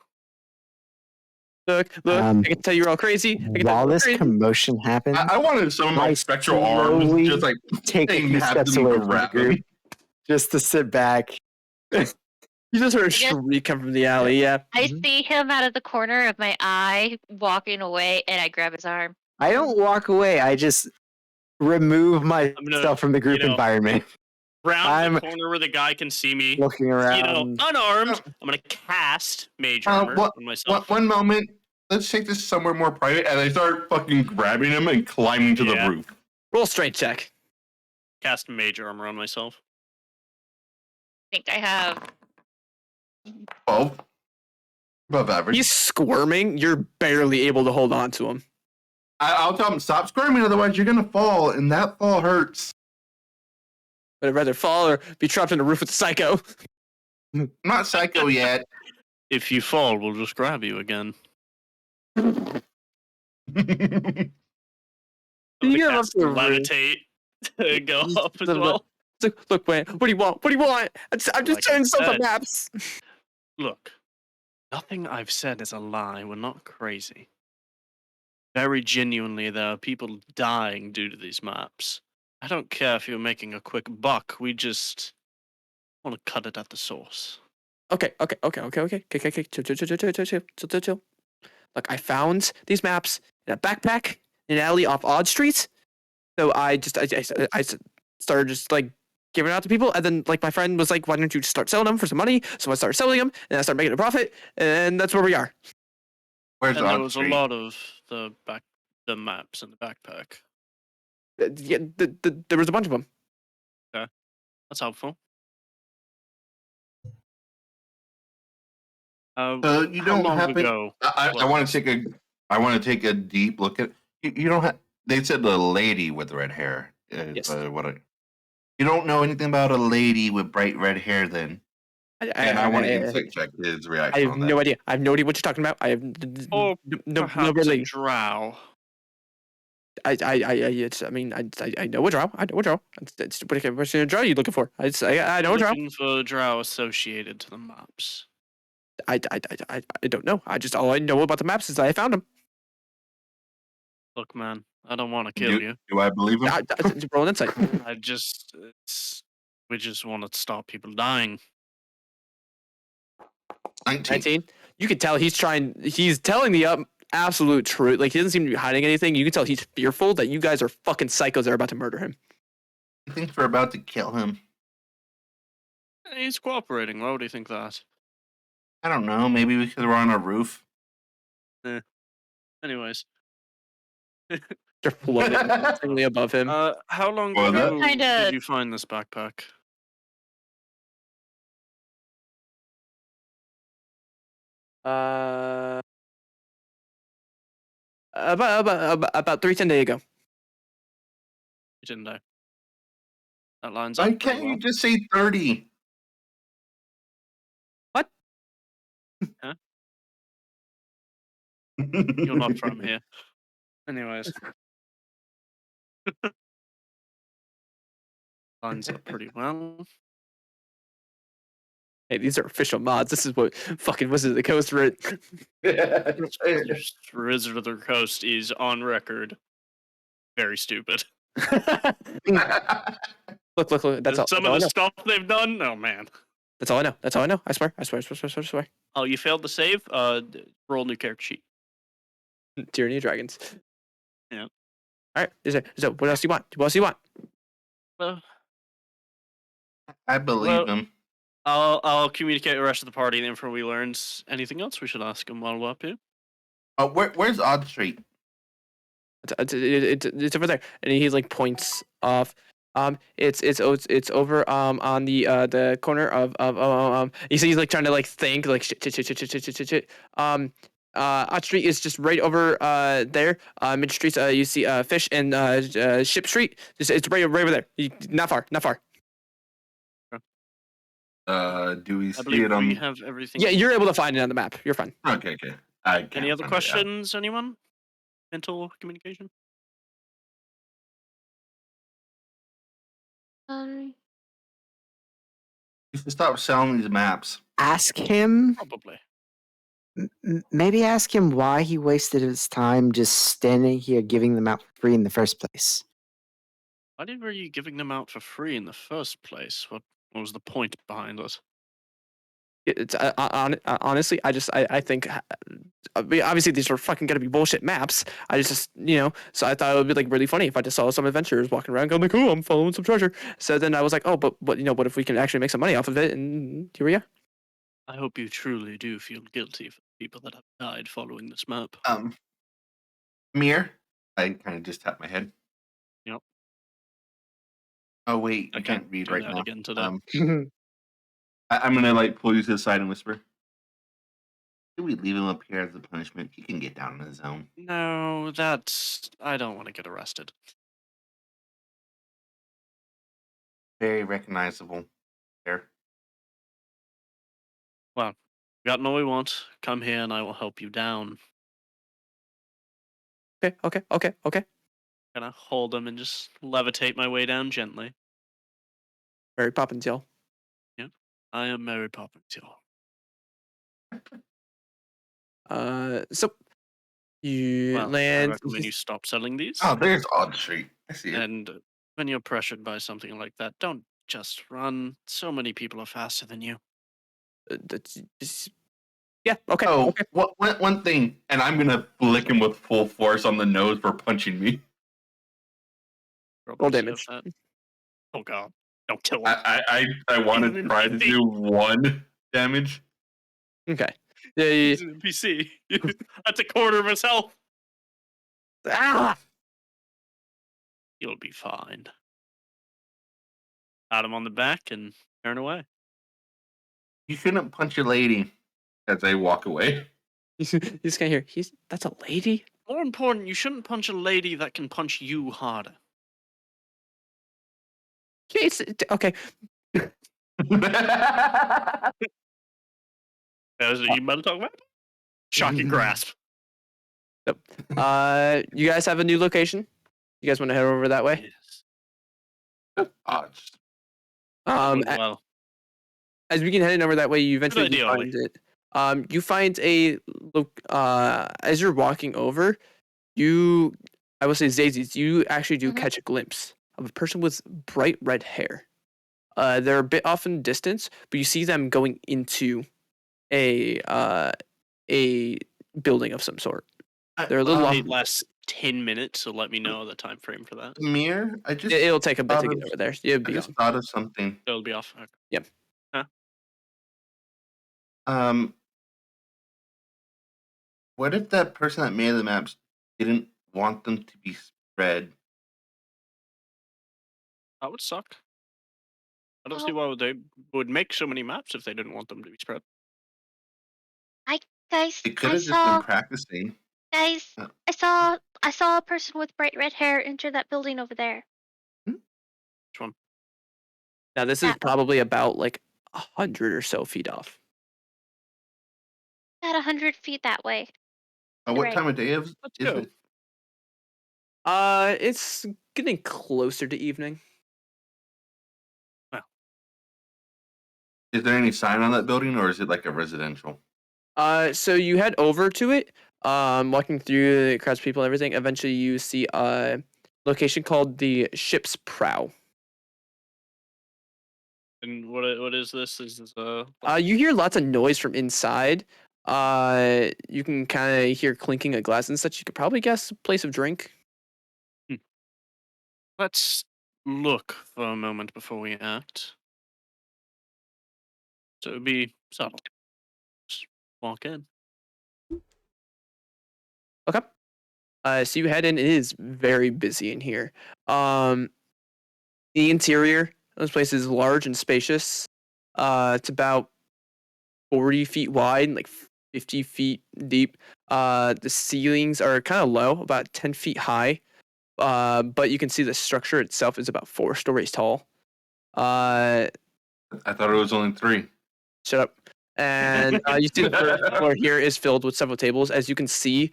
Look, I can tell you're all crazy. I can tell While you're all this crazy. commotion happens, I wanted some of my I spectral arms slowly just like take a thing few happens steps away to from the grab group him. just to sit back. You just heard a guess- shriek come from the alley. Yeah. I see him out of the corner of my eye walking away, and I grab his arm. I don't walk away. I just remove gonna, myself from the group environment. Round I'm the corner where the guy can see me. looking around. Unarmed. I'm gonna cast mage armor on myself. One moment. Let's take this somewhere more private. And I start fucking grabbing him and climbing to the Yeah. roof. Roll strength check. Cast mage armor on myself. I think I have. 12. Above average. He's squirming. You're barely able to hold on to him. I'll tell him, stop squirming, otherwise you're gonna fall, and that fall hurts. But I'd rather fall or be trapped in a roof with a psycho. I'm not psycho yet. If you fall, we'll just grab you again. You I'm gonna get up cast to the roof. levitate to go up as Look, well. Look, man, what do you want? What do you want? I'm just Like I trying to sell the said. maps. Look, nothing I've said is a lie. We're not crazy. Very genuinely, there are people dying due to these maps. I don't care if you're making a quick buck. We just want to cut it at the source. Okay. Chill. Look, I found these maps in a backpack in an alley off Odd Street. So I started just like giving it out to people, and then like my friend was like, "Why don't you just start selling them for some money?" So I started selling them, and I started making a profit, and that's where we are. Where's And there Odd was Street? a lot of the maps in the backpack. Yeah, there was a bunch of them. That's helpful. You How don't long happen. ago? I want to take a deep look at. You don't have. They said the lady with red hair. Yes. You don't know anything about a lady with bright red hair, then. And I want to insight check his I reaction have on that. no idea. I have no idea what you're talking about. I have Or no Perhaps a really. drow. I know a drow. I know a drow. It's what kind of drow are you looking for? I know a drow. Looking for drow associated to the maps. I don't know. All I know about the maps is that I found them. Look, man, I don't want to kill you. Do I believe him? Roll an insight. We just want to stop people dying. 19. 19. You can tell he's trying. He's telling the absolute truth. Like he doesn't seem to be hiding anything. You can tell he's fearful that you guys are fucking psychos that are about to murder him. I think we're about to kill him. He's cooperating. Why would he think that? I don't know. Maybe because we're on a roof. Anyways, They're floating constantly above him. how long Well, that- ago Kinda- did you find this backpack? About 3-10 days ago. didn't I? That lines Why up pretty can't well. you just say 30? What? Huh? You're not from here. Anyways. Lines up pretty well. Hey, these are official mods. This is what fucking Wizard of the Coast wrote. Wizard of the Coast is on record very stupid. Look. That's all. Some That's of all I the know. stuff they've done, oh man. That's all I know. That's all I know. I swear. I swear. Oh, you failed to save? Roll new character sheet. Tyranny of Dragons. Yeah. All right. So, what else do you want? What else do you want? Well, I believe Well- him. I'll communicate the rest of the party, and if we learns anything else, we should ask him while we're up here. Oh, where's Odd Street? It's over there, and he like points off. It's over on the corner of. You see, he's like trying to like think like shit. Odd Street is just right over there. Mid Streets, you see Fish and Ship Street. It's right over there. Not far. Do we I see believe it on? we have everything. Yeah, you're able to find it on the map. You're fine. Okay. I can't Any other find it out. questions, anyone? Mental communication? You should stop selling these maps. Ask him. Probably. Maybe ask him why he wasted his time just standing here giving them out for free in the first place. Why were you giving them out for free in the first place? What was the point behind it? It's honestly, I think I mean, obviously these are fucking gonna be bullshit maps. I just so I thought it would be like really funny if I just saw some adventurers walking around going like, oh, I'm following some treasure. So then I was like, oh, but what what if we can actually make some money off of it? And here we are. I hope you truly do feel guilty for the people that have died following this map. Mir. I kind of just tapped my head. Yep. Oh wait, I I can't can't read do right that now. again today. I'm gonna like pull you to the side and whisper. Should we leave him up here as a punishment? He can get down in his own. No, I don't want to get arrested. Very recognizable. There. Well, gotten all we want. Come here and I will help you down. Okay. Gonna hold him and just levitate my way down gently. Mary Poppins, y'all. I am Mary Poppins, y'all. So you Well, I land. recommend you stop selling these. Oh, there's Odd Street. I see it. And when you're pressured by something like that, don't just run. So many people are faster than you. Yeah. Okay. Oh, Okay. one thing, and I'm gonna flick him with full force on the nose for punching me. Roll damage. Oh god! Don't kill him. I want He's to an try to NPC. do 1 damage. Okay. Yeah. He's an NPC. That's a quarter of his health. Ah! You'll be fine. Pat him on the back and turn away. You shouldn't punch a lady. As I walk away. You just can't hear. That's a lady. More important, you shouldn't punch a lady that can punch you harder. Yeah, okay. As you about to talk about? Shocking grasp. You guys have a new location. You guys want to head over that way? Yes. Well, As we can head over that way, you eventually idea, find it. You find as you're walking over, I will say Zazies, you actually do catch a glimpse of a person with bright red hair. They're a bit off in distance, but you see them going into a building of some sort. They're a little it off. only lasts 10 minutes, so let me know the time frame for that. Mir, I just It'll take a bit to thought get of- over there. It'll I be just on. thought of something. It'll be off. Okay. What if that person that made the maps didn't want them to be spread? That would suck. I don't Well- see why they would make so many maps if they didn't want them to be spread. Guys, They could I have just saw been practicing. guys, Uh. I saw a person with bright red hair enter that building over there. Which one? Now this is That- probably about like 100 or so feet off. At 100 feet that way. What Right. time of day is Let's is go. it? It's getting closer to evening. Is there any sign on that building, or is it like a residential? So you head over to it. Walking through the crowds of people and everything. Eventually, you see a location called the Ship's Prow. And what is this? Is this You hear lots of noise from inside. You can kind of hear clinking of glass and such. You could probably guess a place of drink. Let's look for a moment before we act. So it would be subtle. Just walk in. Okay. So you head in. It is very busy in here. The interior of this place is large and spacious. It's about 40 feet wide and like 50 feet deep. The ceilings are kind of low, about 10 feet high. But you can see the structure itself is about 4 stories tall. I thought it was only 3. Shut up. And you see the first floor here is filled with several tables. As you can see,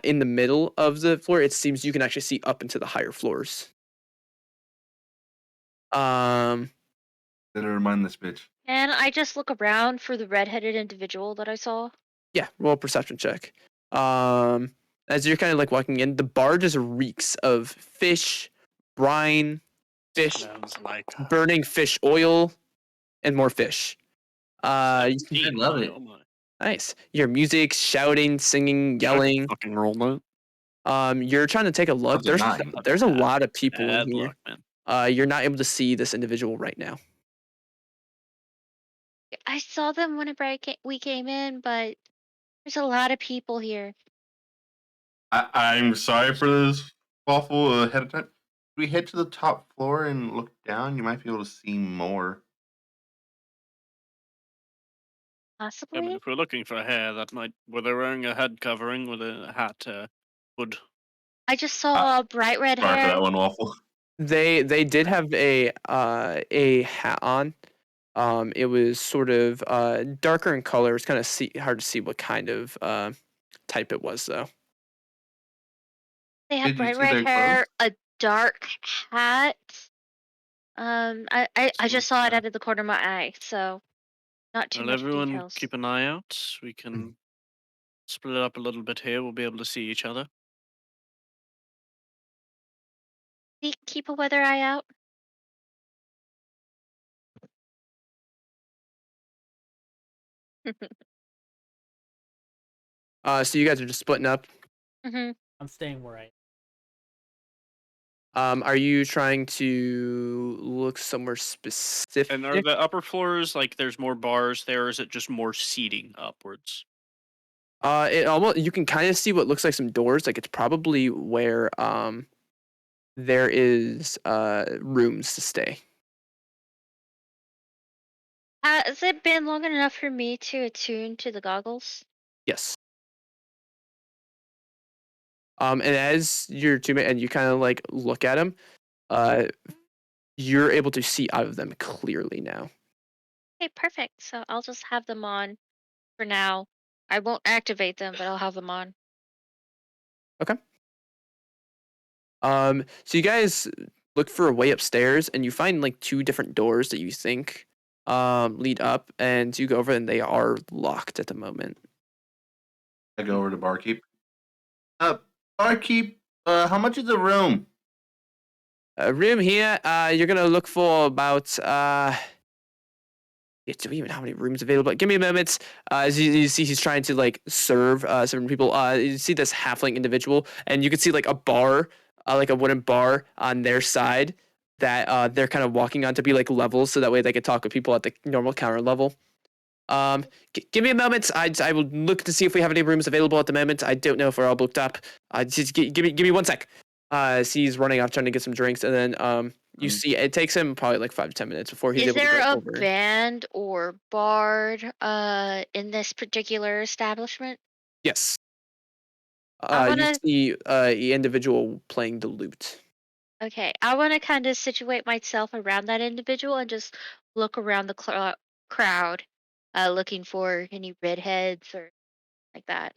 in the middle of the floor, it seems you can actually see up into the higher floors. Better remind this bitch. And I just look around for the redheaded individual that I saw. Yeah, roll a perception check. As you're kind of like walking in, the bar just reeks of fish, brine, fish, Sounds like burning fish oil, and more fish. I love it. Oh my. Nice. You hear music, shouting, singing, yelling. Fucking roll that. You're trying to take a look. That's a 9. There's a lot of people in Bad here. luck, man. You're not able to see this individual right now. I saw them whenever we came in, but there's a lot of people here. I'm sorry for this waffle ahead of time. If we head to the top floor and look down, you might be able to see more. Yeah, Possibly. but if we're looking for hair, that might. Were they wearing a head covering with a hat? Hood. I just saw bright red Sorry for hair. that one, waffle. They did have a hat on. It was sort of darker in color. It's kind of hard to see what kind of type it was though. They have Did you bright see red their hair, a dark hat. I just saw it Okay. out of the corner of my eye, so not too Well, much everyone details. keep an eye out. We can split up a little bit here. We'll be able to see each other. Keep a weather eye out. So you guys are just splitting up. Hmm. I'm staying where I Are you trying to look somewhere specific? And are the upper floors like there's more bars there, or is it just more seating upwards? It almost you can kind of see what looks like some doors. Like it's probably where there is rooms to stay. Has it been long enough for me to attune to the goggles? Yes. And as your teammate and you kind of like look at them, you're able to see out of them clearly now. Okay, perfect. So I'll just have them on for now. I won't activate them, but I'll have them on. So you guys look for a way upstairs, and you find like 2 different doors that you think lead up, and you go over, and they are locked at the moment. I go over to barkeep. Barkeep, how much is the room? Room here, you're gonna look for about do we even have any rooms available? Give me a moment. As you see, he's trying to like serve certain people. You see this halfling individual, and you can see like a bar, like a wooden bar on their side that they're kind of walking on to be like levels, so that way they can talk with people at the normal counter level. Give me a moment. I will look to see if we have any rooms available at the moment. I don't know if we're all booked up. Just give me 1 sec. He's running off trying to get some drinks, and then you see it takes him probably like 5 to 10 minutes before he's Is able to there go a over. band or bard in this particular establishment? Yes. I You wanna- see an individual playing the lute. Okay, I want to kind of situate myself around that individual and just look around the crowd, looking for any redheads or like that.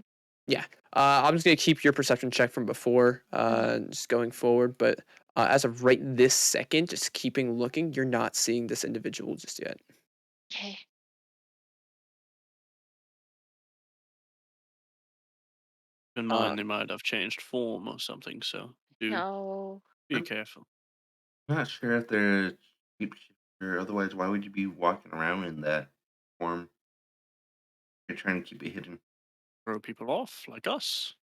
Yeah. I'm just gonna keep your perception check from before, just going forward. But as of right this second, just keeping looking, you're not seeing this individual just yet. Okay. In Uh, mind, they might have changed form or something, so do No. be I'm careful. not sure if they're a shapeshifter. Otherwise, why would you be walking around in that form? You're trying to keep it hidden. Throw people off like us.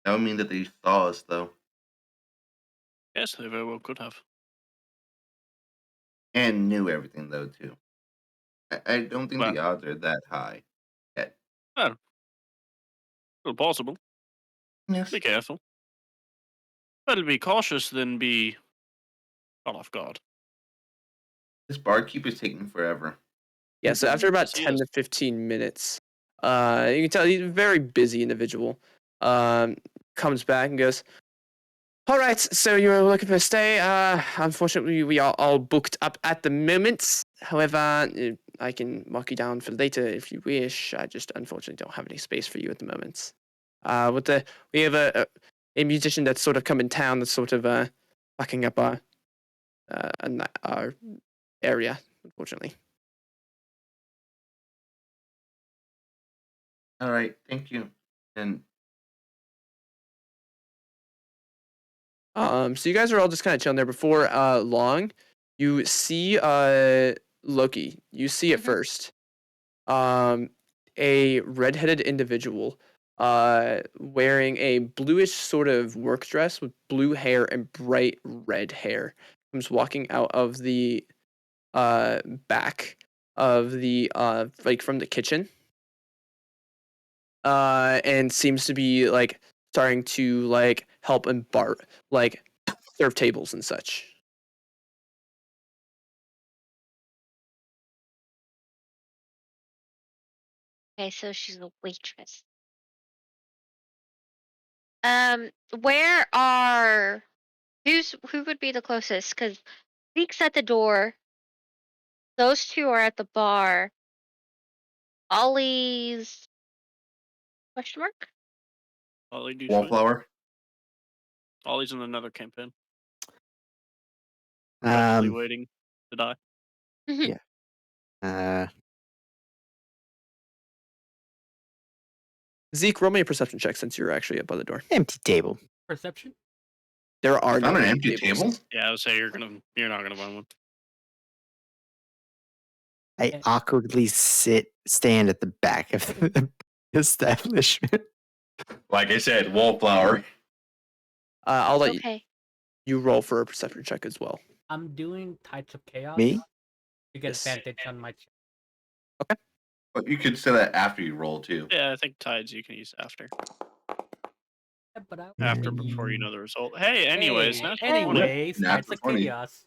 That would mean that they saw us, though, Yes, they very well could have. and knew everything, though, too. I don't think Well, the odds are that high yet. well, still possible. Yes. Be careful. Better be cautious than be caught off guard. This barkeep is taking forever. Yeah. So after about Yes, he 10 is. to 15 minutes, you can tell he's a very busy individual. Comes back and goes, "All right. So you were looking for a stay. Unfortunately, we are all booked up at the moment. However, I can mark you down for later if you wish. I just unfortunately don't have any space for you at the moment. We have a musician that's sort of come in town that's sort of backing up our area, unfortunately." All right, thank you. And So you guys are all just kind of chilling there. Before long, you see Loki. You see it Mhm. first. A redheaded individual wearing a bluish sort of work dress with blue hair and bright red hair comes walking out of the back of the like from the kitchen and seems to be like starting to like help and like serve tables and such. Okay, so she's a waitress. Where are who would be the closest? Because Zeke's at the door. Those two are at the bar. Ollie's question mark? Ollie, do fine. Wallflower. Ollie's in another campaign. Probably waiting to die. Yeah. Zeke, roll me a perception check since you're actually up by the door. Empty table. Perception? There are no Found an empty tables. table. Yeah, I would say you're not gonna find one. I Eh. awkwardly stand at the back of the establishment. Like I said, wallflower. I'll let Okay. you roll for a perception check as well. I'm doing Tides of Chaos. Me? You get Yes. advantage on my check. But you could say that after you roll too. Yeah, I think tides you can use after. Yeah, but I After, before you know the result. Hey, anyways, Hey, natural 20. anyways, Natural Tides of 20. Chaos.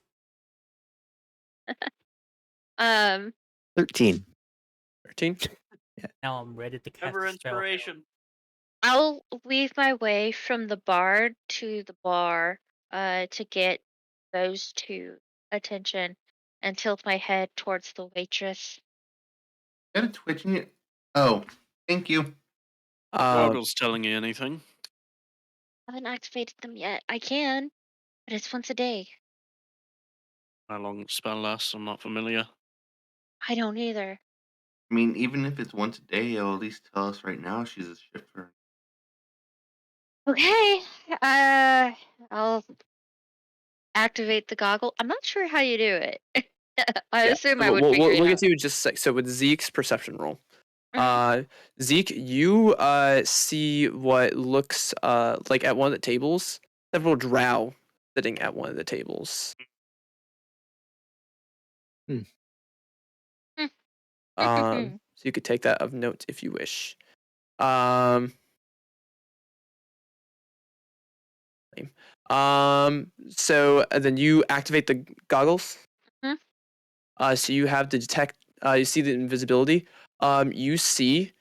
13. 13. Now I'm ready to cast Ever a spell. inspiration. I'll weave my way from the bar to the bar to get those two attention and tilt my head towards the waitress. Got it twitching it. Oh, thank you. Goggles telling you anything? I haven't activated them yet. I can, but it's once a day. How long the spell lasts, I'm not familiar. I don't either. I mean, even if it's once a day, it'll at least tell us right now she's a shifter. Okay. I'll activate the goggle. I'm not sure how you do it. I assume I would figure we'll it get out. to you in just a sec. So with Zeke's perception roll, Mhm. Zeke, you see what looks like at one of the tables, several drow sitting at one of the tables. So you could take that of note if you wish. So then you activate the goggles. Mhm. So you have the detect. You see the invisibility. You see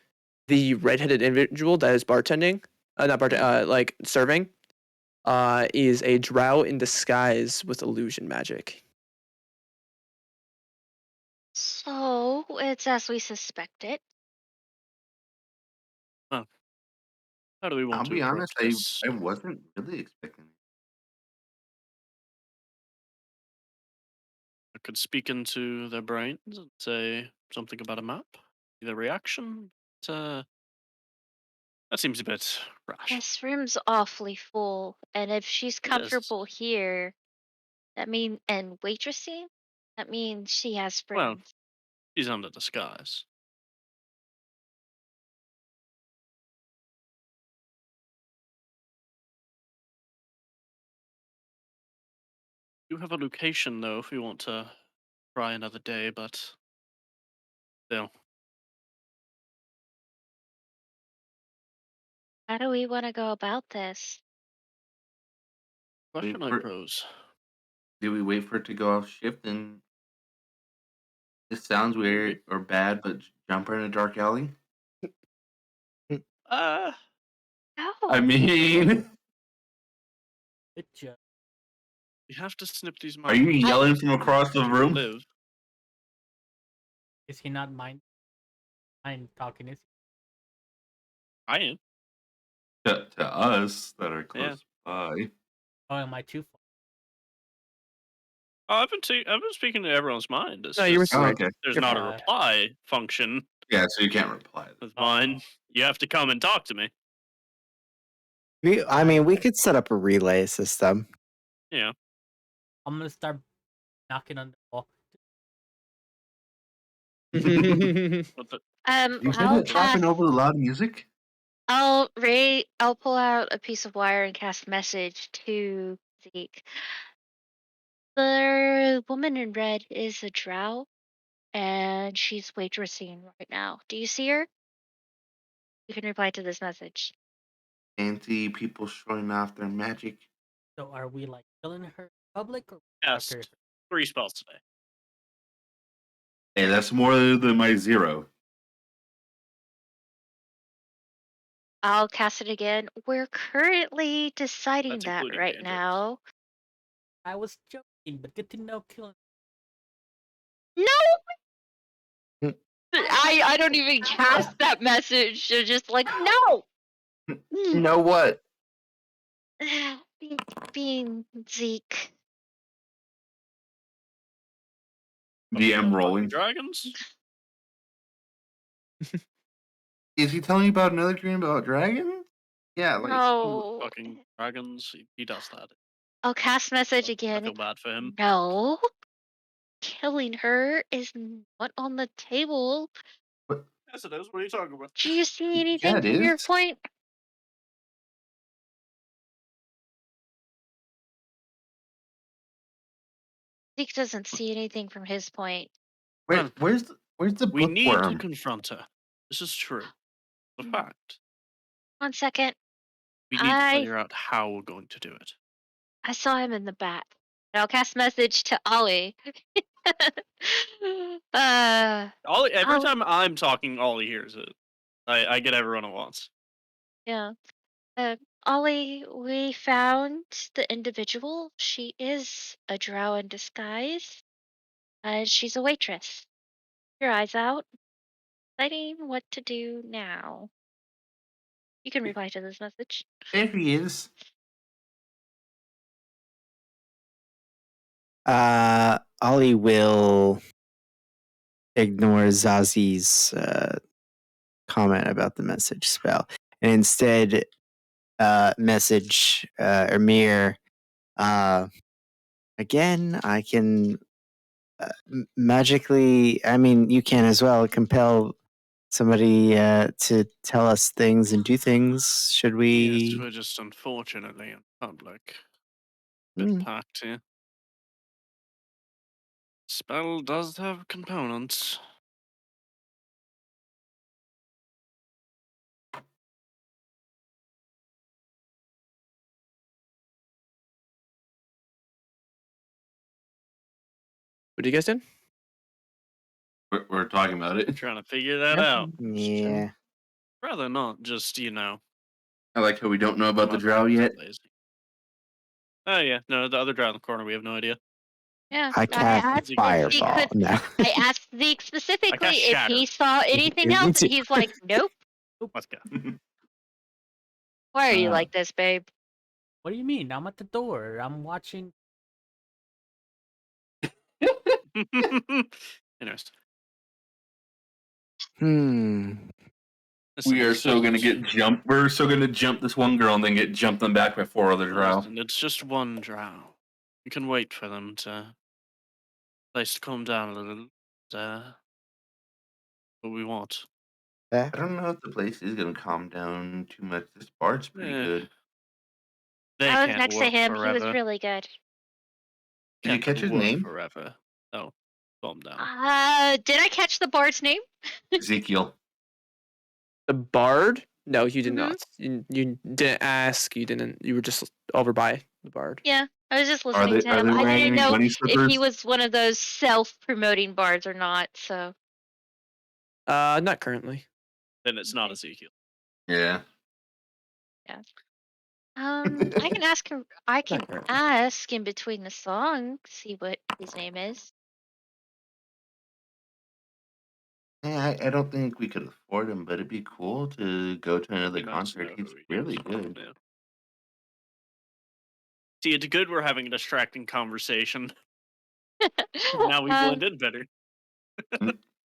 the redheaded individual that is bartending. Not bartending. Like serving. is a drow in disguise with illusion magic. So it's as we suspected. How do we want I'll to be approach honest, this? I wasn't really expecting it. I could speak into their brains and say something about a map. See their reaction. That seems a bit rash. This room's awfully full, and if she's It is. comfortable here, and waitressing, that means she has Well, friends. she's under disguise. You have a location though, if you want to try another day, but still. How do we want to go about this? Question I for- pose. Do we wait for it to go off shift and this sounds weird or bad, but jump her in a dark alley? Uh, No. I mean, Good job. we have to snip these are you markers. yelling from across the to room? live. Is he not mind talking? Is I am. To us that are Yeah. close by. oh, am I too far? Oh, I've been speaking to everyone's mind. It's No, you were just Oh, right. okay. there's You're not a fine. reply function Yeah, so you can't reply. with mine. Oh. You have to come and talk to me. I mean, we could set up a relay system. Yeah. I'm gonna start knocking on the wall. But the, You I'll heard it chopping over the loud music? I'll pull out a piece of wire and cast message to Zeke. The woman in red is a drow, and she's waitressing right now. Do you see her? You can reply to this message. Anti people showing off their magic. So are we like killing her in public or cast after? 3 spells today. Hey, that's more than my 0. I'll cast it again. We're currently deciding That's that including right cantrips. now. I was joking, but good to know killing. No. Mm. I don't even cast that message. They're just like no. Know what? Being Zeke. DM rolling. Dragons? Is he telling you about another dream about dragons? Yeah, like No. Fucking dragons. He does that. I'll cast message I again. feel bad for him. No. Killing her is not on the table. Yes, it is. What are you talking about? Do you see anything it from your is. point? Zeke doesn't see anything from his point. where's the We need to bookworm? confront her. This is true. The Mm. fact. 1 second. We need to figure out how we're going to do it. I saw him in the back. And I'll cast message to Ollie. Ollie, every Oh. time I'm talking, Ollie hears it. I get everyone at once. Yeah. Ollie, we found the individual. She is a drow in disguise. She's a waitress. Your eyes out. Deciding what to do now. You can reply to this message. There he is. Ollie will ignore Zazi's comment about the message spell and instead message Ermir. Again, I can magically, I mean, you can as well, compel somebody to tell us things and do things. Should Yes, we? we're just unfortunately in public. Hmm. Bit packed here. Spell does have components. What are you guys doing? We're talking about it. Trying to figure that Yeah. out. Yeah. Rather not just, I like how we don't know about the drow yet. lazy. Oh yeah, no, the other drow in the corner. We have no idea. Yeah, I cast asked Zeke if he fireball. could. No. I asked Zeke specifically if shatter. he saw anything Me else, too. and he's like, "Nope." Let's go. Why are you Uh, like this, babe? What do you mean? I'm at the door. I'm watching. Anyways, Hmm. listen, we are it's so gonna just- get jumped. We're so gonna jump this one girl and then get jumped them back by 4 other drow. listen, it's just one drow. We can wait for them to place to calm down a little. What we want. I don't know if the place is gonna calm down too much. This bard's pretty Eh, good. They I was can't next to work him. He was forever. really good. Did you Can't catch his work name? forever. Oh, calm down. Did I catch the bard's name? Ezekiel. The bard? No, you did Mhm. not. You didn't ask. You didn't. You were just over by the bard. Yeah, I was just Are listening they to are him. they I wearing didn't any know bunny if slippers? he was one of those self-promoting bards or not. So Not currently. Then it's not Okay. Ezekiel. Yeah. I can ask him. I can currently. ask in between the songs, see what his name is. Yeah, I don't think we could afford him, but it'd be cool to go to another Be nice to concert. know He's who he really is. good. Yeah. See, it's good we're having a distracting conversation. Now we Um, blend in better.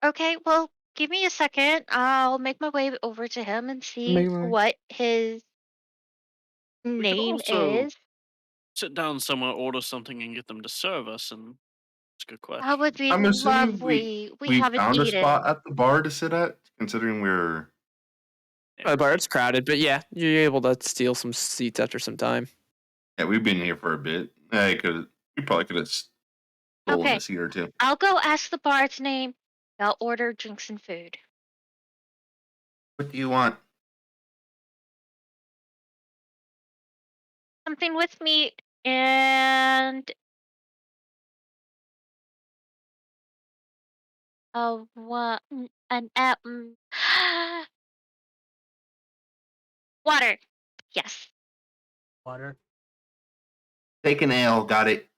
Okay, well, give me a second. I'll make my way over to him and see Make my way. what his could name also is. Sit down somewhere, order something, and get them to serve us. And it's a good question. That would be I'm assuming lovely. We we haven't found a eaten. spot at the bar to sit at, considering we're Yeah, The bard's crowded, but yeah, you're able to steal some seats after some time. we've been here for a bit. We probably could have stolen Okay. a seat or two. I'll go ask the bard's name. I'll order drinks and food. What do you want? Something with meat and an water. Yes. Water. Take an ale. Got it.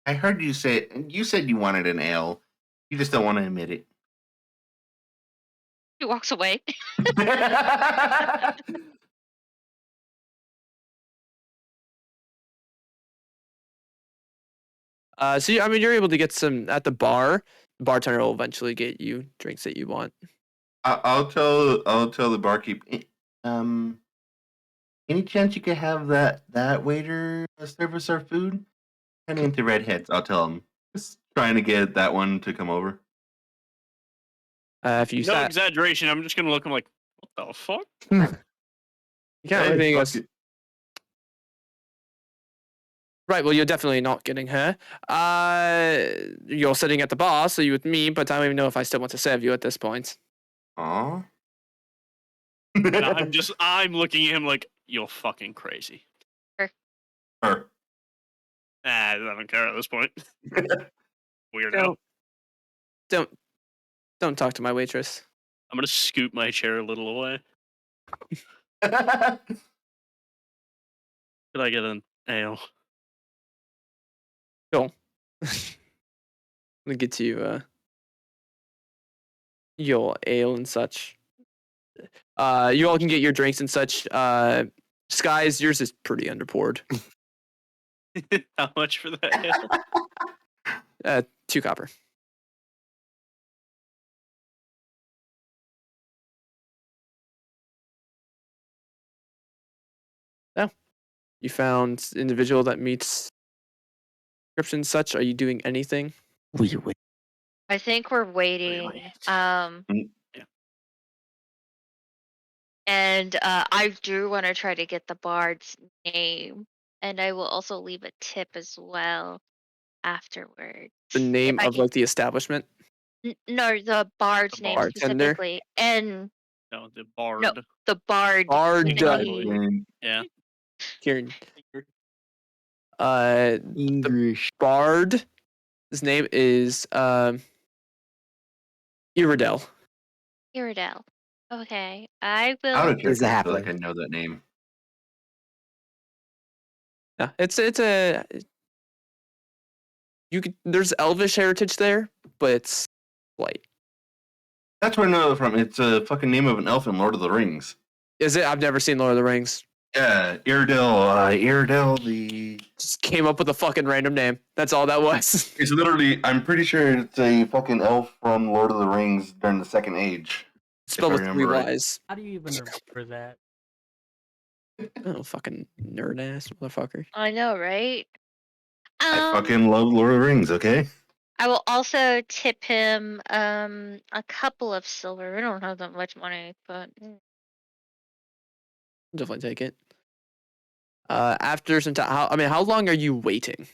I heard you say you said you wanted an ale. You just don't want to admit it. He walks away. I mean, you're able to get some at the bar. The bartender will eventually get you drinks that you want. I'll tell the barkeep. Any chance you could have that waiter serve us our food? Kind of into redheads. I'll tell him. Just trying to get that one to come over. If you No sat, exaggeration. I'm just gonna look. I'm like, what the fuck? you can't Hey, really fuck goes, it. right. Well, you're definitely not getting her. You're sitting at the bar, so you with me, but I don't even know if I still want to serve you at this point. Aw. And I'm looking at him like, you're fucking crazy. Her. I don't care at this point. Weirdo. Don't talk to my waitress. I'm gonna scoot my chair a little away. Could I get an ale? Cool. I'm gonna get you your ale and such. You all can get your drinks and such. Skies, yours is pretty underpoured. How much for that ale? 2 copper. Yeah. You found individual that meets description and such. Are you doing anything? We wait. I think we're waiting. wait. Yeah. And I do want to try to get the bard's name, and I will also leave a tip as well afterwards. The name If I of can- like the establishment? No, the bard's The name bartender? specifically, and No, the bard. the bard. Bard. name. Yeah. Kieran. English. Bard. His name is Iridel. Iridel. Okay, I Out will. of Is character, a I feel like I halfling. know that name. Yeah, it's a you could there's Elvish heritage there, but it's light. That's where I know it from. It's a fucking name of an elf in Lord of the Rings. Is it? I've never seen Lord of the Rings. Yeah, Iredell the... Just came up with a fucking random name. That's all that was. It's literally, I'm pretty sure it's a fucking elf from Lord of the Rings during the Second Age. Spelled with three remember right. Y's. How do you even remember that? Oh, fucking nerd ass motherfucker. I know, right? I fucking love Lord of the Rings, okay? I will also tip him a couple of silver. We don't have that much money, but Definitely take it. After some time, how long are you waiting?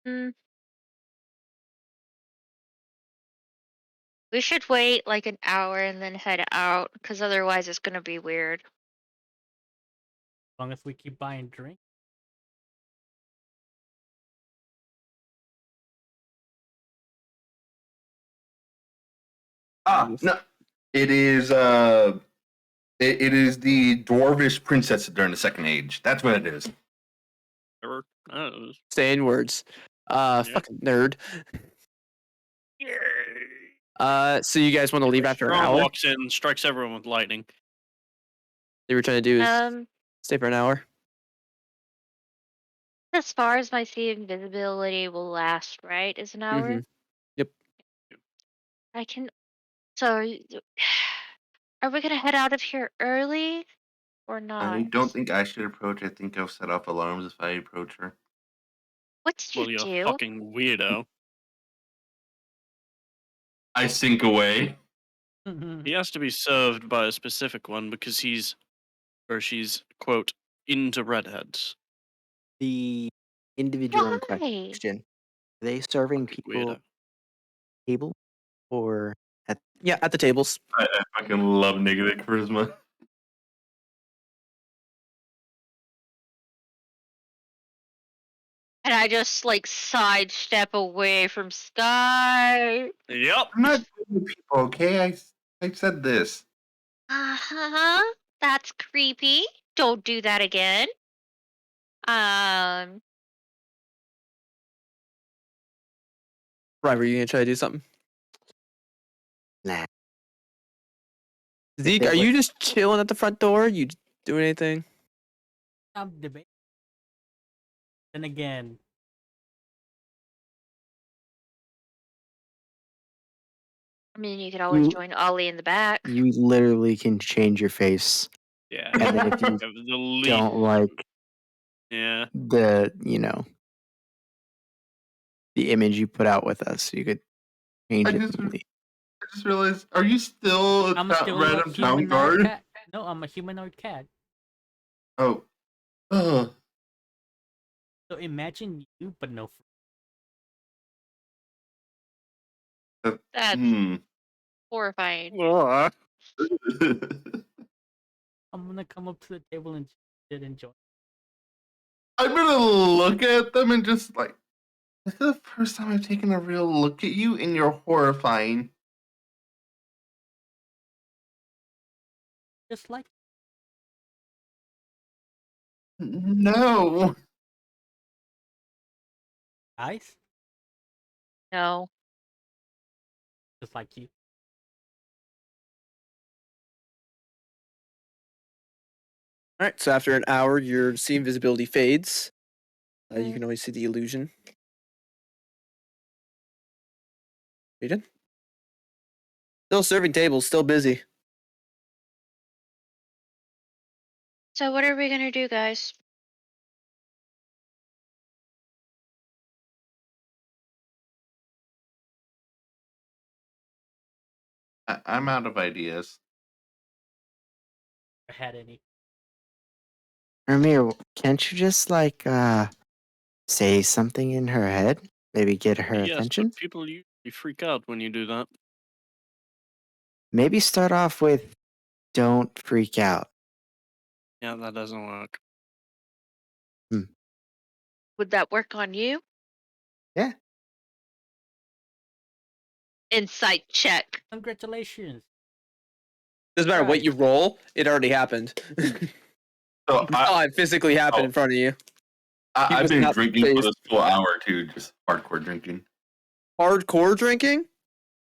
mm, we should wait like an hour and then head out, because otherwise it's gonna be weird. As long as we keep buying drinks. No. It is it is the dwarvish princess during the Second Age. That's what it is. Or, I don't know. Saying words. Fucking nerd. So you guys want to leave after an Strong hour? walks in, strikes everyone with lightning. They were trying to do is stay for an hour. As far as my sea invisibility will last, right? Is an hour. Mhm. Yep. I can. So, are we gonna head out of here early or not? I don't think I should approach. I think I'll set off alarms if I approach her. What did Well, you you're a do? fucking weirdo. I sink away. He has to be served by a specific one because he's, or she's, quote, into redheads. The individual in Why? question, are they serving Fucking people weirdo. table or at Yeah, at the tables. I fucking love negative charisma. And I just like sidestep away from Sky. Yep. I'm not doing people, okay? I said this. Uh-huh. That's creepy. Don't do that again. Um, Right, were you gonna try to do something? nah? Zeke, they are would- you just chilling at the front door? You doing anything? I'm debating. Then again, I mean, you could always You- join Ollie in the back. You literally can change your face, Yeah. and then if you The least, don't like yeah. the the image you put out with us, you could change I it. just- completely. I just realized, are you still a I'm still a random town humanoid guard? cat. No, I'm a humanoid cat. Oh. Ugh. So imagine you, but no. That's Hmm. horrifying. Ugh. I'm gonna come up to the table and sit and join. I'm gonna look at them and just like, this is the first time I've taken a real look at you, and you're horrifying. Just like No. guys, No. just like you. All right. So after an hour, your sea invisibility fades. You Mm. can always see the illusion. Aiden? Still serving tables. Still busy. So what are we gonna do, guys? I'm out of ideas. I had any. Ramir, can't you just like say something in her head? Maybe get her Yes, attention? but people usually freak out when you do that. Maybe start off with don't freak out. Yeah, that doesn't work. Would that work on you? Yeah. Insight check. Congratulations. Doesn't matter what Right. you roll, it already happened. So You saw it physically happen Oh. in front of you. He I've was been not drinking for phased. this full hour too, just hardcore drinking. Hardcore drinking?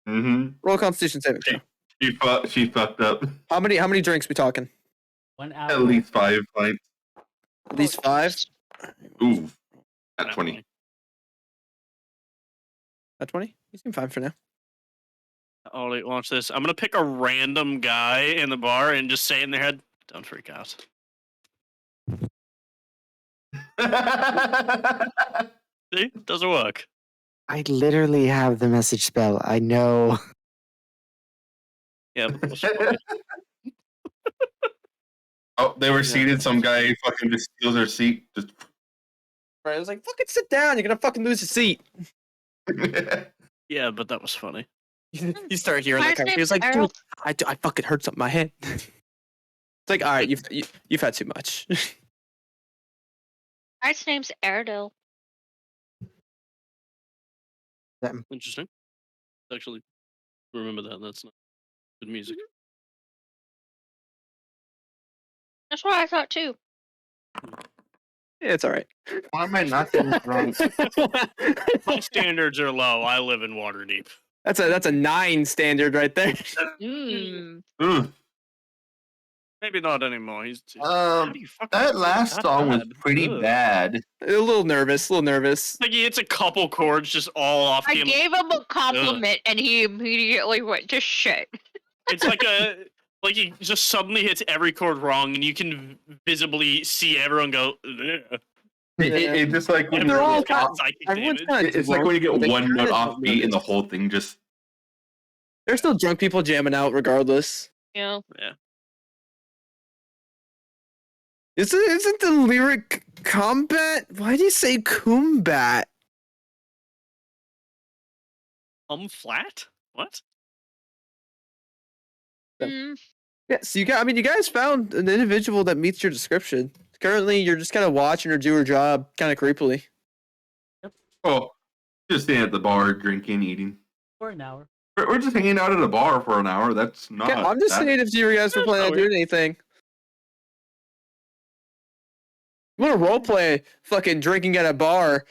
Mm-hmm. Roll Constitution saving throw. She fucked up. How many drinks we talking? 1 hour. At least 5 pints. At least 5? Ooh, at Not 20. funny. At 20? You seem fine for now. Ollie, watch this. I'm gonna pick a random guy in the bar and just say in their head, "Don't freak out." See, it doesn't work. I literally have the message spell. I know. Yeah, but that was funny. Oh, they were seated. Some guy fucking just steals their seat. Just. Right, I was like, fucking sit down. You're gonna fucking lose your seat. Yeah, but that was funny. You start hearing that His conversation. He was name's like, Errol. dude, I fucking heard something in my head. It's like, all right, you've had too much. His name's Erdil. Interesting. Actually, remember that. That's not good music. That's what I thought too. Yeah, it's all right. Why am I not getting drunk? My standards are low. I live in Waterdeep. That's a 9 standard right there. Mm. Ugh. Maybe not anymore. How do you fucking That do last that song was bad? pretty Ugh. bad. A little nervous. Like he hits a couple chords just all off I the. gave him a compliment and he immediately went to shit. It's like he just suddenly hits every chord wrong, and you can visibly see everyone go. "Ugh." It just like when They're all you kind get, Psychic everyone's damage. kind of it's like when you get They one kinda note off don't beat and the notice. whole thing just. There's still drunk people jamming out regardless. You know? Yeah. Isn't the lyric combat? Why do you say combat? Flat? What? Yeah. Mm. Yeah, so you guys found an individual that meets your description. Currently, you're just kind of watching her do her job, kind of creepily. Oh, just staying at the bar, drinking, eating. For an hour. We're just hanging out at a bar for an hour. That's not. Yeah, I'm just that- saying if you guys were That's planning not on doing anything. You want to role play fucking drinking at a bar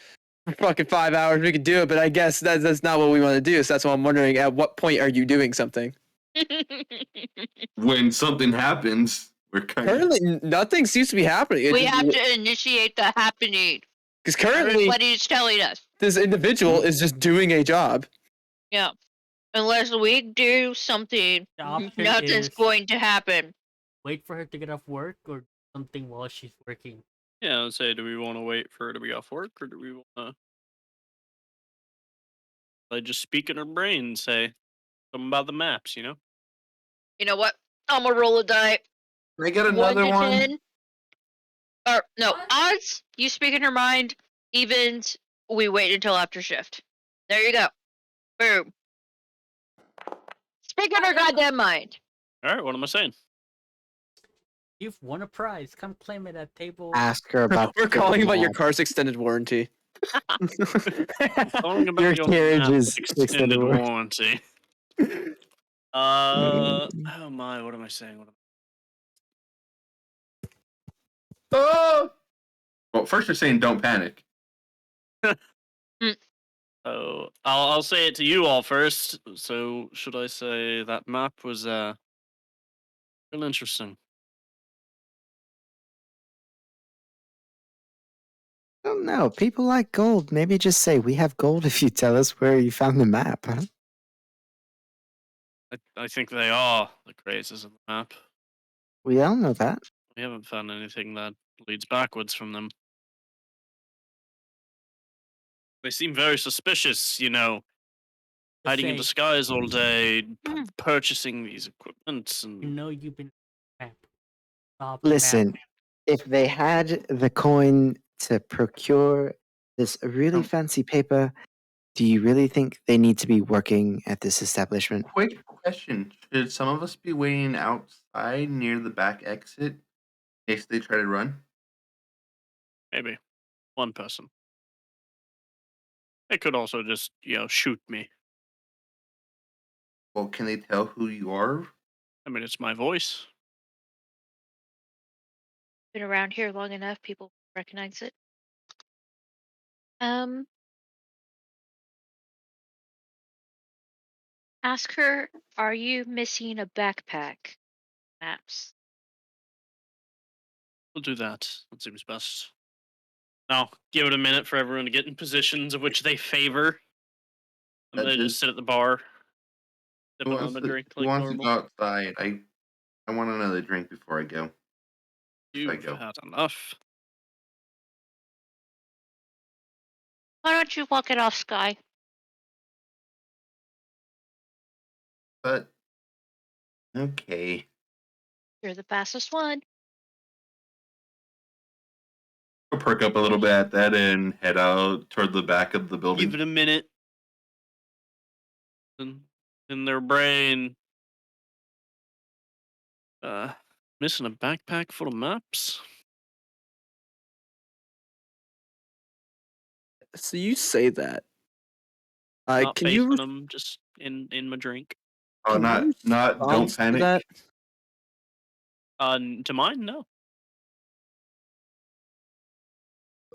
for fucking 5 hours, we could do it, but I guess that's not what we want to do. So that's why I'm wondering, at what point are you doing something? When something happens, we're kind of. Currently, nothing seems to be happening. We have to initiate the happening. Because currently, Everybody's telling us. this individual is just doing a job. Yeah. Unless we do something, The option nothing's is going to happen. wait for her to get off work or do something while she's working. Yeah, I would say, do we want to wait for her to be off work, or do we want to like just speak in her brain and say something about the maps? You know. You know what? I'm gonna roll a die. Can I get 1 another to one? 10. Or no, odds. You speak in her mind. Evens. We wait until after shift. There you go. Boom. Speak in her goddamn mind. All right. What am I saying? You've won a prize. Come claim it at table. Ask her about. We're the calling about your map. car's extended warranty. Calling about Your carriage map is extended extended warranty. Oh my! What am I saying? Oh! Well, first you're saying don't panic. Oh, I'll say it to you all first. So should I say that map was real interesting? I don't know. People like gold. Maybe just say we have gold if you tell us where you found the map. Huh? I think they are the creators of the map. We all know that. We haven't found anything that leads backwards from them. They seem very suspicious, Just hiding in say, disguise all day, Hmm. purchasing these equipments, You and know you've been map. Stop the Listen, map. if they had the coin to procure this really Um, fancy paper, do you really think they need to be working at this establishment? Quick question. Should some of us be waiting outside near the back exit in case they try to run? maybe one person. They could also just, shoot me. Well, can they tell who you are? I mean, it's my voice. Been around here long enough, people recognize it. Um, ask her, are you missing a backpack? Maps. We'll do that. That seems best. Now, give it a minute for everyone to get in positions of which they favor. I'm That gonna just is- sit at the bar, Who sipping on wants my to, drink who like wants to normal. go outside? I want another drink before I go. You've go. had enough. Why don't you walk it off, Sky? But okay. You're the fastest one. I'll perk up a little bit at that and head out toward the back of the building. Give it a minute. In their brain. Missing a backpack full of maps? So you say that. Not Can facing you them, just in my drink. Oh, can you not respond don't to panic. that? To mine, no.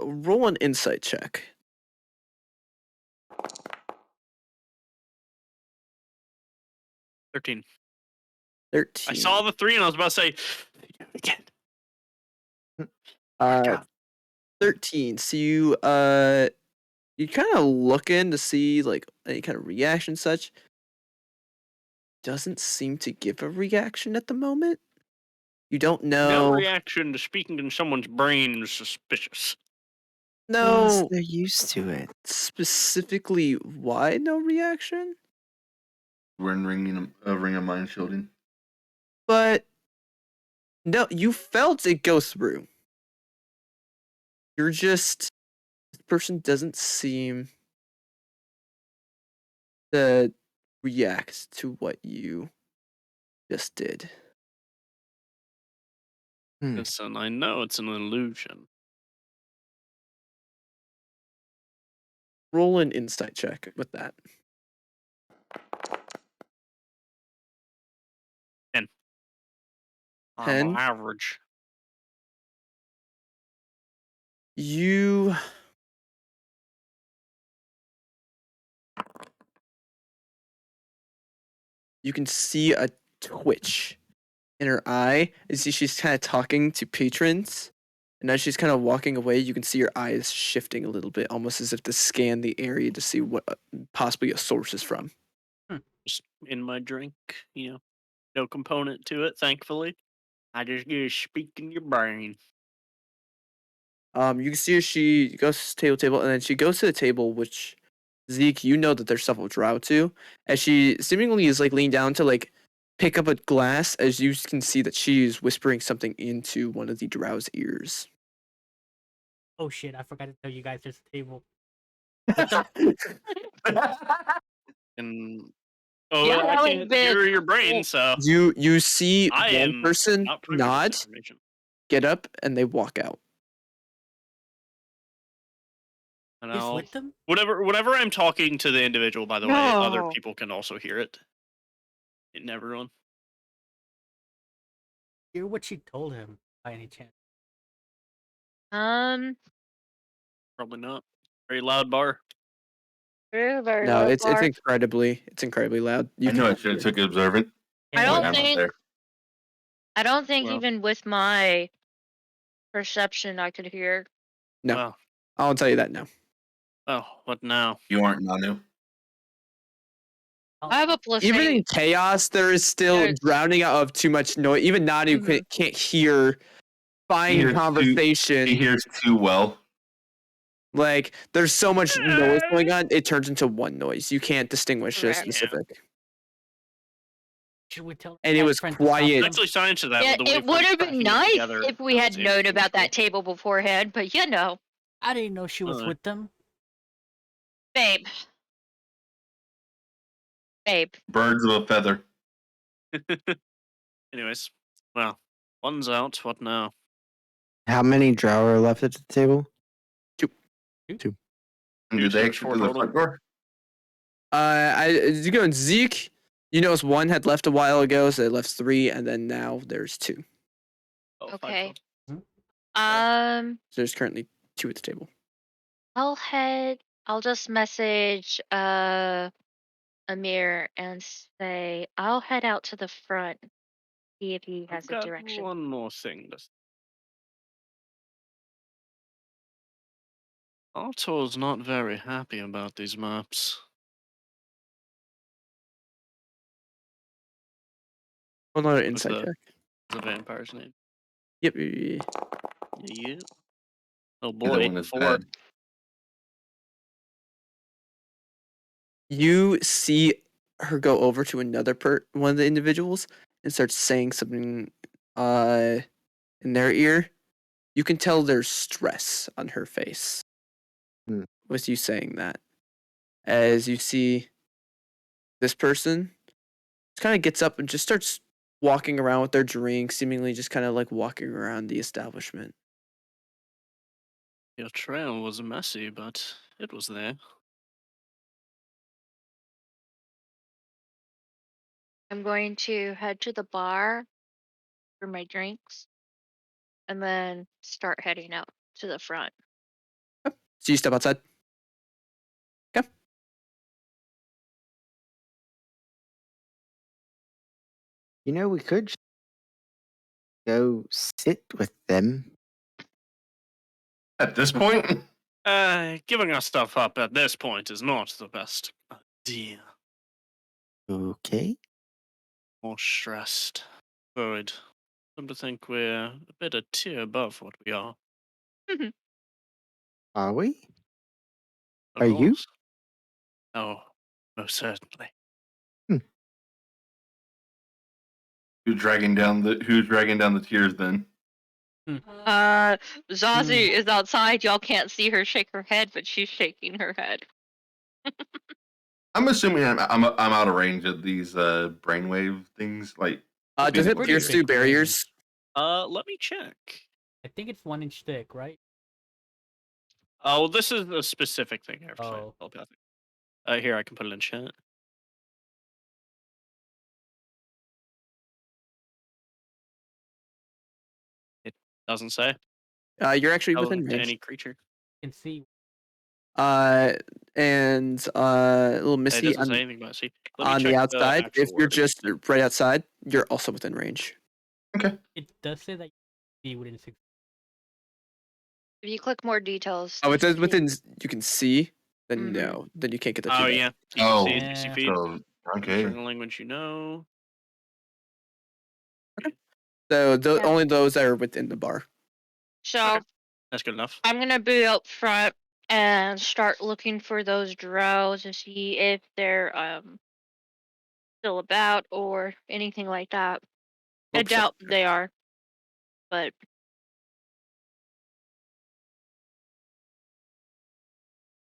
Roll an insight check. 13. 13. I saw the 3 and I was about to say, again. Uh, 13. So you kind of looking to see like any kind of reaction such. Doesn't seem to give a reaction at the moment. You don't No know. reaction to speaking in someone's brain is suspicious. Yes, No they're used to it. specifically why no reaction, We're in ring of mind shielding. but no, you felt it go through. You're just this person doesn't seem to react to what you just did. Listen, I know it's an illusion. Roll an insight check with that. 10. 10? Average. You can see a twitch in her eye as she's kind of talking to patrons. And as she's kind of walking away, you can see her eyes shifting a little bit, almost as if to scan the area to see what possibly a source is from. Just in my drink, no component to it, thankfully. I just get to speak in your brain. You can see as she goes to table, and then she goes to the table, which Zeke, you know that there's stuff with Drow too, as she seemingly is like leaning down to like pick up a glass, as you can see that she's whispering something into one of the Drow's ears. Oh shit! I forgot to tell you guys there's a table. And Yeah, that I was can't big. hear your brain, so You see I one am person not privy to this nod, information. get up, and they walk out. And He's I'll, with them. whenever I'm talking to the individual, by the way, other No. people can also hear it. And everyone. Hear what she told him by any chance? Probably not. Very loud bar. Very, very No, low it's bar. incredibly loud. You I know I can should have hear it. took observant. I Yeah, don't I'm not think- there. I don't think Well. even with my perception I could hear. No. Well, I'll tell you that now. what now? You aren't Nanu. I have a plus Even 8. in chaos, there is still There's- drowning out of too much noise. Even Nanu can't hear fine hears too- conversation. He hears too well. Like, there's so much noise going on, it turns into one noise. You can't distinguish a Right. specific. should we tell? And it my was friend to stop quiet. I them? actually signed to that. Yeah, with the way it would have been cracking it nice together, if we that had was known about that interesting. table beforehand, but you know, I didn't know she was Alright. with them. babe. Babe. Birds of a feather. Anyways, well, one's out. What now? How many drow are left at the table? And You did they said exit 4 through the total? front door? You go in Zeke. You notice one had left a while ago, so they left 3, and then now there's 2. Oh, 5 Okay. total. So there's currently 2 at the table. I'll just message Amir and say I'll head out to the front, see if he I've has a got direction. one more thing to. Artor's not very happy about these maps. Another What's insight the- check. The vampire's name. Yep. Yeah. Oh The boy, one is 4. dead. You see her go over to one of the individuals and start saying something in their ear. You can tell there's stress on her face with you saying that. As you see this person kind of gets up and just starts walking around with their drink, seemingly just kind of like walking around the establishment. Your trail was messy, but it was there. I'm going to head to the bar for my drinks and then start heading out to the front. So you step outside. Okay. You know, we could just go sit with them. At this point, Giving our stuff up at this point is not the best idea. Okay. More stressed, worried. Come to think we're a bit a tier above what we are. Are we? Of Are you? course. Oh, most certainly. who's dragging down the tiers then? Zazie is outside. Y'all can't see her shake her head, but she's shaking her head. I'm assuming I'm out of range of these brainwave things. Like, Does it pretty pierce big through range. barriers? Let me check. I think it's 1-inch thick, right? Oh, well, this is a specific thing here. Oh. Telepathic. Here, I can put it in chat. It doesn't say. You're actually Relevant within to range. any creature. You can see. And little It Misty doesn't say anything about it. See, let me on the check outside. actual If you're wording. just right outside, you're also within range. okay, It does say that you can see within 6. If you click more details. Oh, it says you within. You can see. Then Mhm. no. Then you can't get the. Oh 2 yeah, you Oh. can see it 60 feet. so okay. Certain language you know. So Yeah. only those that are within the bar. So Okay. That's good enough. I'm gonna be up front and start looking for those drows to see if they're still about or anything like that. I Oops, doubt they are, but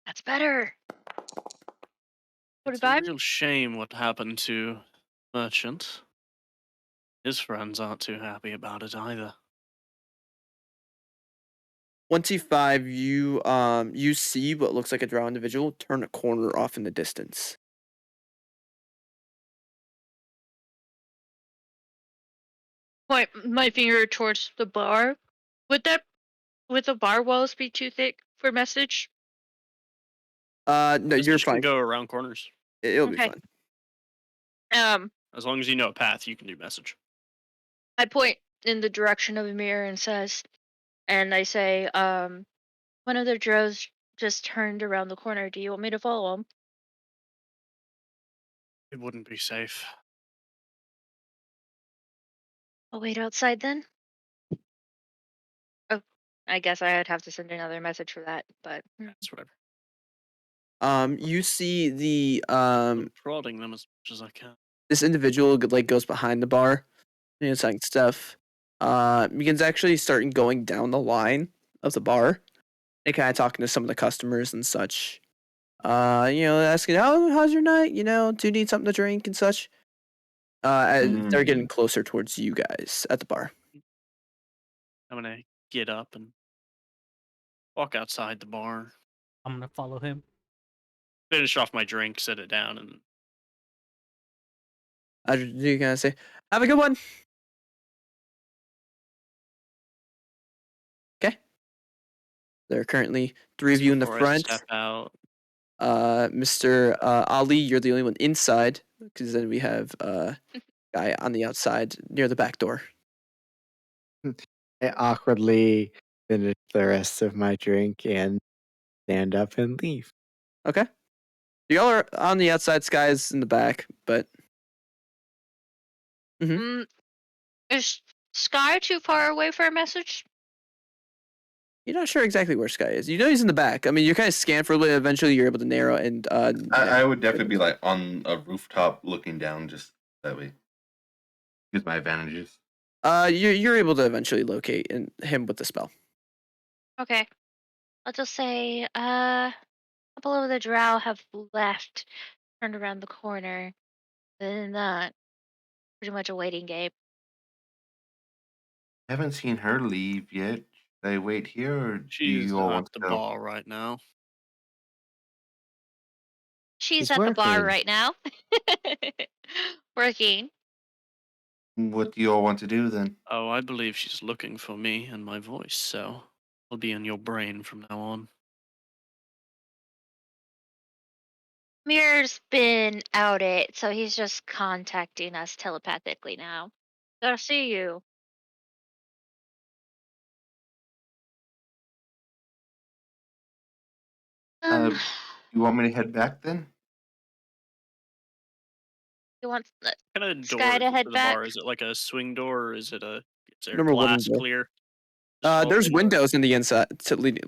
that's better. It's a 45? real shame what happened to Merchant. His friends aren't too happy about it either. 25. You see what looks like a drow individual turn a corner off in the distance. Point my finger towards the bar. Would the bar walls be too thick for message? No, This you're fish can fine. go around corners. It'll be Okay. fine. As long as you know a path, you can do message. I point in the direction of Amir and I say, one of the drows just turned around the corner. Do you want me to follow him? It wouldn't be safe. I'll wait outside then. Oh, I guess I'd have to send another message for that, but It's whatever. You see the I'm prodding them as much as I can. this individual like goes behind the bar, saying stuff. Begins actually starting going down the line of the bar, and kind of talking to some of the customers and such. Asking, how's your night? Do you need something to drink and such? As they're getting closer towards you guys at the bar. I'm gonna get up and walk outside the bar. I'm gonna follow him. Finish off my drink, set it down, and You're gonna say, "Have a good one." Okay. There are currently three of just you in the before I front. step out, Mr. Ali, you're the only one inside because then we have guy on the outside near the back door. I awkwardly finish the rest of my drink and stand up and leave. Okay. Y'all are on the outside, Sky's in the back, but Is Sky too far away for a message? you're not sure exactly where Sky is. You know he's in the back. I mean, you kind of scan for a little bit. Eventually, you're able to narrow and. I would definitely be like on a rooftop looking down, just that way. Use my advantages. You're able to eventually locate him with the spell. Okay. I'll just say, a couple of the drow have left, turned around the corner. Other than that, pretty much a waiting game. Haven't seen her leave yet. Should I wait here, or do she's you all at want the to go? bar right now. She's She's at the bar working. right now. Working. What do you all want to do then? Oh, I believe she's looking for me and my voice, so I'll be in your brain from now on. Mirror's been outed, so he's just contacting us telepathically now. Gotta see you. Uh, Um, you want me to head back then? you want What kind of door Sky is to it head to the bar? back? Is it like a swing door, or is it a? Is there Normal wooden glass door. clear? Just all There's windows? windows in the inside,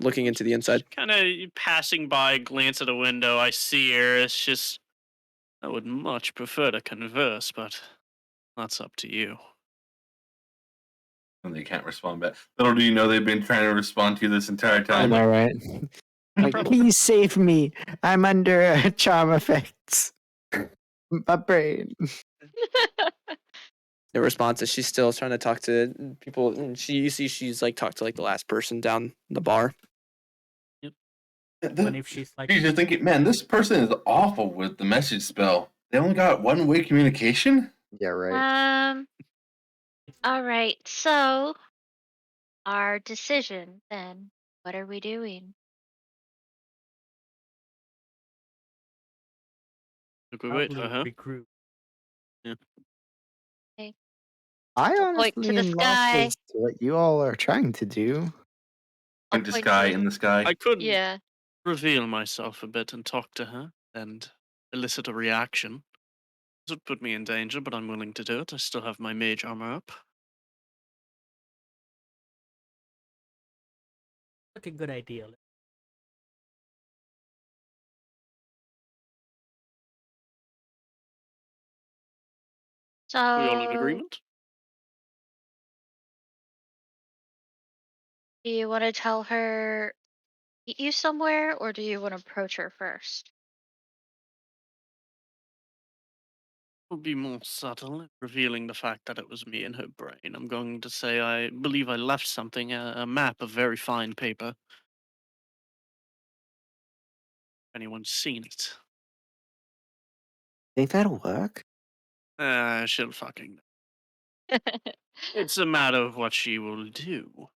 looking into the inside. Kind of passing by, glance at a window. I see her. It's just I would much prefer to converse, but that's up to you. And they can't respond back. Little do you know they've been trying to respond to you this entire I time. know, right? Like, please save me. I'm under charm effects. My brain. The response is she's still trying to talk to people. And you see she's like talked to like the last person down the bar. What if she's like, She's just thinking, man, this person is awful with the message spell. They only got one-way communication? Yeah, right. All right. So, our decision then. What are we doing? Look, we wait probably for her. regroup? I I'll point to honestly the am lost sky. as to what you all are trying to do. I'll Point to point sky to- in the sky. I could Yeah. reveal myself a bit and talk to her and elicit a reaction. This would put me in danger, but I'm willing to do it. I still have my mage armor up. Such a good idea. So, We all in agreement? do you want to tell her meet you somewhere, or do you want to approach her first? Would be more subtle, revealing the fact that it was me in her brain. I'm going to say I believe I left something, a map of very fine paper. Anyone's seen it? Think that'll work? She'll fucking know. It's a matter of what she will do.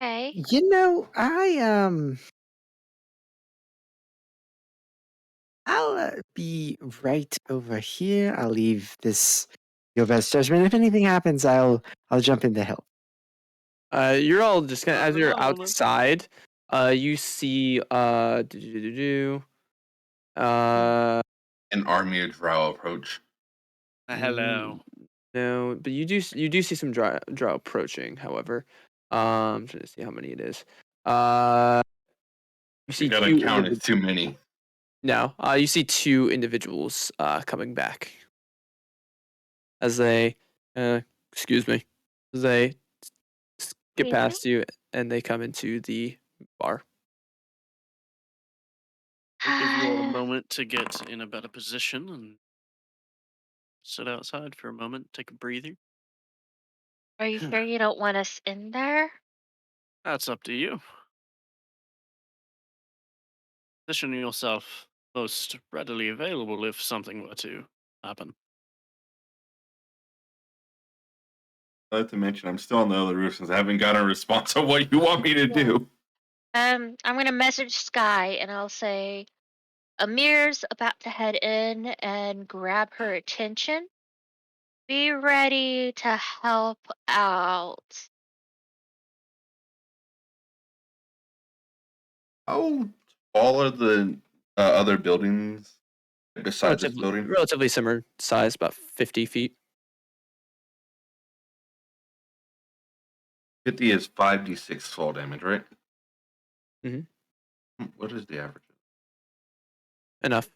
Okay. You know, I'll be right over here. I'll leave this your best judgment. If anything happens, I'll jump in to help. You're all just kind of, as you're No, no. outside, you see uh An army of drow approach. Hello. no, but you do see some drow approaching. However, trying to see how many it is. You see You gotta two count it too many. No, you see two individuals coming back as they excuse me, as they skip Excuse me? past you and they come into the bar. I'll give you all a moment to get in a better position and sit outside for a moment, take a breather. Are you sure you don't want us in there? That's up to you. Position yourself most readily available if something were to happen. I have to mention, I'm still on the other roof since I haven't gotten a response on what you want me to do. I'm gonna message Sky and I'll say, Amir's about to head in and grab her attention. Be ready to help out. How tall are the other buildings besides this building? Relatively similar size, about 50 feet. 50 is 5d6 fall damage, right? Mhm. What is the average? Enough.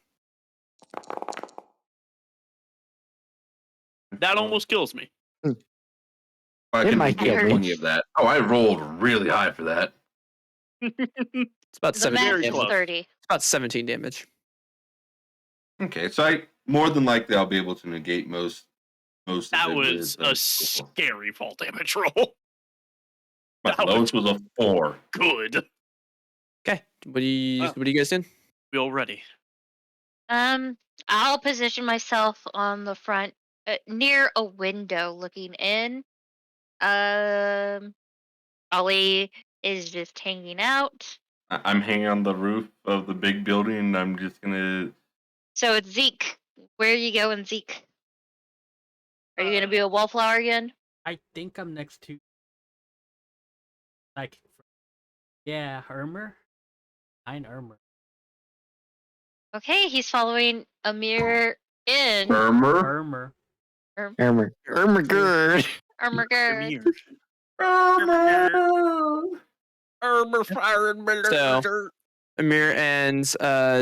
That almost kills me. I It can might get kill me. 20 of that. Oh, I rolled really high for that. It's about The 17 max very is damage. close. 30. It's about 17 damage. Okay, so I more than likely I'll be able to negate most That of it was with a scary fall damage roll. my that lowest was a 4. Good. Okay. What do you Wow. guys doing? We all ready? I'll position myself on the front, near a window looking in. Ollie is just hanging out. I'm hanging on the roof of the big building and I'm just gonna So it's Zeke. Where are you going, Zeke? Are you gonna be a wallflower again? I think I'm next to. Like, yeah, Ermer. I'm Ermer. Okay, he's following Amir in. Ermer. Ermer. Ermagerd. Ermagerd. So, Amir and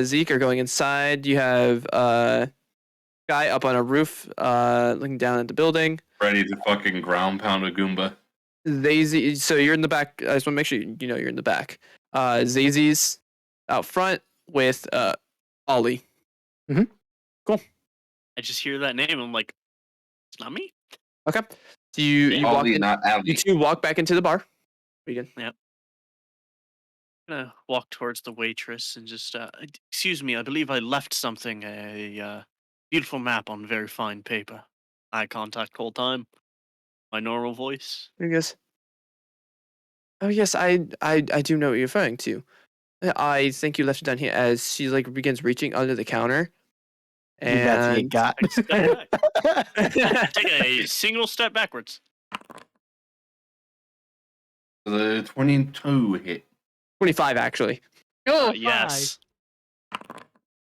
Zeke are going inside. You have guy up on a roof, looking down at the building. Ready to fucking ground pound a Goomba. So you're in the back. I just want to make sure you know you're in the back. Zazy's out front with Ollie. I just hear that name. I'm like, it's not me. Okay. So you walk Ollie, in, not you Allie. two walk back into the bar. Begin. I'm gonna walk towards the waitress and just, excuse me, I believe I left something, a beautiful map on very fine paper. Eye contact whole time. My normal voice. He goes, oh yes, I do know what you're referring to. I think you left it down here. As she like begins reaching under the counter, You about to get and got. I step back. Take a single step backwards. The 22 hit. 25 actually. Oh, Yes.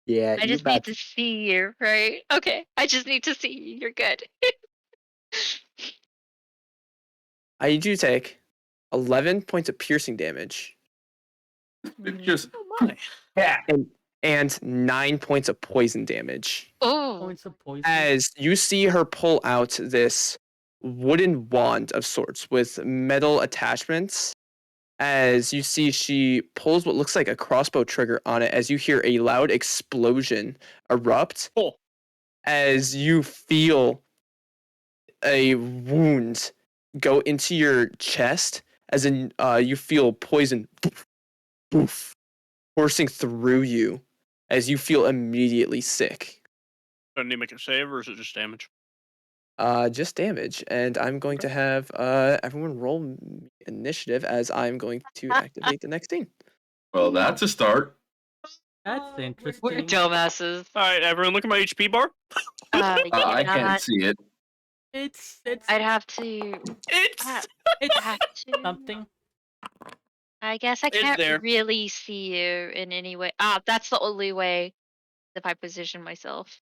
Yeah, I you just about need to see you, right? Okay, I just need to see you. You're good. I need you to take 11 points of piercing damage It just Oh my. and 9 points of poison damage. Oh, Points of poison. As you see her pull out this wooden wand of sorts with metal attachments, as you see she pulls what looks like a crossbow trigger on it, as you hear a loud explosion erupt, Oh. as you feel a wound go into your chest, as in you feel poison poof, coursing through you, as you feel immediately sick. Do I need to make a save or is it just damage? Just damage, and I'm going to have everyone roll initiative as I'm going to activate the next scene. well, that's a start. That's we're interesting. dumbasses. All right, everyone, look at my HP bar. You I can't cannot. see it. It's I'd have to. It's it's Have to. something. I guess I It's can't there. really see you in any way. That's the only way if I position myself.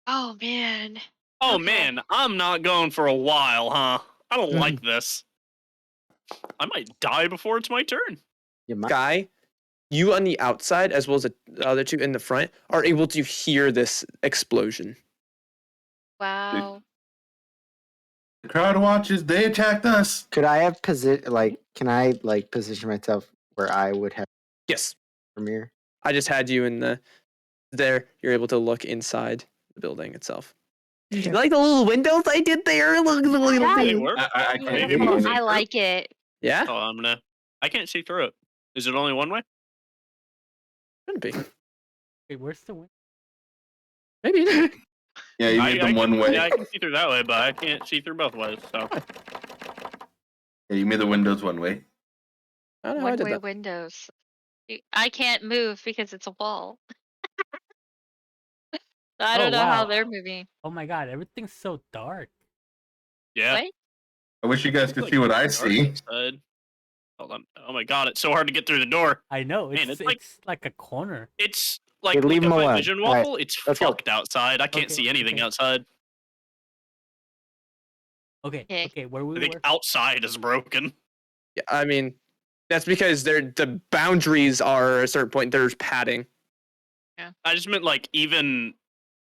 Oh man. Oh Okay. man, I'm not going for a while, huh? I don't Mhm. like this. I might die before it's my turn. You might. Guy, you on the outside, as well as the other two in the front, are able to hear this explosion. Wow. The crowd watches. They attacked us. Could I have can I position myself where I would have Yes, Premier? I just had you in the there. You're able to look inside the building itself. You like the little windows I did there? Look, the little Yeah. They thing. work. I can't Maybe give you more. any I proof. like it. Yeah. Oh, I'm gonna I can't see through it. Is it only one way? Shouldn't be. Wait, where's the window? Maybe it is. Yeah, you made them one way. Yeah, I can see through that way, but I can't see through both ways. So Yeah, you made the windows one way. I don't know how I did One-way that. windows. I can't move because it's a wall. I Oh, don't know how wow. they're moving. Oh my god, everything's so dark. yeah. What? I wish you guys It's could like see what I dark see. outside. Hold on. Oh my god, it's so hard to get through the door. I know, Man, it's it's like- a corner. It's like Hey, leave look him at my alone. vision All right, wall. It's let's go. fucked outside. I can't Okay, see anything okay. outside. Okay, Okay. okay, where we I think were? outside is broken. Yeah, I mean, that's because the boundaries are a certain point. There's padding. I just meant like even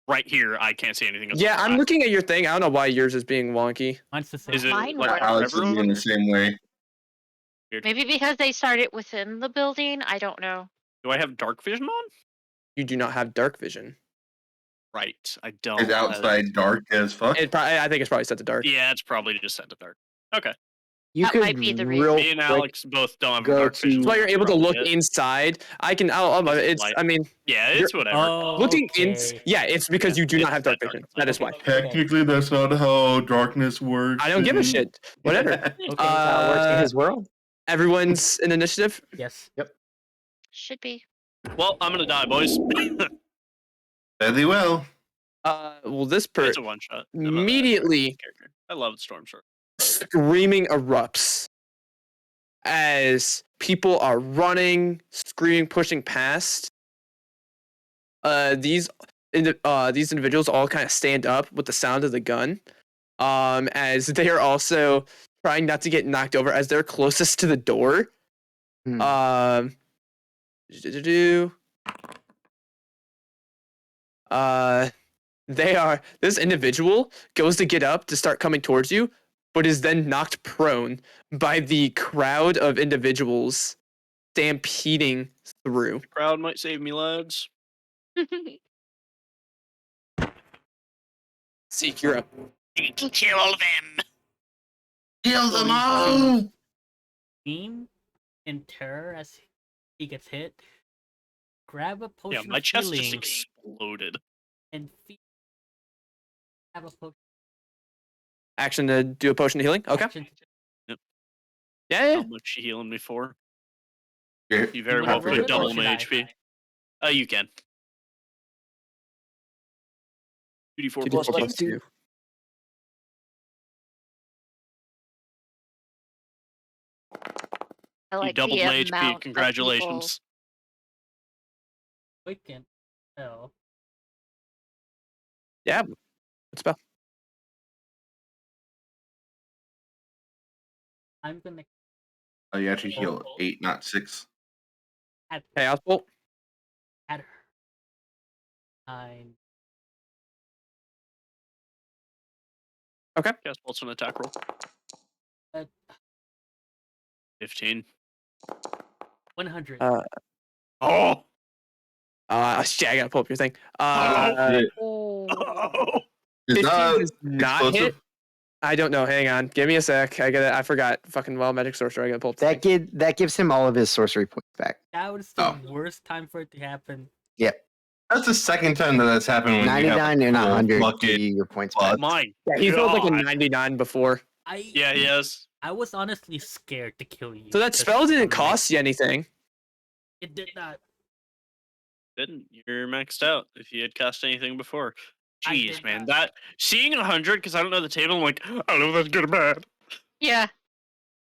right here, I can't see anything. Yeah, I'm outside. looking at your thing. I don't know why yours is being wonky. Mine's the same. Is it Mine like works. Alex is everyone? in the same way. Weird. Maybe because they started within the building. I don't know. Do I have dark vision on? You do not have dark vision. Right, I don't. It's outside dark as fuck. I think it's probably set to dark. Yeah, it's probably just set to dark. Okay. You That could might be the real Me and quick- Alex both don't have go dark vision. to- That's why you're able to look Probably it. inside. I'll Is it it's. light? I mean, Yeah, it's whatever. Oh, looking in. okay. Yeah, it's because Yeah, you do not it's have dark that vision. dark. That is why. Technically, that's not how darkness works. I don't give a shit. Whatever. Okay. That's how it works in his world. Everyone's in initiative. Yes. Should be. Well, I'm gonna die, boys. Very well. Well, this per It's a one shot. immediately Character. I love Storm Short. screaming erupts as people are running, screaming, pushing past. These individuals all kind of stand up with the sound of the gun, as they are also trying not to get knocked over as they're closest to the door. Hmm. This individual goes to get up to start coming towards you, but is then knocked prone by the crowd of individuals stampeding through. Crowd might save me, lads. Seek, you're up. Kill them. Kill them all! Scream in terror as he gets hit. Grab a potion Yeah, my of chest just healing exploded. and have a potion. Action to do a potion of healing. Okay. action. Yeah. How much you healing me for? Here, You very wanna well roll could it, or double should my I? HP. You can. 2d4 2d4 plus plus 2. 2. I You like doubled the my amount HP. of Congratulations. Quicken. Oh. Yeah. What spell? I'm gonna Oh, you actually heal 8, not 6. add Chaos Bolt. her. 9. Cast Bolt's an attack roll. Uh, 15. 100. Oh! Shit, I gotta pull up your thing. Shit. Oh. Oh! Is 15 that does not hit. explosive? I don't know. Hang on. Give me a sec. I forgot. Fucking Wild Magic Sorcerer. I gotta pull up the That thing. that gives him all of his sorcery points back. That was the Oh. worst time for it to happen. That's the second time that that's happened when you have 99 and full 100 bucket. give you your points But- back. My Yeah, he rolled like a God. 99 before. Yeah, he is. I was honestly scared to kill you. So that because spell didn't I'm like, cost you anything. It did not. Didn't. You're maxed out if you had cast anything before. I Jeez, did man. not. That seeing 100, because I don't know the table, I'm like, I don't know if that's good or bad. Yeah.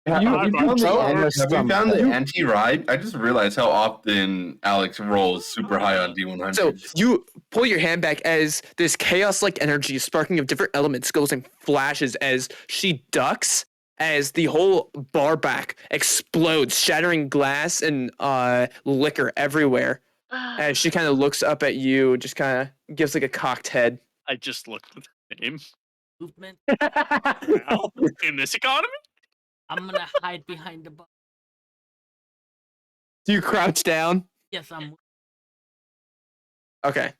Have You- we you found know the- some- have we found the you- anti-ride? I just realized how often Alex rolls super high on D100. So you pull your hand back as this chaos-like energy sparking of different elements goes and flashes as she ducks as the whole bar back explodes, shattering glass and liquor everywhere. As she kind of looks up at you, just kind of gives like a cocked head. I just looked at the name. Movement. Wow. In this economy? I'm gonna hide behind the bar. Do you crouch down? Yes, I'm. Okay.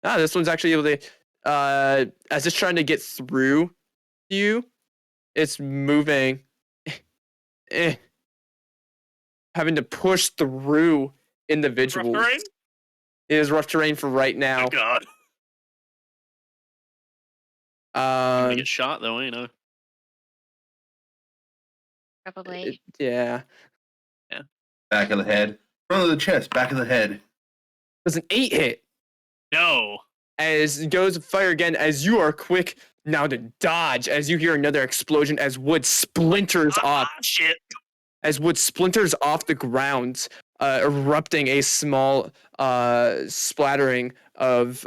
This one's actually able to. As it's trying to get through you. It's moving. Having to push through Rough individuals. terrain? It is rough terrain for right now. Oh god. I'm gonna Um, get shot though, ain't I? Probably. yeah. Back of the head. Front of the chest. Back of the head. There's an 8 hit. No. As it goes to fire again, as you are quick now to dodge, as you hear another explosion as wood splinters off. Shit. As wood splinters off the ground, erupting a small splattering of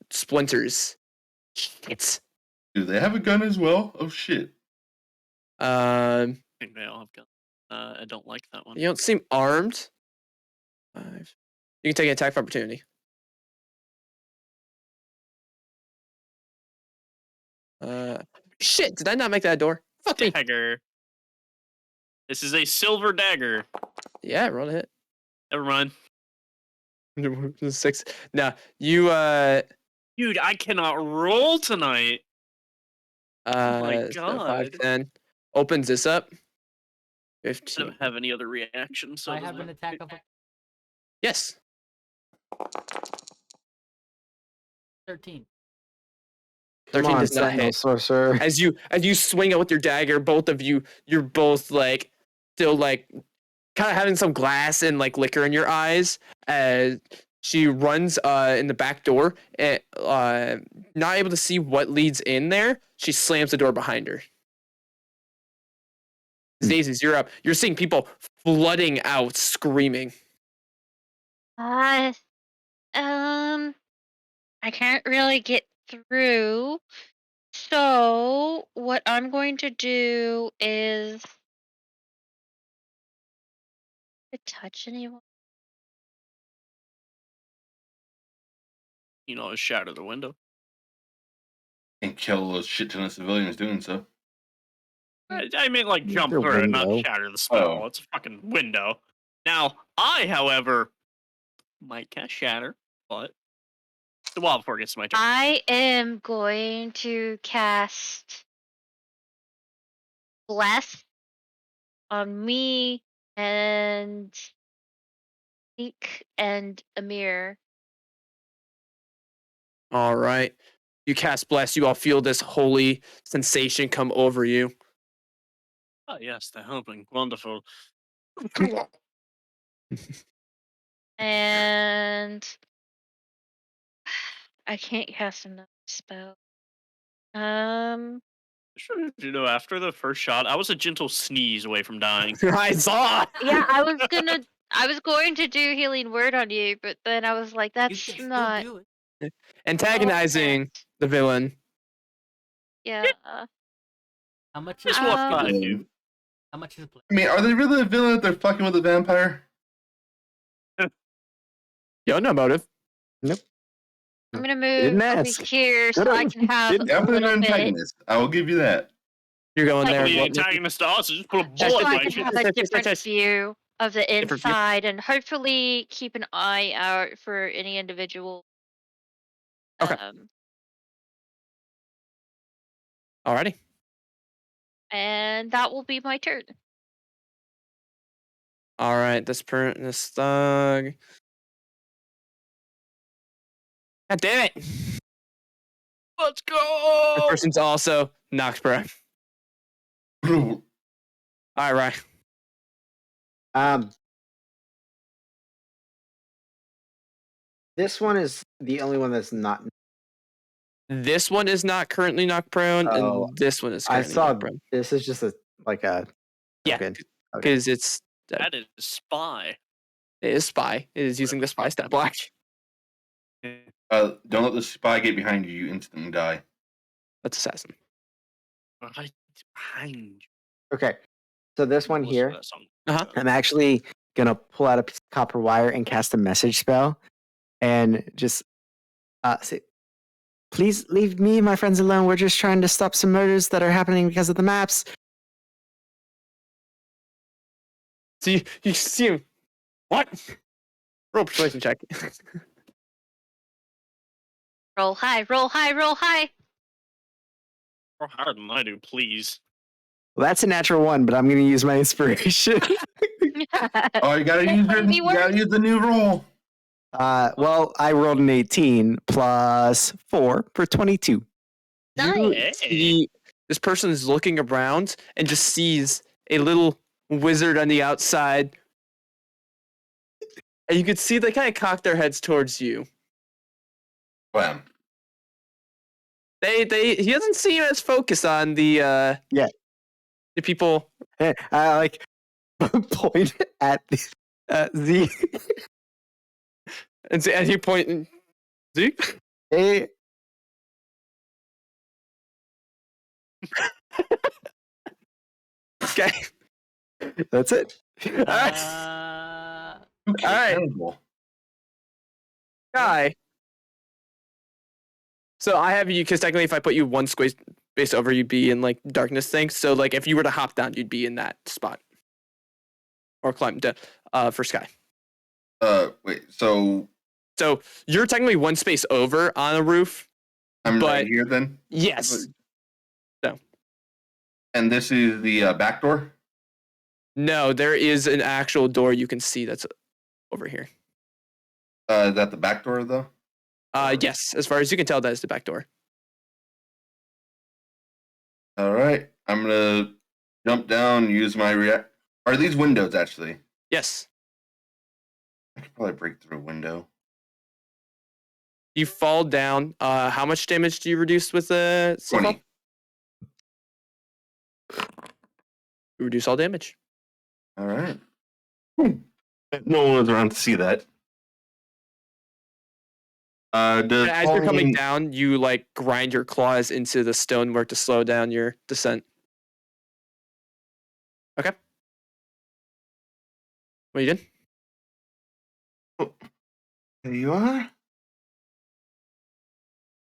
splinters. Shit. Do they have a gun as well? Oh shit. I think they all have guns. I don't like that one. You don't seem armed. 5. You can take an attack of opportunity. Shit, did I not make that a door? Fuck me. Dagger. This is a silver dagger. Yeah, roll a hit. Never mind. 6. Now, you, Dude, I cannot roll tonight. my so 5, God. 10. Opens this up. I 15. don't have any other reactions. So I it have doesn't an attack of Yes. 13. 13 Come on, does not Sentinel hit. Sorcerer. As you swing out with your dagger, both of you, you're both like still like kind of having some glass and like liquor in your eyes. As she runs in the back door, and not able to see what leads in there, she slams the door behind her. Daisies, you're up. You're seeing people flooding out, screaming. I can't really get through. So what I'm going to do is to touch anyone. You know, shatter the window. And kill a shit ton of civilians doing so. I mean, like jump Your through it, not window. shatter the spell. Oh. It's a fucking window. Now, I, however, might cast shatter, but well, before it gets to my turn. I am going to cast Bless on me and Zeke and Amir. All right. You cast bless. You all feel this holy sensation come over you. Oh yes, the helping, wonderful. And I can't cast another spell. You know, after the first shot, I was a gentle sneeze away from dying. I saw. Yeah, I was going to do healing word on you, but then I was like, You that's can not still do it. Antagonizing the villain. Yeah. How much Just is walk Um, behind you. how much is play? I mean, are they really a villain if they're fucking with a vampire? Yo, no motive. I'm gonna Didn't move over ask. here so I can have Didn't- a I'm putting an little bit. antagonist. I will give you that. You're going Like, there. The What- antagonist to us is just put a Just bullet so in I my can chest. have a Yes, yes, different yes. view of the Different view. inside and hopefully keep an eye out for any individual. Okay. Alrighty. And that will be my turn. All right. This thug. God damn it. Let's This go. person's also knocked prone. All right. This one is the only one that's not. This one is not currently knocked prone, Oh, and this one is I currently saw knocked prone. this is just a Yeah, token. Okay. because it's That is spy. it is spy. It is using the spy stat block. Don't let the spy get behind you. You instantly die. That's assassin. Right behind you. Okay. So this one Listen to here, that song. Uh-huh. I'm actually gonna pull out a piece of copper wire and cast a message spell, and just say, "Please leave me and my friends alone. We're just trying to stop some murders that are happening because of the maps." So you see him. What? Roll persuasion check. Roll high, roll high, roll high. Or harder than I do, please. Well, that's a natural one, but I'm going to use my inspiration. Oh, you gotta use Could be the new roll. Well, I rolled an 18 plus 4 for 22. You Nice. see this person is looking around and just sees a little wizard on the outside. And you can see they kind of cock their heads towards you. Bam. He doesn't seem as focused on the people. I like point at Z. And you point. See? Hey, Okay. that's it. All right. Okay, All right. terrible. Guy. So I have you because technically, if I put you one space over, you'd be in like darkness thing. So like, if you were to hop down, you'd be in that spot, or climb down. For Sky. Wait. So So you're technically one space over on a roof. I'm But- right here then. Yes. And this is the back door. No, there is an actual door you can see that's over here. Is that the back door though? Yes, as far as you can tell, that is the back door. All right. I'm gonna jump down. Use my react. Are these windows actually? Yes. I could probably break through a window. You fall down. How much damage do you reduce with the 20. You reduce all damage. All right. No one was around to see that. Does As you're coming falling- down, you like grind your claws into the stonework to slow down your descent. Okay. What you did? There you are.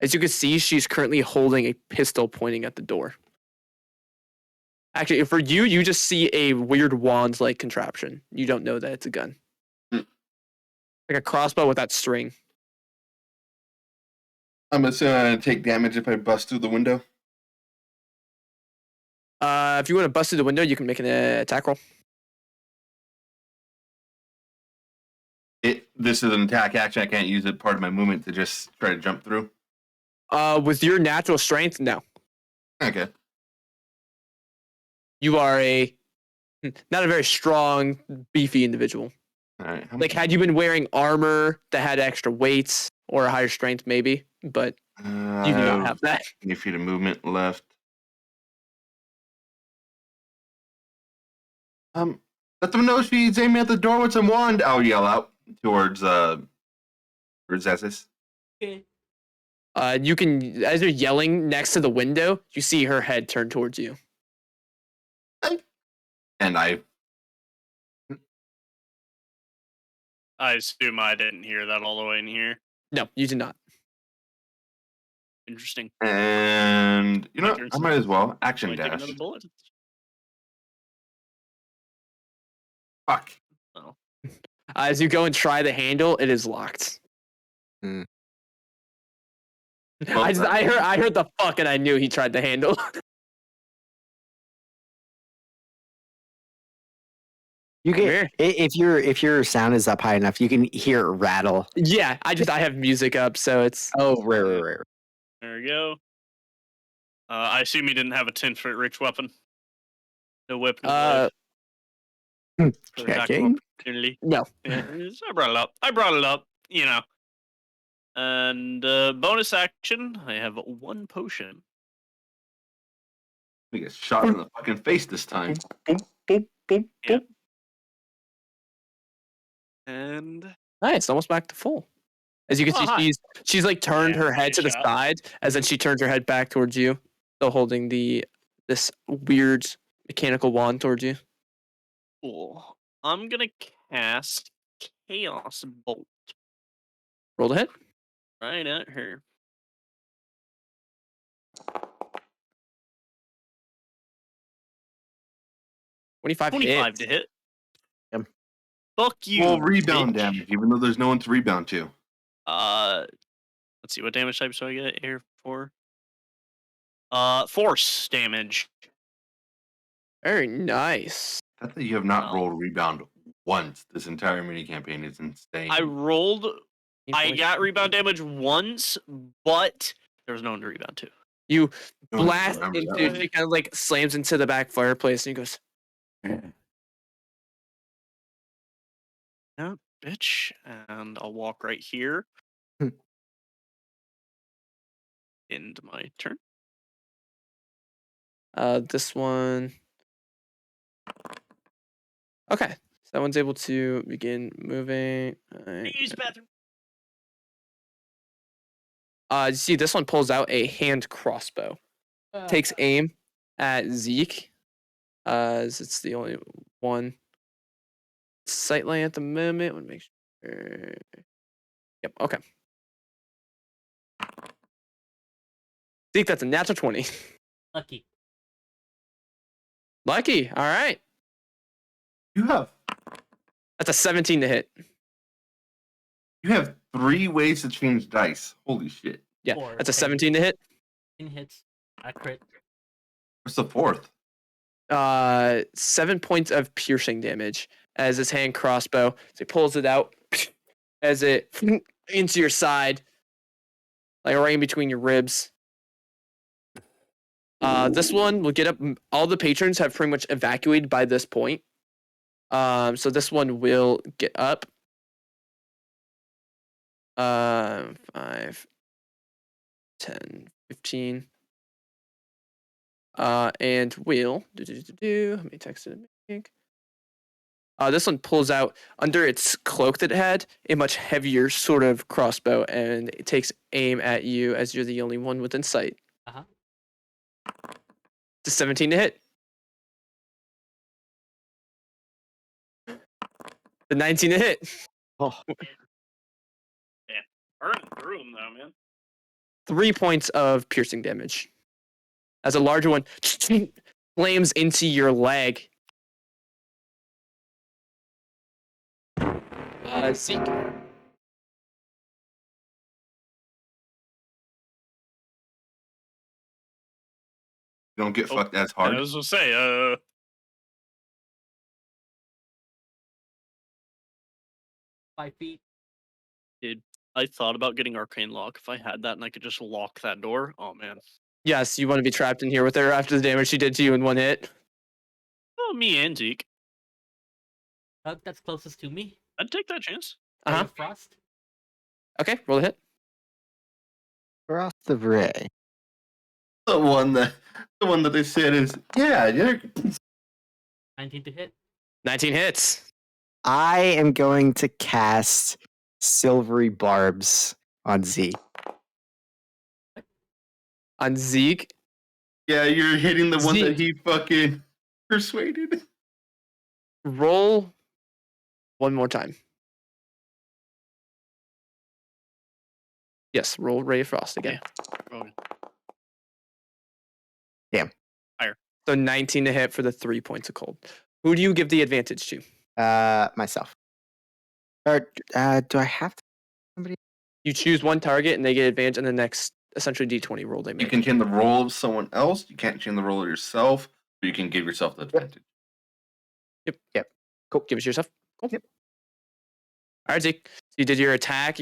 As you can see, she's currently holding a pistol pointing at the door. Actually, for you, you just see a weird wand-like contraption. You don't know that it's a gun. Hmm. Like a crossbow with that string. I'm assuming I take damage if I bust through the window. If you want to bust through the window, you can make an attack roll. This is an attack action. I can't use it part of my movement to just try to jump through. With your natural strength, no. Okay. You are not a very strong, beefy individual. All right. Like, had you been wearing armor that had extra weights or a higher strength, maybe, but you do not have that. 20 feet of movement left. Let them know she's aiming at the door with some wand. I'll yell out towards Zessis. Okay. You can, as you're yelling next to the window, you see her head turn towards you. And I assume I didn't hear that all the way in here. No, you do not. Interesting. and you know Turn I might as well action Might take dash. another bullet. Fuck. As you go and try the handle, it is locked. Hmm. I heard the fuck and I knew he tried the handle. You Come can here. if your sound is up high enough, you can hear it rattle. Yeah, I have music up, so it's Oh, rare. There we go. I assume he didn't have a 10-foot rich weapon. No whip. No knife for the attack checking. opportunity. no. Yeah, I brought it up. You know. And bonus action, I have one potion. We get shot in the fucking face this time. Boom, boom, boom, Yeah. boom. And Nice, almost back to full. As you can Oh, hi. see, she's like turned Yeah, her head nice to the shot. side, as then she turns her head back towards you, still holding this weird mechanical wand towards you. cool. I'm gonna cast Chaos Bolt Roll the hit. right at her. 25 25 hits. to hit. Yep. Fuck you. Full rebound bitch. damage, even though there's no one to rebound to. Let's see what damage types do I get here for. Force damage. Very nice. That you have not Wow. rolled rebound once this entire mini campaign is insane. I rolled. I 8 got points. rebound damage once, but there was no one to rebound to. You No one blast remembers that into. one. She kind of like slams into the back fireplace, and he goes, Yeah, bitch. And I'll walk right here. Hmm. End my turn. This one. Okay, so that one's able to begin moving. Use bathroom. You see, this one pulls out a hand crossbow. Takes aim at Zeke, as it's the only one sightline at the moment. Want to make sure. Yep. Okay. Zeke, that's a natural 20. Lucky. Lucky. All right. You have That's a 17 to hit. 3 ways to change dice. Holy shit! Yeah, 4, that's a okay. 17 to hit. 10 hits. A crit. What's the 4th? 7 points of piercing damage as his hand crossbow. So he pulls it out as it into your side, like right in between your ribs. This one will get up. All the patrons have pretty much evacuated by this point. So this one will get up. 5, 10, 15. And will let me text it. This one pulls out under its cloak that it had a much heavier sort of crossbow, and it takes aim at you as you're the only one within sight. Uh-huh. It's a 17 to hit. The 19 to hit. Oh, Burning through him though, man. 3 points of piercing damage. As a larger one slams into your leg. Zeke. You don't get Oh, fucked as I hard. was gonna say, 5 feet. I thought about getting arcane lock. If I had that and I could just lock that door, oh man. Yes, you want to be trapped in here with her after the damage she did to you in one hit. Oh, me and Zeke. That's closest to me. I'd take that chance. Uh huh. Ray of Frost. Okay, roll a hit. Frost of Ray. The one that they said is you're 19 to hit. 19 hits. I am going to cast Silvery Barbs on Z. On Zeke. yeah, you're hitting the one that Zeke. he fucking persuaded. Roll one more time. Yes, roll Ray of Frost again. Oh, So 19 to hit for the 3 points of cold. Who do you give the advantage to? Myself. Or do I have to? Somebody? You choose one target and they get advantage on the next essentially D20 roll they You make. can change the roll of someone else. You can't change the roll of yourself, but you can give yourself the advantage. Cool. Give it to yourself. Cool. Yep. All right, Zeke. So you did your attack.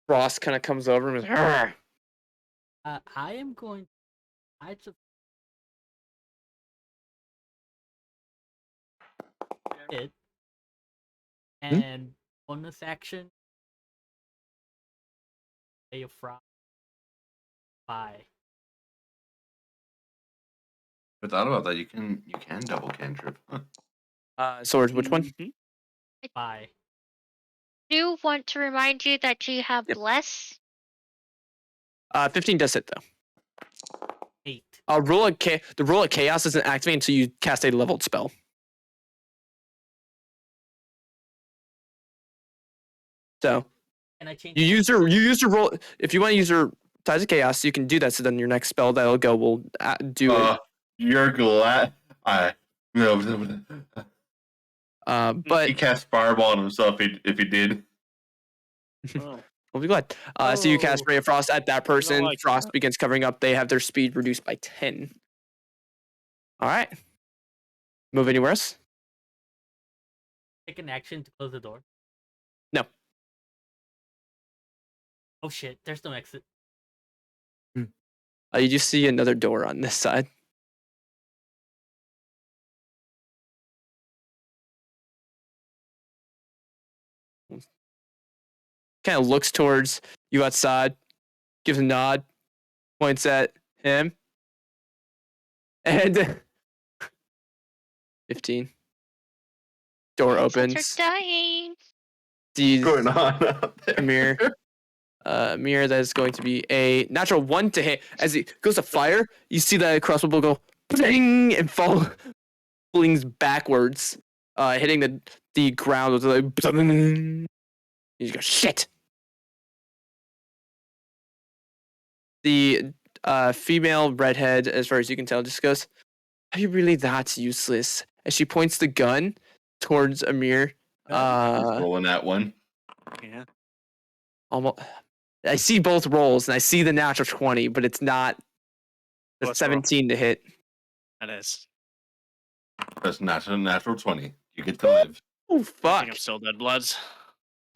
Frost kind of comes over and goes, "Arr!" I am going. I just did. And bonus action. Ray of Frost. 5. I thought about that. You can double cantrip. Huh. Swords, which one? mhm. 5. Do want to remind you that you have Yep. bless. 15 does hit, though. 8. The roll of chaos doesn't activate until you cast a leveled spell. So And I changed. you use your roll. If you want to use your Ties of Chaos, you can do that. So then your next spell that'll go will do it. You're glad. No. But He cast fireball on himself if he did. Oh. We'll be glad. So you cast Oh. Ray of Frost at that person. like Frost that. begins covering up. They have their speed reduced by 10. All right. Move anywhere else? Take an action to close the door. No. Oh shit! There's no exit. You just see another door on this side. Kind of looks towards you outside, gives a nod, points at him, and 15. Door Insects opens. are dying. Sees What's going on out there? Amir. Amir, that is going to be a natural 1 to hit. As he goes to fire, you see that crossbow bolt go bang and flings backwards, hitting the ground with like. You go shit. The female redhead, as far as you can tell, just goes, "Are you really that useless?" As she points the gun towards Amir. He's rolling that one. Yeah. Almost. I see both rolls, and I see the natural 20, but it's not the What's wrong? 17 to hit. That is. That's natural 20. You get to live. Oh I fuck! think I'm still dead bloods.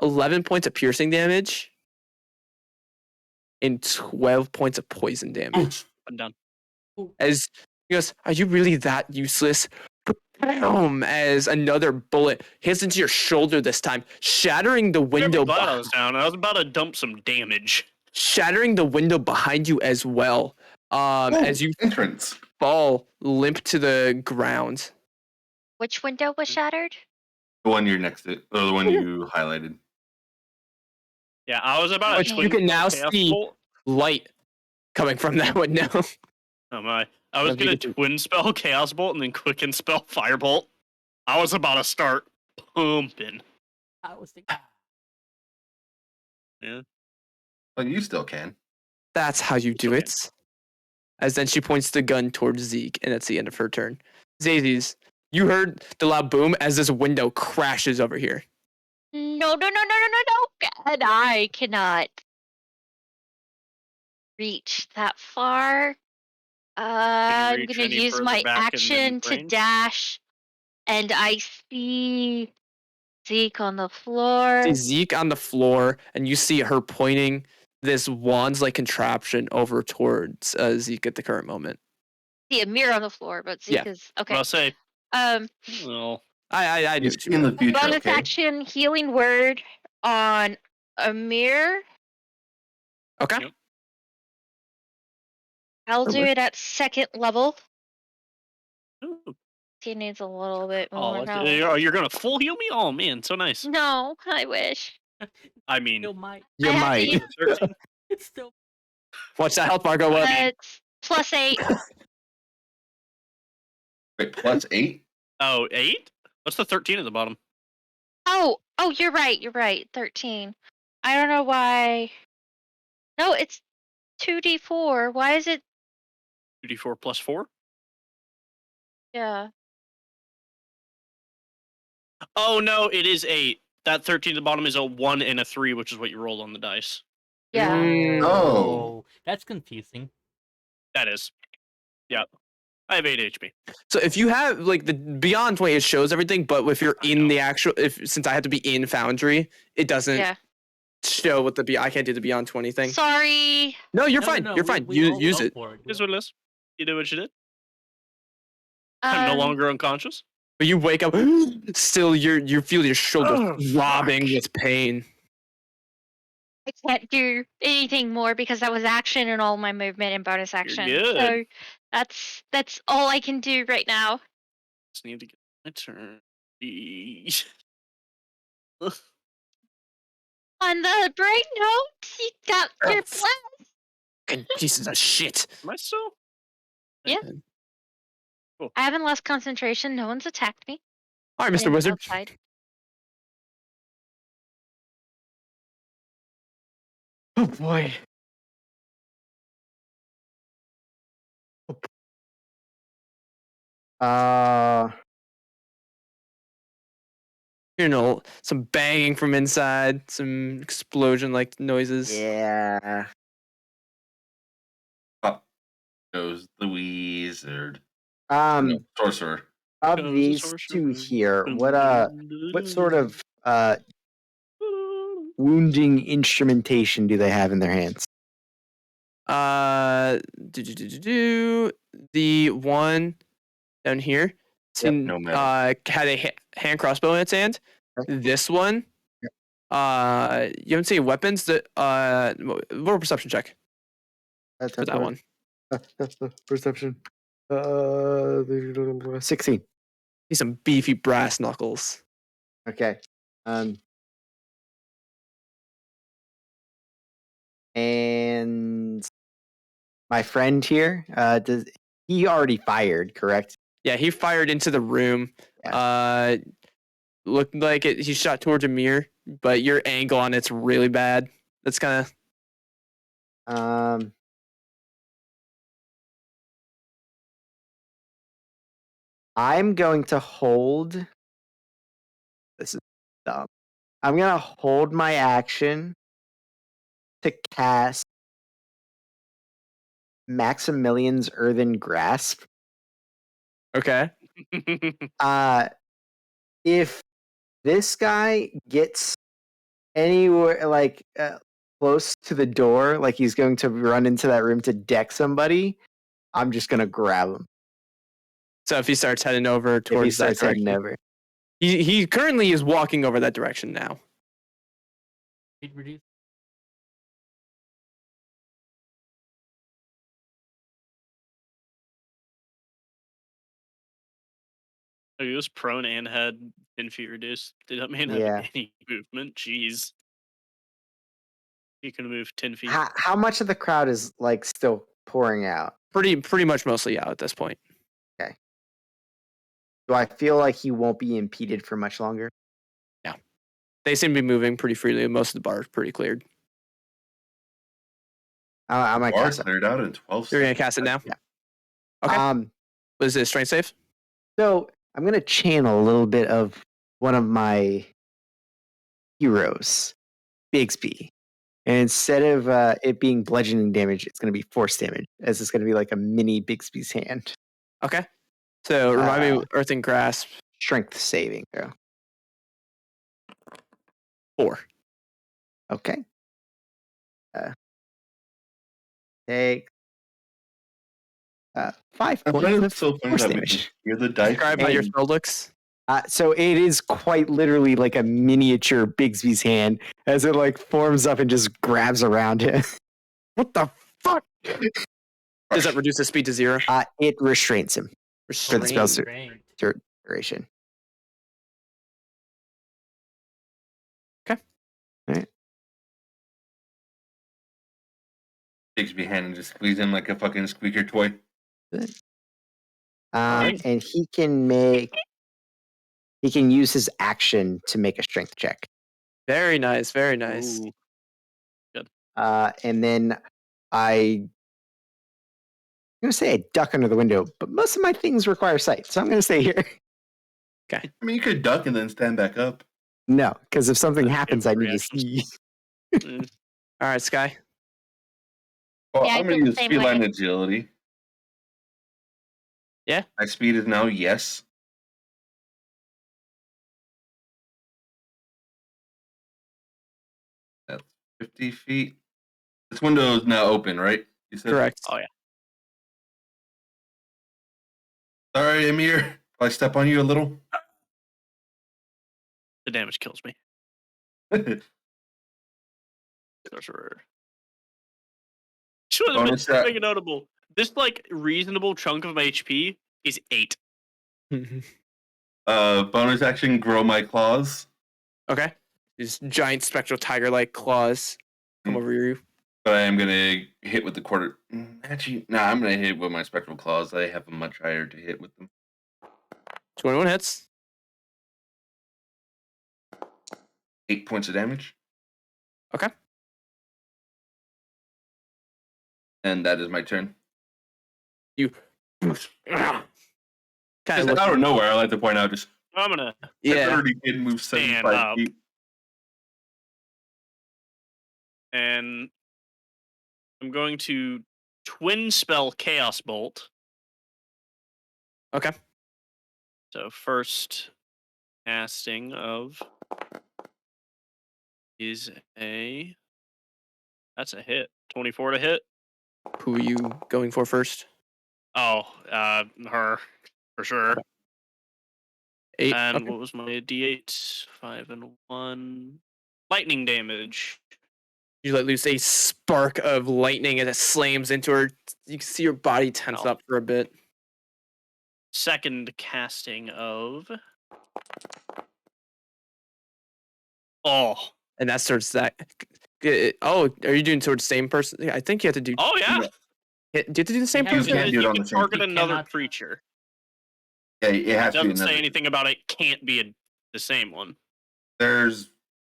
11 points of piercing damage and 12 points of poison damage. I'm done. As he goes, "Are you really that useless?" Boom! As another bullet hits into your shoulder this time, shattering the window. Glad I was down. I was about to dump some damage. Shattering the window behind you as well. As you Entrance. fall limp to the ground. Which window was shattered? The one you're next to, or the one you highlighted. Yeah, I was about Which to you can now Chaos see Bolt. light coming from that window. Oh my. I was If you gonna get to- twin spell Chaos Bolt and then quicken spell Firebolt. I was about to start pumping. I was thinking. Well, you still can. That's how you do Okay. it. As then she points the gun towards Zeke, and that's the end of her turn. Zazes, you heard the loud boom as this window crashes over here. No. And I cannot reach that far. I'm reach gonna any use further my back in action to range? dash, and I see Zeke on the floor. See Zeke on the floor, and you see her pointing this wands-like contraption over towards Zeke at the current moment. See a mirror on the floor, but Zeke Yeah. is okay. I'll say, Um, well, I knew You what see you in meant. the future, bonus okay? action healing word on a mirror. Okay. Yep. I'll That do works. it at second level. ooh, He needs a little bit oh, more help. you're gonna full heal me? Oh man, so nice. No, I wish. I mean, Still might. You I have to might. use- 13. It's still. Watch that health bar go up. It's +8. Wait, +8? Oh, 8? What's the 13 at the bottom? Oh, you're right. 13. I don't know why. No, it's 2d4. Why is it? 2d4 plus 4? Yeah. Oh no, it is 8. That 13 at the bottom is a 1 and a 3, which is what you rolled on the dice. Yeah. Oh. That's confusing. That is. Yeah. I have 8 HP. So if you have like the beyond 20, it shows everything, but if you're I in know. the actual, since I have to be in Foundry, it doesn't Yeah. show what I can't do the beyond 20 thing. Sorry. No, you're No, fine. no, You're we- fine. we Use all use go it. for it. Here's what it is. You did what you did. I'm no Um, longer unconscious. But you wake up, still you feel your shoulder Oh, throbbing fuck. with pain. I can't do anything more because that was action and all my movement and bonus action. good. So that's all I can do right now. Just need to get my turn. On the bright note, you got your Oh, blast. Fucking pieces of shit. Am I still? Yeah. I haven't lost concentration. No one's attacked me. All right, Mr. I'm Wizard. outside. Oh boy. Uh, some banging from inside, some explosion-like noises. Yeah. Goes the wizard. Um, Sorcerer. of Goes the these two sorcerer. here, what sort of wounding instrumentation do they have in their hands? The one down here No matter. had a hand crossbow in its hand. Okay. This one, Yep. you haven't seen weapons. Roll a perception check for that one. Perception. 16. See some beefy brass knuckles. Okay. And my friend here, does he already fired, correct? Yeah, he fired into the room. Looked like he shot towards Amir, but your angle on it's really bad. That's kind of. I'm going to hold. This is dumb. I'm going to hold my action to cast Maximilian's Earthen Grasp. Okay. If this guy gets anywhere like close to the door, like he's going to run into that room to deck somebody, I'm just going to grab him. So if he starts heading over If he towards that starts heading direction, over. he currently is walking over that direction now. Speed reduce. Oh, he was prone and had 10 feet reduced. Did that man have Yeah. any movement? Jeez. He can move 10 feet. How much of the crowd is like still pouring out? Pretty much mostly out at this point. Do I feel like he won't be impeded for much longer? They seem to be moving pretty freely. Most of the bar is pretty cleared. I might Bar cast it. cleared out in 12 You're gonna seconds. cast it now? Yeah. Okay. Was it strength save? So I'm gonna channel a little bit of one of my heroes, Bigsby. And instead of it being bludgeoning damage, it's going to be force damage, as it's going to be like a mini Bigsby's hand. Okay. So remind me, Earthen Grasp. Strength saving throw. 4. Okay. Take 5 I points find of it so funny force that we damage. can hear the dice. Describe how your And- spell looks. So it is quite literally like a miniature Bigsby's hand as it like forms up and just grabs around him. What the fuck? Does that reduce the speed to 0? It restrains him for the spell's Restrained. duration. Takes me hand and just squeeze him like a fucking squeaker toy. Nice. And he can use his action to make a strength check. Very nice. Very nice. Ooh. And then I'm going to say I duck under the window, but most of my things require sight, so I'm going to stay here. I mean, you could duck and then stand back up. No, because if something That's happens, I need to reactions. see. Mm. All right, Sky. Well, Yeah, I I'm going feel to the use same feline way. agility. Yeah. My speed is now yes. That's 50 feet. This window is now open, right? You said? Correct. Oh, yeah. Sorry, Amir. If I step on you a little. The damage kills me. Sorcerer. Should have been Bonus that. something notable. This like reasonable chunk of HP is 8. Bonus action, grow my claws. Okay. These giant spectral tiger-like claws come over you. But I am gonna hit with the quarter. Actually, I'm gonna hit with my spectral claws. I have a much higher to hit with them. 21 hits. 8 points of damage. Okay. And that is my turn. You kind Just of look. out of nowhere, I like to point out, just I'm gonna That Yeah. already did move Stand 75 up. feet. and I'm going to twin spell Chaos Bolt. Okay. So first casting of is that's a hit. 24 to hit. Who are you going for first? Oh, her for sure. 8. And Okay. what was my D8? 5 and 1. Lightning damage. You let loose a spark of lightning as it slams into her. You can see her body tense Ow. up for a bit. Second casting of. Oh. And that starts that. Oh, are you doing towards the same person? I think you have to do. Oh yeah. Yeah. Do you have to do the same You have person? to- can't do it You on can the same target You another cannot- creature. Yeah, it It has to be doesn't say another. anything about it can't be the same one. There's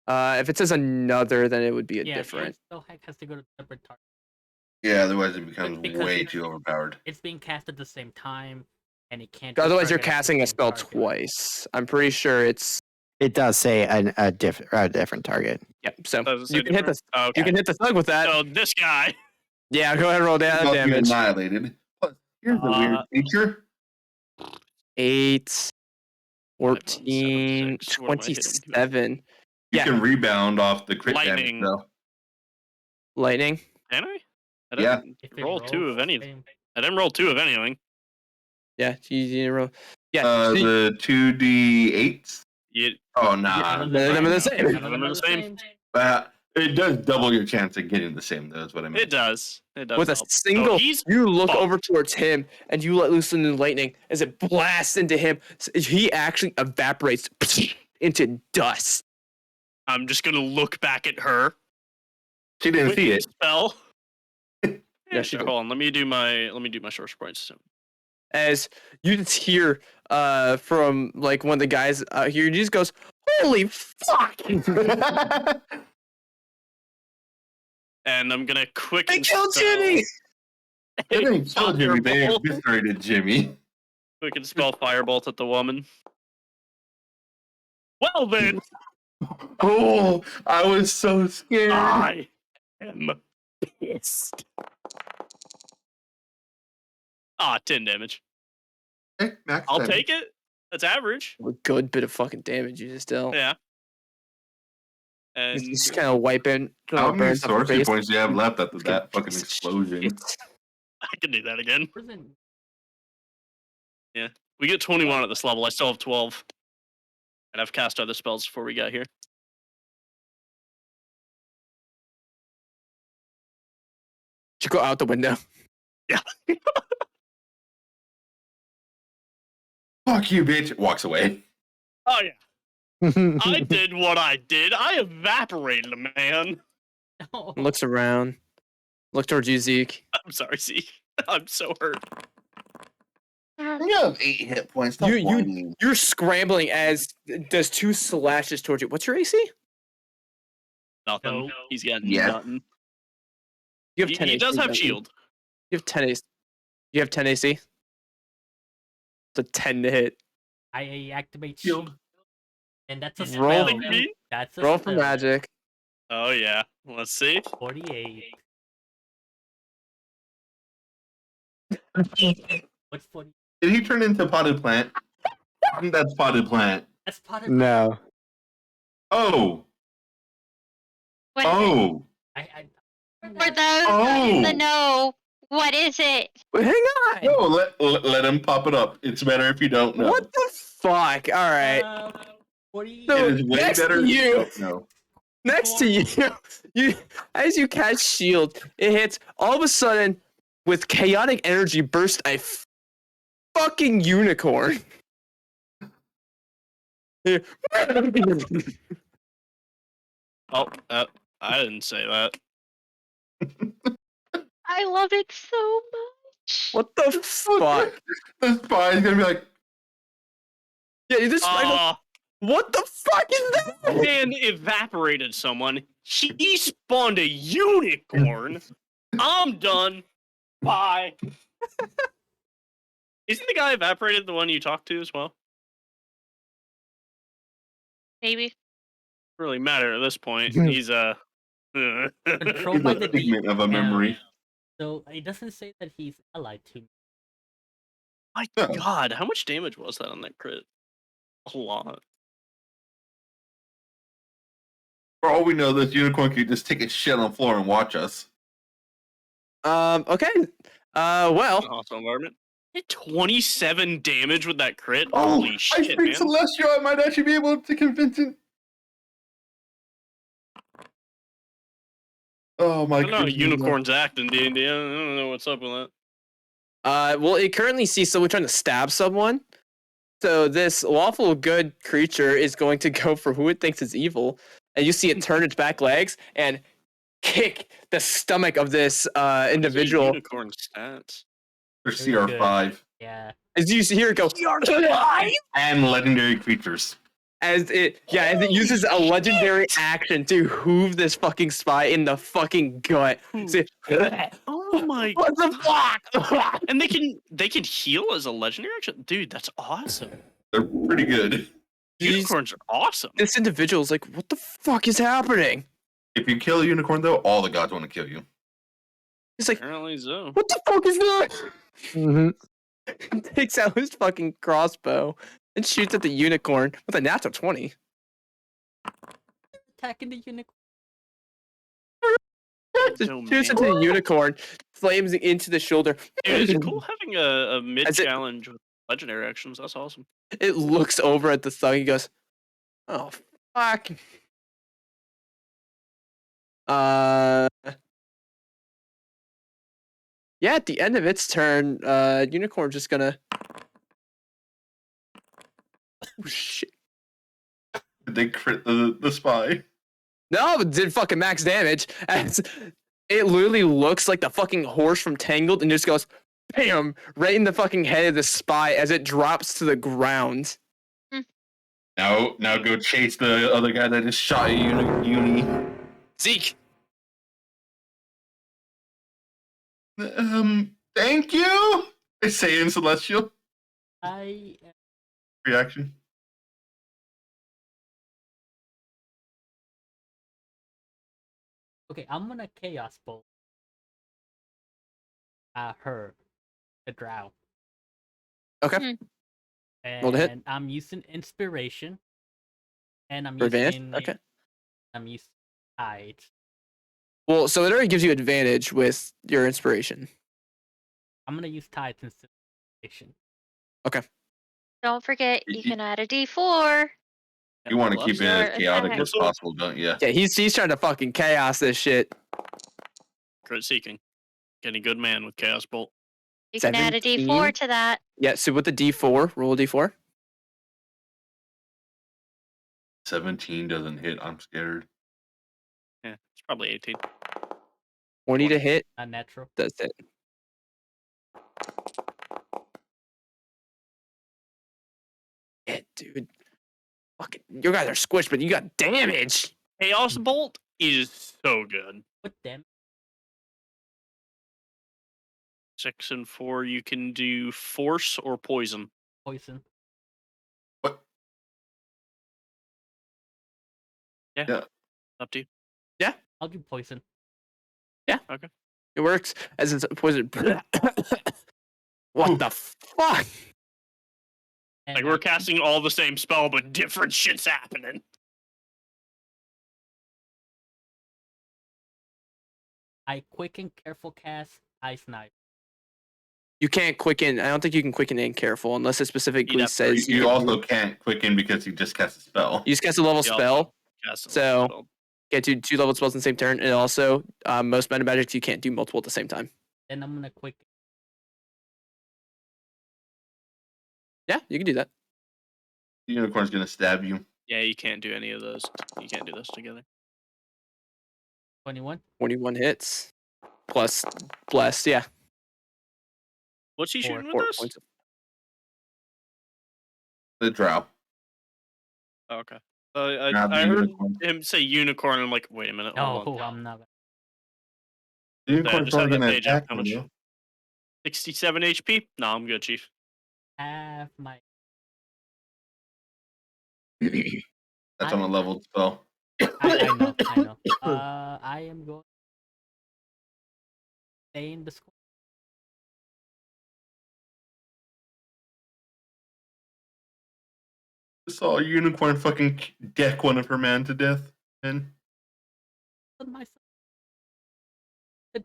If it says another, then it would be a Yeah, different. Spell Hack has to go to separate target. yeah. Otherwise, it becomes because way it's- too overpowered. It's being cast at the same time, and it can't. Otherwise, you're target at the casting a same spell target. twice. I'm pretty sure it's. It does say a different target. Yeah. So Does it say you can hit the. different? Okay. You can hit the thug with that. So this guy. Yeah. Go ahead and roll down Must be damage. annihilated. Plus, here's the weird feature. 8, 14, 6. What am I hitting? 27. You Yeah. can rebound off the crit Lightning. damage, though. Lightning. Can I? Yeah. didn't If it roll 2 rolls of the anything. same- I didn't roll 2 of anything. Yeah. You need to roll. Yeah. so you- The 2d8s. You, Oh None nah. of None of them are the are- same. none of them are the same. It does double your chance of getting the same. That's what I mean. it does. It does. with a help. single, he's you look fucked. over towards him and you let loose the lightning as it blasts into him. He actually evaporates into dust. I'm just gonna look back at her. She didn't With see the it. Spell. Yeah, she Hold on. Let me do my source points. As you just hear from like one of the guys here, he just goes, "Holy fuck!" And I'm gonna quicken. They killed spell- Jimmy. They didn't kill Jimmy. They Firebolt. eviscerated Jimmy. Quicken spell firebolt at the woman. Well then, Oh, I was so scared. I am pissed. 10 damage. Hey, max I'll damage. take it. That's average. A good bit of fucking damage you just dealt. Yeah. It's And just kind of wiping. How many burns off your sorcery face. points do you have left after Fucking that fucking piece of explosion? shit. I can do that again. Prison. We get 21 at this level. I still have 12. And I've cast other spells before we got here. You go out the window. Fuck you, bitch. Walks away. Oh yeah. I did what I did. I evaporated a man. No. Looks around. Look towards you, Zeke. I'm sorry, Zeke. I'm so hurt. You have 8 hit points. Stop You- whining. You're scrambling as does 2 slashes towards you. What's your AC? Nothing. No. He's got Yeah. nothing. You have He, 10 he AC. does have don't you? shield. You have 10 AC. You have 10 AC. It's a 10 to hit. I activate Shield. shield, and that's a Roll. spell. Killing me? That's a Roll for spell. magic. Oh yeah. Let's see. 48. What's 40? Did he turn into potted plant? I think that's potted plant. That's part of No. Oh. What is it? Oh. I For those in the Oh. know, what is it? Wait, hang on. No, let him pop it up. It's better if you don't know. What the fuck? All right. 40. So- It is way next to better if you. don't know. Next to you, as you cast shield, it hits all of a sudden with chaotic energy burst a fucking unicorn. Oh, I didn't say that. I love it so much. What the fuck? The spy's gonna be like, Yeah, this. What the fuck is that? Man evaporated someone. He spawned a unicorn. I'm done. Bye. Isn't the guy evaporated the one you talked to as well? maybe. Really matter at this point. He's Controlled by the Figment of a DM. memory. So it doesn't say that he's allied to me. My Yeah. God, how much damage was that on that crit? A lot. For all we know, this unicorn could just take a shit on the floor and watch us. Okay. Well, Hostile environment. Hit 27 damage with that crit. Oh, Holy I shit, think man! Celestial, I might actually be able to convince him. Oh my I don't know how goodness. unicorns act in D&D. I don't know what's up with that. well, it currently sees someone trying to stab someone. So this lawful good creature is going to go for who it thinks is evil, and you see it turn its back legs and kick the stomach of this individual. Unicorn stats. For Very CR5 good. Yeah. As you hear it go, and legendary creatures. as it uses a legendary action to hoove this fucking spy in the fucking gut. See, Oh my! what the fuck? And they can heal as a legendary action, dude. That's awesome. They're pretty good. Unicorns are awesome. This individual's like, what the fuck is happening? If you kill a unicorn, though, all the gods want to kill you. He's like, Apparently so. what the fuck is that? Takes out his fucking crossbow and shoots at the unicorn with a natural 20. Attacking the unicorn. Just Oh, shoots man. into the unicorn, flames it into the shoulder. Dude, it's cool having a mid As it- challenge with legendary actions. That's awesome. It looks over at the thug. He goes, "Oh fuck." Yeah. At the end of its turn, unicorn's just gonna. Oh shit! Did they crit the spy? No, it did fucking max damage. As it literally looks like the fucking horse from Tangled, and just goes, bam, right in the fucking head of the spy as it drops to the ground. Now go chase the other guy that just shot a uni. Zeke. Thank you. I say in Celestial I reaction. okay. I'm gonna chaos bolt. Her, the drow. Okay. And Roll to hit. I'm using inspiration. And I'm For advantage? using Okay. I'm using tide. Well, so it already gives you advantage with your inspiration. I'm gonna use tide instead of inspiration. Don't forget, you Y- can add a D4. You want to keep it as Your chaotic attack. as possible, don't you? Yeah, he's trying to fucking chaos this shit. Crit seeking. Getting good man with Chaos Bolt. You can add a 17? D4 to that. Yeah, so with the D4, roll a D4. 17 doesn't hit. I'm scared. Yeah, it's probably 18. 20 to hit. A natural. That's it. Yeah, dude. Fucking, you guys are squished, but you got damage. Chaos Bolt is so good. What them? 6 and 4, you can do force or poison. Poison. What? Yeah. Yeah. Up to you. I'll do poison. It works as it's poison. What the fuck? And Like, we're casting all the same spell, but different shit's happening. I quicken careful cast ice knife. You can't quicken. I don't think you can quicken and careful unless it specifically have to says You can. also can't quicken because you just cast a spell. You just cast a level You also spell. Cast a So- spell. Get to 2 level spells in the same turn, and also most meta magics you can't do multiple at the same time. Then I'm gonna quicken. Yeah, you can do that. The unicorn's gonna stab you. Yeah, you can't do any of those. You can't do those together. 21. 21 hits plus blessed. Yeah, What's he Four- shooting with 4 this? points. The drow. Oh, okay. Not the I heard unicorn. him say unicorn, and I'm like, wait a minute. No, Hold on. I'm not. The unicorn's just have probably that gonna page up. attack How him, much? though. 67 HP? No, I'm good, Chief. Half my. That's on a leveled spell. I know, I know. I am going to stay in the school. Saw a unicorn fucking deck one of her man to death. And My son,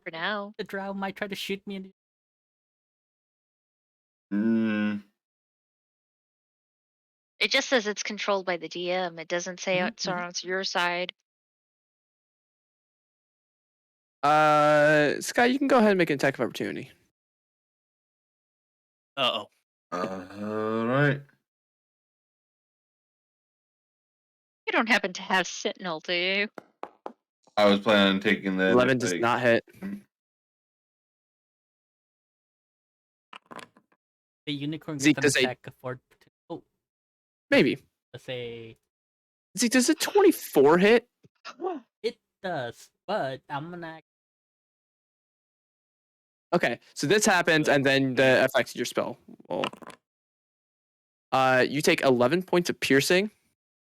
For now. the drow might try to shoot me. In It just says it's controlled by the DM. It doesn't say it's on your side. Sky, you can go ahead and make an attack of opportunity. Uh-oh. all right. You don't happen to have Sentinel, do you? I was planning on taking that. 11 does not hit. the unicorn Zeke, gets does an a- attack of oh, Maybe. let's say Zeke, does a 24 hit? it does, but I'm gonna. Okay, so this happens, and then the effects of your spell. Well, you take 11 points of piercing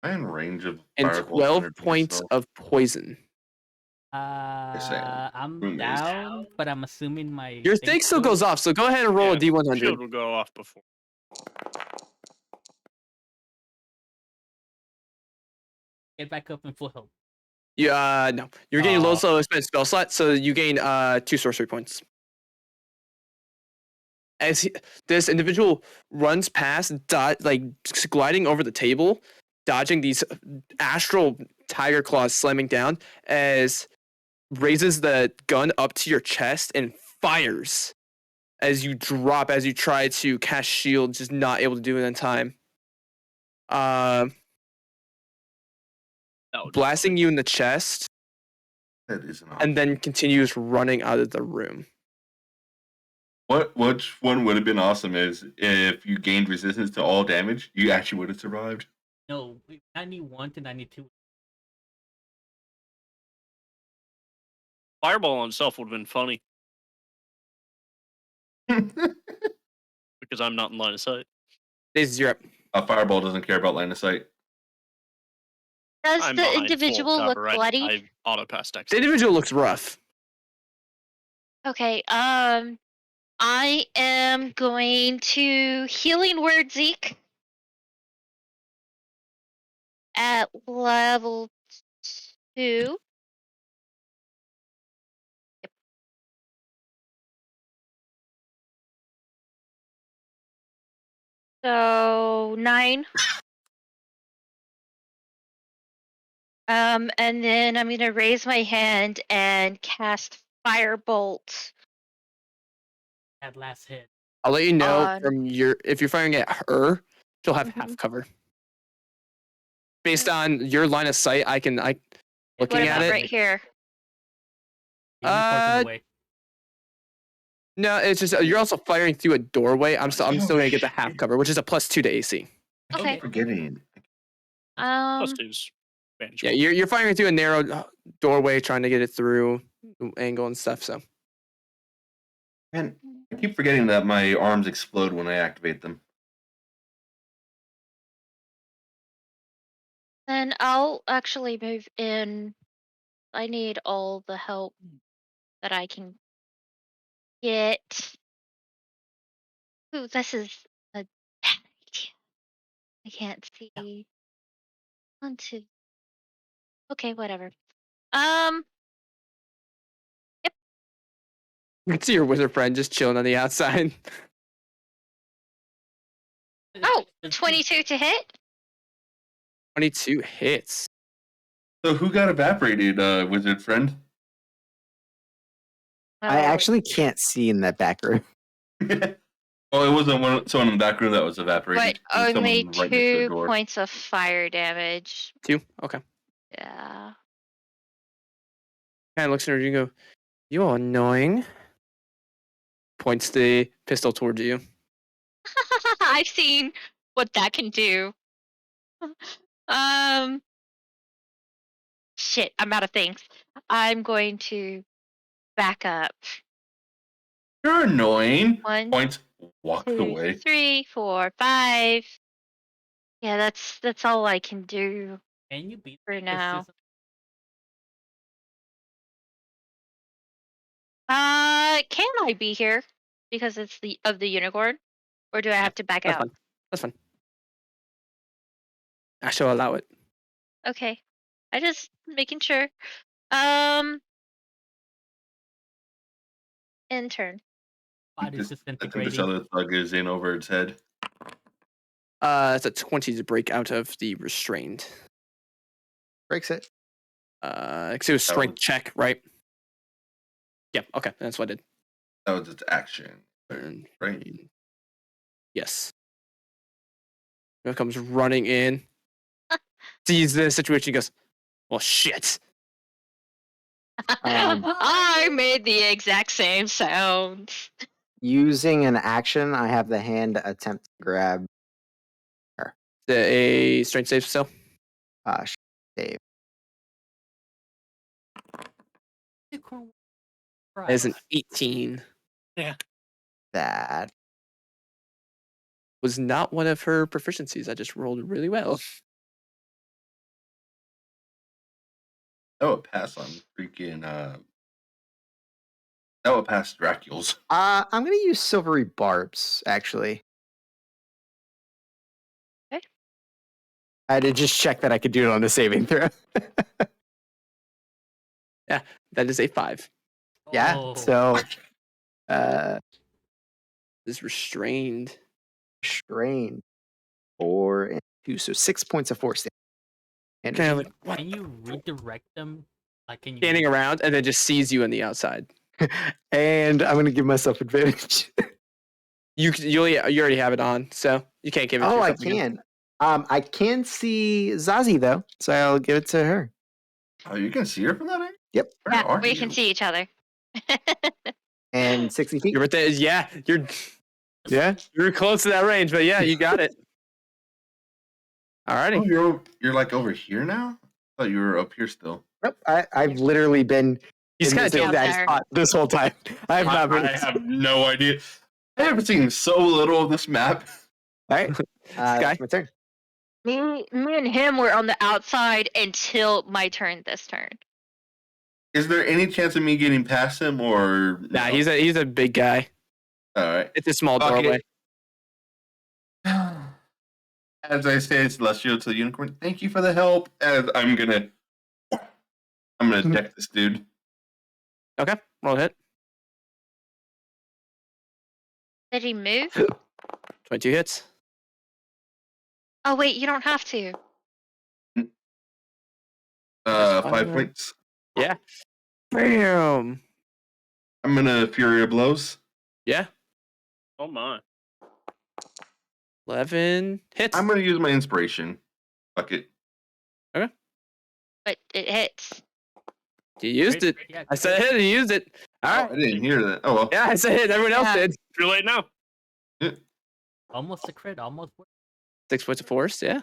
I'm in range of and fireballs 12 underneath points myself. of poison. I'm Boom, guys. down, but I'm assuming my Your thing still goes off, so go ahead and roll Yeah, a D100. Shield will go off before. Get back up in full health. Yeah, no. You're getting low Aw. slow expense spell slot, so you gain 2 sorcery points. As this individual runs past, gliding over the table, dodging these astral tiger claws slamming down, as raises the gun up to your chest and fires as you drop, as you try to cast shield, just not able to do it in time. That would Blasting you in the chest, That is an and option. then continues running out of the room. Which one would have been awesome is if you gained resistance to all damage, you actually would have survived. No, 91 to 92. Fireball on itself would have been funny because I'm not in line of sight. Daisy, you're up. A fireball doesn't care about line of sight. Does I'm the behind full individual look cover. bloody? I auto passed The exit. individual looks rough. Okay, I am going to healing word Zeke at level 2. Yep. So 9. And then I'm gonna raise my hand and cast Firebolt. That last hit. I'll let you know On- from if you're firing at her, she'll have half Mhm. cover. Based on your line of sight, looking What at about it. right here? The unicorn's in the way. No, it's just you're also firing through a doorway. I'm still gonna get the half shit. cover, which is a +2 to AC. I keep Okay. forgetting. Plus two's vantage. Yeah, you're firing through a narrow doorway, trying to get it through the angle and stuff. So Man, I keep forgetting that my arms explode when I activate them. Then I'll actually move in. I need all the help that I can get. Ooh, this is a bad idea. I can't see. 1, 2. Okay, whatever. you can see your wizard friend just chilling on the outside. Oh, 22 to hit. 22 hits. So who got evaporated, wizard friend? I Oh, actually can't see in that back room. Oh, it wasn't someone in the back room that was evaporated. but It was someone only right next to the 2 door. points of fire damage. 2. Okay. Yeah. Kind of looks at her and you go, "You are annoying." Points the pistol towards you. I've seen what that can do. Shit, I'm out of things. I'm going to back up. You're annoying. 1, Points walks 2, away. 3, 4, 5. Yeah, that's all I can do. Can you beat for this now. season? Can I be here because it's the unicorn, or do I have to back That's out? fine. That's fine. I shall allow it. Okay, I just making sure. Um, intern. Body I think this disintegrating. other thug is in over its head. It's a 20 to break out of the restrained. Breaks it. Cause it was strength check, right? Yeah. Okay, that's what I did. That was its action. And Right. yes. It comes running in, sees the situation, goes, "Well, shit." I made the exact same sound. Using an action, I have the hand attempt to grab A strength save still. Dave. Unicorn As an Christ. 18 That. was not one of her proficiencies. I just rolled really well. That would pass on freaking. That would pass Dracula's. I'm gonna use silvery barbs, actually. Okay. I had to just check that I could do it on the saving throw. That is a 5. Yeah. Oh, So Is restrained. strain 4 and 2, so 6 points of force damage. Kind of like what? can you redirect them? Like, can you Standing around and then just sees you on the outside. And I'm gonna give myself advantage. You already have it on, so you can't give it. to Oh, I yourself again. can. I can see Zazie though, so I'll give it to her. Oh, you can see her from that angle? Yep. Where Yeah, are we you? can see each other. And 60 feet. Your birthday is you're Yeah. you're close to that range, but yeah, you got it. Oh, Alrighty. you're like over here now? I thought you were up here still. Nope. I've literally been He's in kind of this taking- exact there. spot this whole time. I have not been. I have no idea. I have seen so little of this map. All right. Sky? It's my turn. Me and him were on the outside until my turn this turn. Is there any chance of me getting past him or Nah, no? he's a big guy. All right. It's a small Fuck it. doorway. As I say, Celestial to the Unicorn, thank you for the help. As I'm gonna deck this dude. Okay, roll a hit. Did he move? 22 hits. Oh wait, you don't have to. That's 5 fine. points. Yeah. Bam. I'm gonna Fury of Blows. Yeah. Oh my. 11 hits. I'm gonna use my inspiration. Fuck it. But it hits. You used it. Yeah, I said hit and you used it. All Oh, right. I didn't hear that. Oh well. Yeah, I said hit. Everyone else Yeah. did. Too late now. almost a crit, almost. 6 points of force. Yeah.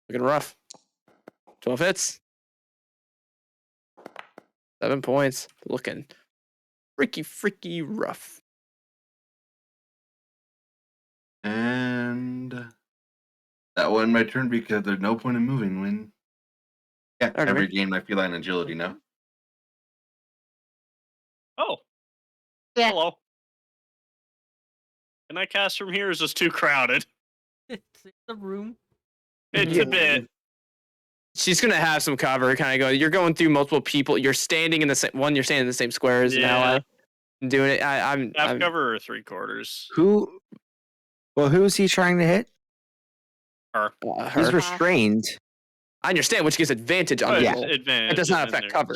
Looking rough. 12 hits. 7 points. Looking freaky rough. And that wasn't my turn because there's no point in moving when. Yeah, Alright, I man. regained my feline agility now. Oh. Yeah. Hello. Can I cast from here? Or is this too crowded? It's the room. It's Yeah. a bit. She's gonna have some cover. Kind of go. You're going through multiple people. You're standing in the same one. You're standing in the same square as an Yeah. ally. Doing it. I'm Half cover or 3/4. Who? Well, who's he trying to hit? her. He's restrained. I understand, which gives advantage on Oh, the yeah. roll. advantage It does not is in affect there. cover.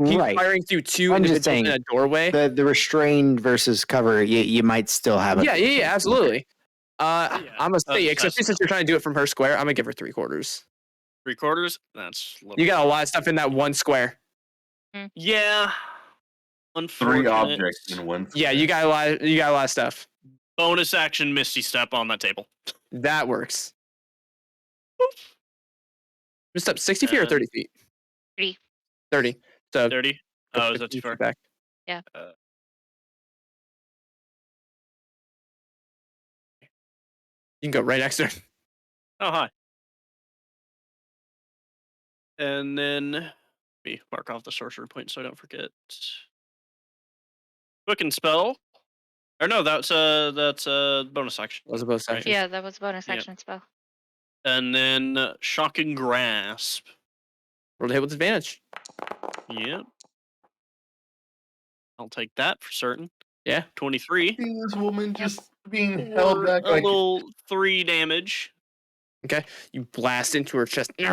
He's Right. firing through two I'm just individuals saying, in a doorway. The restrained versus cover, you might still have it. Yeah, absolutely. Yeah, I'm gonna say, that's except since you're trying to do it from her square, I'm gonna give her 3/4. 3/4? That's a little You got a lot of stuff in that one square. Yeah. 3 Unfortunate. objects in one. Yeah, you got a lot. You got a lot of stuff. Bonus action Misty Step on that table. That works. Just up 60 feet or 30 feet? 30. 30. So 30. go Oh, is that 50 too far? feet back. Yeah. You can go right next to her. Oh, hi. And then let me mark off the sorcerer point so I don't forget. Book and spell. Or no, that's a bonus action. Those are both Right. sections. Yeah, that was a bonus Yeah. action spell. And then shocking grasp. Roll to hit with advantage. Yep. I'll take that for certain. Yeah. 23. Seeing this woman Yep. just being held Or back a like little 3 damage. Okay. You blast into her chest. He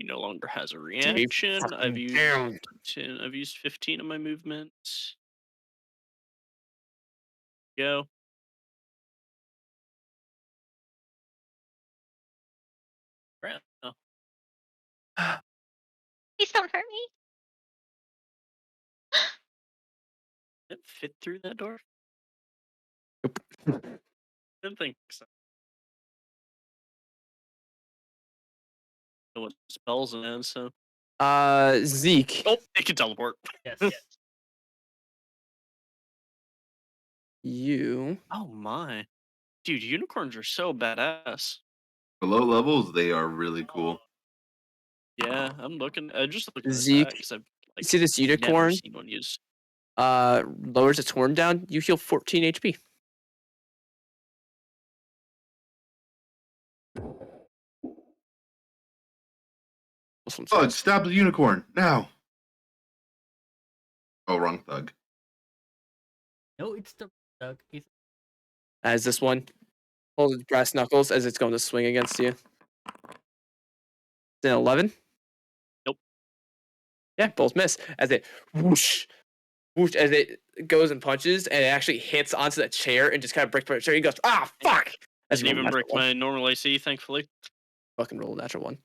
no longer has a reaction. I've used down. 10, I've used 15 of my movements. Go. Crap. Oh, Please don't hurt me. did it fit through that door? Nope. Didn't think so. Know what spells it has, so. Zeke. Oh, it can teleport. Yes. You. Oh my. Dude, unicorns are so badass. below levels, they are really cool. Yeah, I'm looking. Just looking at Zeke, because I've You see this never unicorn? seen one used. Lowers its horn down. You heal 14 HP. Awesome Thug, sauce. stab the unicorn now. Oh, wrong thug. No, it's the Doug. He's As this one holds its brass knuckles as it's going to swing against you. Then 11. Nope. Yeah, both miss as it whoosh, whoosh as it goes and punches and it actually hits onto the chair and just kind of breaks the chair. He goes, ah, fuck! As Didn't you roll even a break natural one. my normal AC, thankfully. Fucking roll a natural one.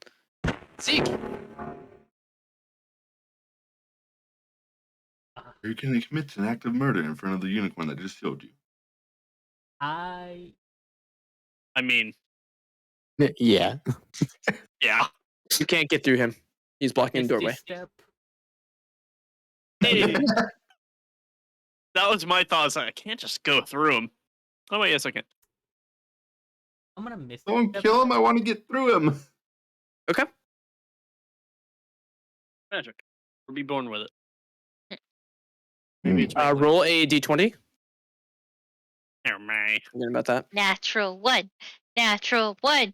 Zeke. You're going to commit an act of murder in front of the unicorn that just showed you. I mean, Yeah. yeah. You can't get through him. He's blocking the Misty doorway. Step. Hey, that was my thoughts. I can't just go through him. Oh wait a second. I'm gonna miss. Don't kill him. I want to get through him. Okay. Magic. Or be born with it. Hmm. Maybe it's my plan. Roll a d20. Oh my. Forget about that. Natural one. Natural one.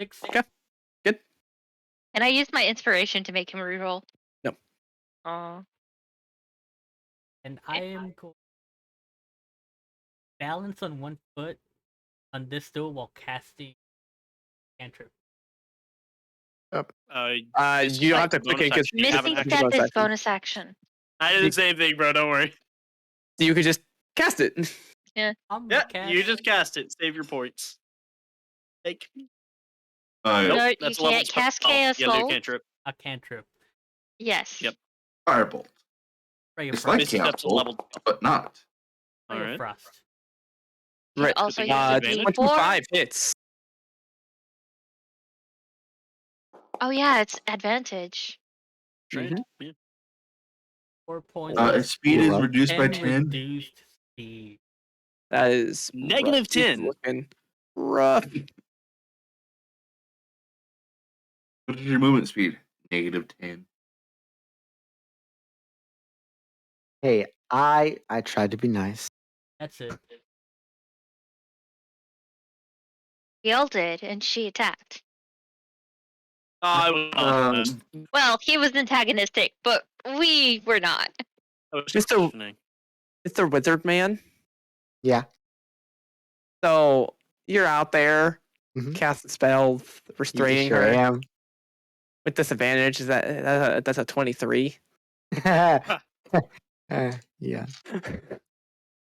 6. Okay. Good. And I used my inspiration to make him reroll. No. Oh. And I am going balance on one foot on this stool while casting cantrip. You It's don't have like to a click bonus it because action. You haven't Misty had- Bonus Step is action. bonus action. I didn't say anything, bro. Don't worry. you could just cast it. I'm Yeah, gonna cast you just cast it. Save your points. Take. Yeah. No, you That's a level can't spell. cast Chaos Yeah, you Bolt. cantrip. a cantrip. Yes. Yep. Firebolt. Ray of It's like Frost. Misty Chaos Step's a Bolt, level. but not. Ray of Alright. Frost. You Right. can also Could use they a use advantage? D4. 25 hits. Oh yeah, it's advantage. Trained. Yeah. 4 points. Its speed is Rough. reduced by 10 10. reduced speed. That is Negative rough. He's 10. Looking rough. What is your movement speed? Negative 10. Hey, I tried to be nice. That's it. Yale did, and she attacked. I was. Well, he was antagonistic, but we were not. I was Mr. questioning. Mr. Wizard Man. Yeah. So you're out there Mhm. casting spells, restraining sure her am. with disadvantage. Is that's a 23? Yeah.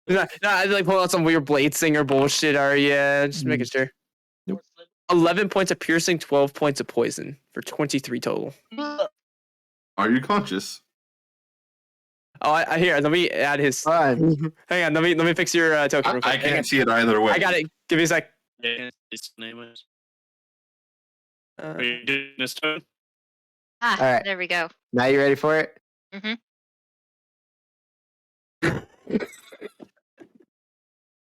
No, I like pull out some weird blade singer bullshit. Are you just making sure? 11 points of piercing, 12 points of poison for 23 total. Are you conscious? Oh, I here. Let me add his. Fun. Hang on. Let me fix your token. I real quick. Hang on. can't see it either way. I got it. Give me a sec. Yeah, his name is. Uh, Are you doing this turn? Ah, Alright. there we go. Now you ready for it? Mhm.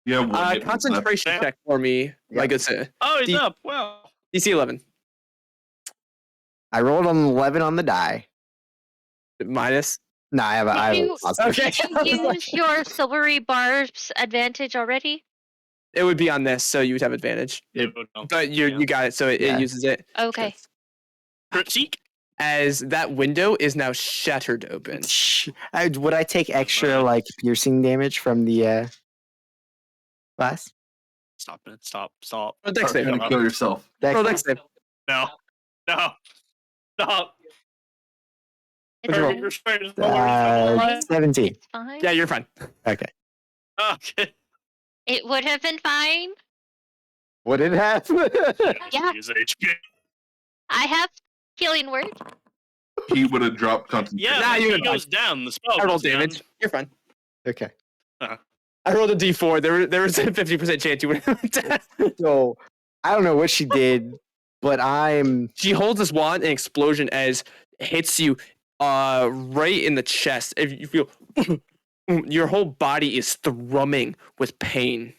Yeah, one hit point left. Concentration left. check for me. Yeah. Like it's a Oh, he's D- up. Wow. DC 11 I rolled an 11 on the die. minus. No, I have a Did you- positive. Okay. Did you use your silvery barbs advantage already? It would be on this, so you would have advantage. But you got it, so it Yeah. uses it. Okay. Critique. As that window is now shattered open. Would I take extra like piercing damage from the glass? Stop it. Stop. Stop. Roll dex You're save. gonna kill yourself. Roll dex save. No. No. Stop. It's What'd you roll? fine. You're straight as forward. 17. It's fine. Yeah, you're fine. Okay. Okay. It would have been fine. What did it have? Yeah. Use HP. I have healing word. He would have dropped concentration. Yeah, Nah, but you he would goes down. The spell I rolled goes down. damage. You're fine. Okay. I rolled a D4. There was a 50% chance you would have death. So I don't know what she did, but I'm She holds this wand, and explosion as hits you right in the chest. If you feel your whole body is thrumming with pain.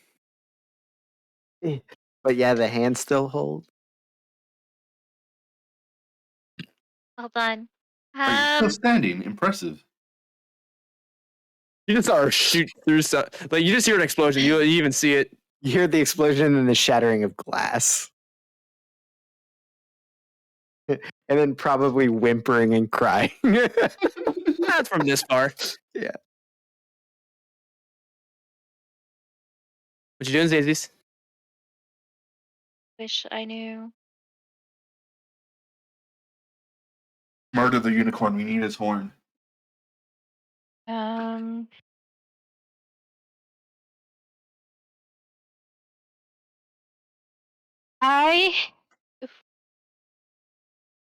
but yeah, the hand still holds. Well done. Are you still standing? Impressive. You just are shoot through some, like you just hear an explosion. You even see it. You hear the explosion and the shattering of glass. And then probably whimpering and crying. Not from this far. Yeah. What you doing, Zazis? Wish I knew. Murder the unicorn. We need his horn. I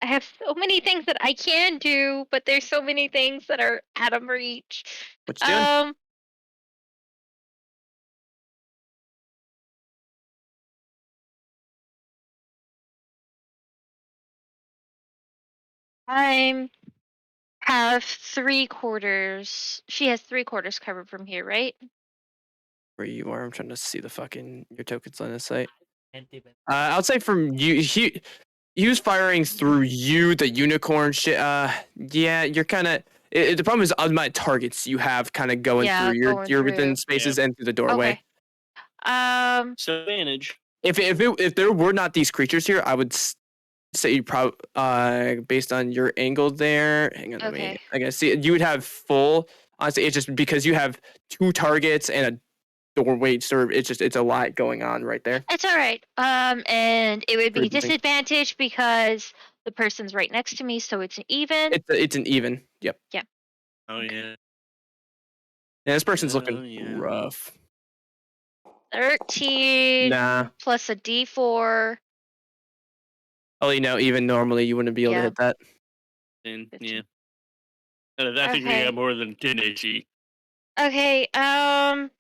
have so many things that I can do, but there's so many things that are out of reach. What you doing? I'm have 3/4. She has 3/4 covered from here, right? Where you are? I'm trying to see the fucking your tokens on this site. Can't even. I would say from you, he was firing through you, the unicorn shit. Yeah, you're kind of. The problem is unmet targets you have kind of going Yeah, through. You're going you're within through. spaces and through the doorway. Okay. So advantage. If there were not these creatures here, I would say you probably based on your angle there. Hang on, let me. Okay. I gotta see. You would have full. Honestly, it's just because you have 2 targets and a doorway. So it's a lot going on right there. It's all right. And it would be What do you think? disadvantage because the person's right next to me, so it's an even. It's an even. Yep. Oh yeah. Yeah, this person's Oh, looking yeah. rough. 13 Nah. plus a D4. Oh, you know, even normally you wouldn't be able Yeah. to hit that. And 15. yeah. And I think we Okay. got more than 10 HE. Okay. Not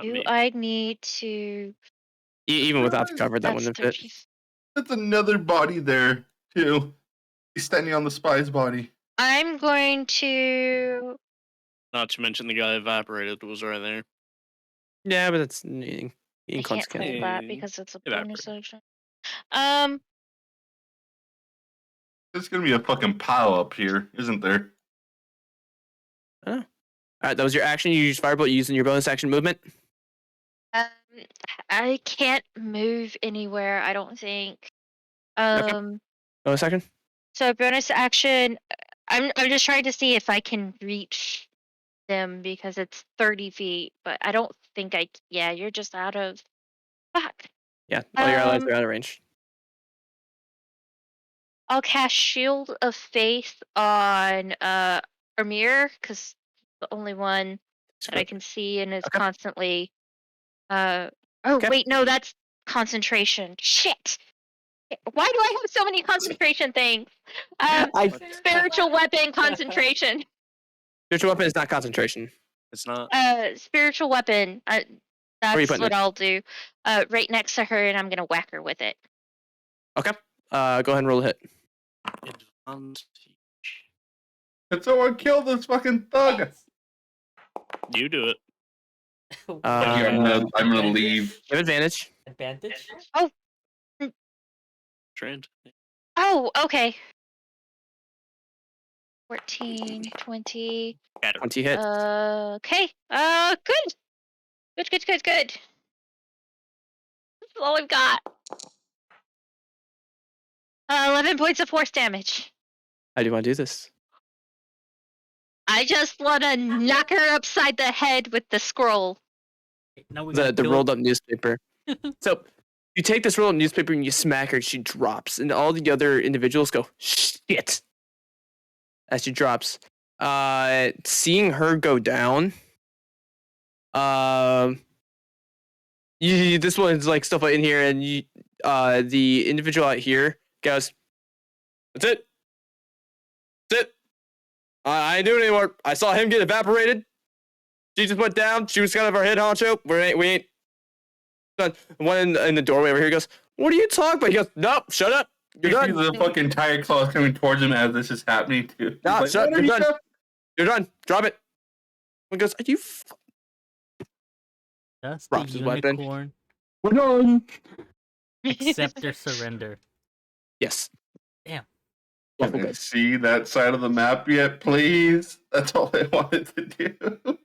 Do me. I need to? Even without the cover, that That's wouldn't have fit. 13. That's another body there, too. He's standing on the spy's body. I'm going to. Not to mention the guy evaporated was right there. Yeah, but that's I can't inconsequential. hold that Hey, because it's a evaporate. bonus action. There's gonna be a fucking pile up here, isn't there? All right, that was your action. You use firebolt using your bonus action movement. I can't move anywhere. I don't think. Bonus action. So bonus action. I'm just trying to see if I can reach them because it's 30 feet, but I don't think I. Yeah, you're just out of. Fuck. Yeah, all your allies Um, are out of range. I'll cast Shield of Faith on Amir because the only one that I can see and is Okay. constantly. Oh Okay. wait, no, that's concentration. Shit. Why do I have so many concentration things? Spiritual weapon concentration. Spiritual weapon is not concentration. It's not. Spiritual weapon. Where you That's putting what it? I'll do. Right next to her, and I'm gonna whack her with it. Okay. Go ahead and roll a hit. Advantage. Can someone kill this fucking thug? You do it. Here, I'm gonna leave. You have advantage. Advantage? Trained. Oh, okay. 14, 20. 20 hits. Okay. Good. Good. That's all I've got. 11 points of force damage. How do you want to do this? I just want to knock her upside the head with the scroll. Now we The rolled up newspaper. So you take this rolled up newspaper and you smack her. She drops, and all the other individuals go shit as she drops. Seeing her go down. This one's like stuff in here, and the individual out here goes, "That's it. That's it. I ain't doing it anymore. I saw him get evaporated. She just went down. She was kind of our head honcho. We ain't done." One in the doorway over here goes, "What are you talking about?" He goes, "Nope, shut up. You're You see done. the fucking tire claws coming towards him as this is happening too. Nah, He's shut. "What are You're you done. doing?" You're done. Drop it." One goes, "Are you?" Does Drops the his weapon. unicorn We're done. accept their surrender? Yes. Damn. Awful Can I good. see that side of the map yet, please? That's all I wanted to do.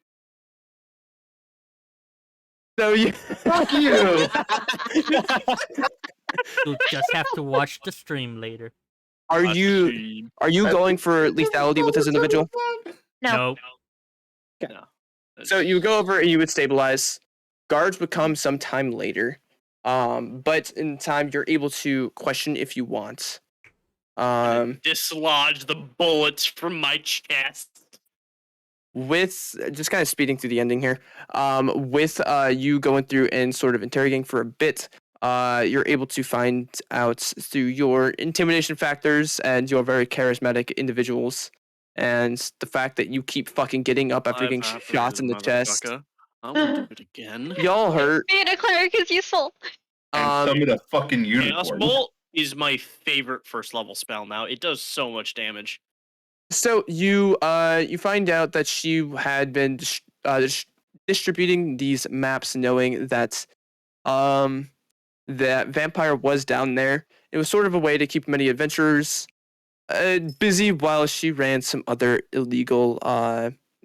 So you. Fuck you. You'll just have to watch the stream later. Are Watch the you stream. going for lethality with this individual? No. No. So you would go over and you would stabilize. Guards would come sometime later. But in time you're able to question if you want. Dislodge the bullets from my chest. With just kind of speeding through the ending here. With you going through and sort of interrogating for a bit, you're able to find out through your intimidation factors and your very charismatic individuals, and the fact that you keep fucking getting up after getting shot in the chest. I will do it again. Y'all hurt. Being a cleric is useful. And summon a fucking Chaos unicorn. Bolt is my favorite first level spell now. It does so much damage. So you find out that she had been distributing these maps, knowing that that vampire was down there. It was sort of a way to keep many adventurers busy while she ran some other illegal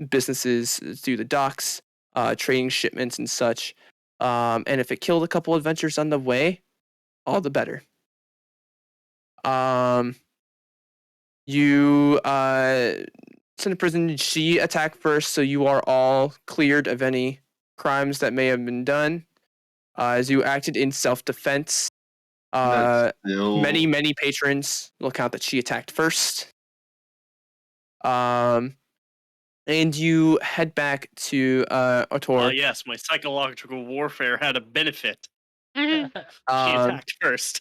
businesses through the docks, trading shipments and such. And if it killed a couple adventurers on the way, all the better. You sent to prison. She attacked first, so you are all cleared of any crimes that may have been done. As you acted in self-defense, many patrons will count that she attacked first. And you head back to Otor. Yes, my psychological warfare had a benefit. Mhm. She attacked first.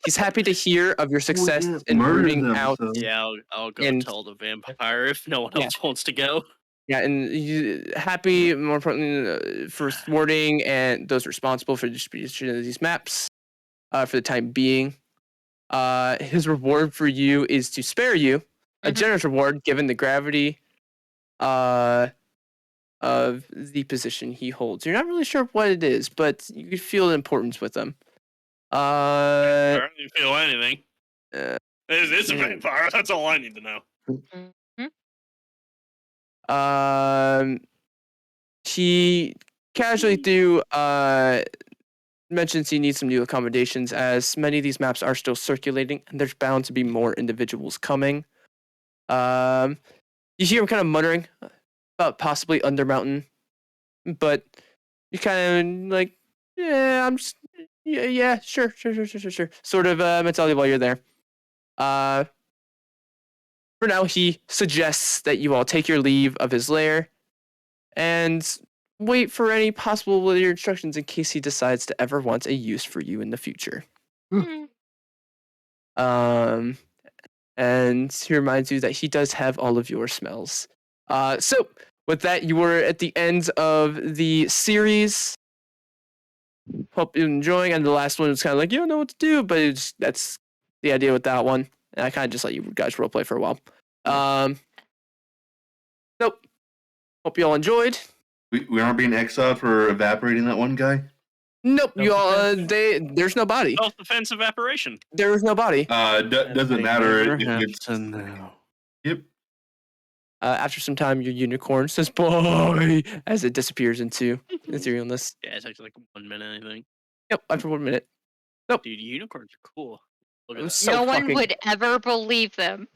He's happy to hear of your success in rooting out. Yeah, I'll go And- tell the vampire if no one Yeah. else wants to go. Yeah, and happy, more importantly, for thwarting and those responsible for the distribution of these maps for the time being. His reward for you is to spare you, a generous reward given the gravity of the position he holds. You're not really sure what it is, but you can feel the importance with him. I don't even feel anything. uh, It's a vampire. That's all I need to know. He casually mentions he needs some new accommodations, as many of these maps are still circulating, and there's bound to be more individuals coming. You hear him kind of muttering about possibly Undermountain, but you kind of like, yeah, I'm just, yeah, sure. Sort of mentality while you're there. For now, he suggests that you all take your leave of his lair and wait for any possible later instructions in case he decides to ever want a use for you in the future. Mhm. And he reminds you that he does have all of your smells. So with that, you were at the end of the series. Hope you're enjoying. And the last one was kind of like, you don't know what to do, but that's the idea with that one. And I kind of just let you guys roleplay for a while. So hope you all enjoyed. We aren't being exiled for evaporating that one guy. Nope, you all. Self-defense? There's no body. Self-defense evaporation. There was no body. Doesn't matter if it's. now. Yep. After some time, your unicorn says "bye" as it disappears into etherealness. Yeah, it's actually like 1 minute, I think. Yep, after 1 minute. Dude, unicorns are cool. Look at It was that. so no one fucking- would ever believe them.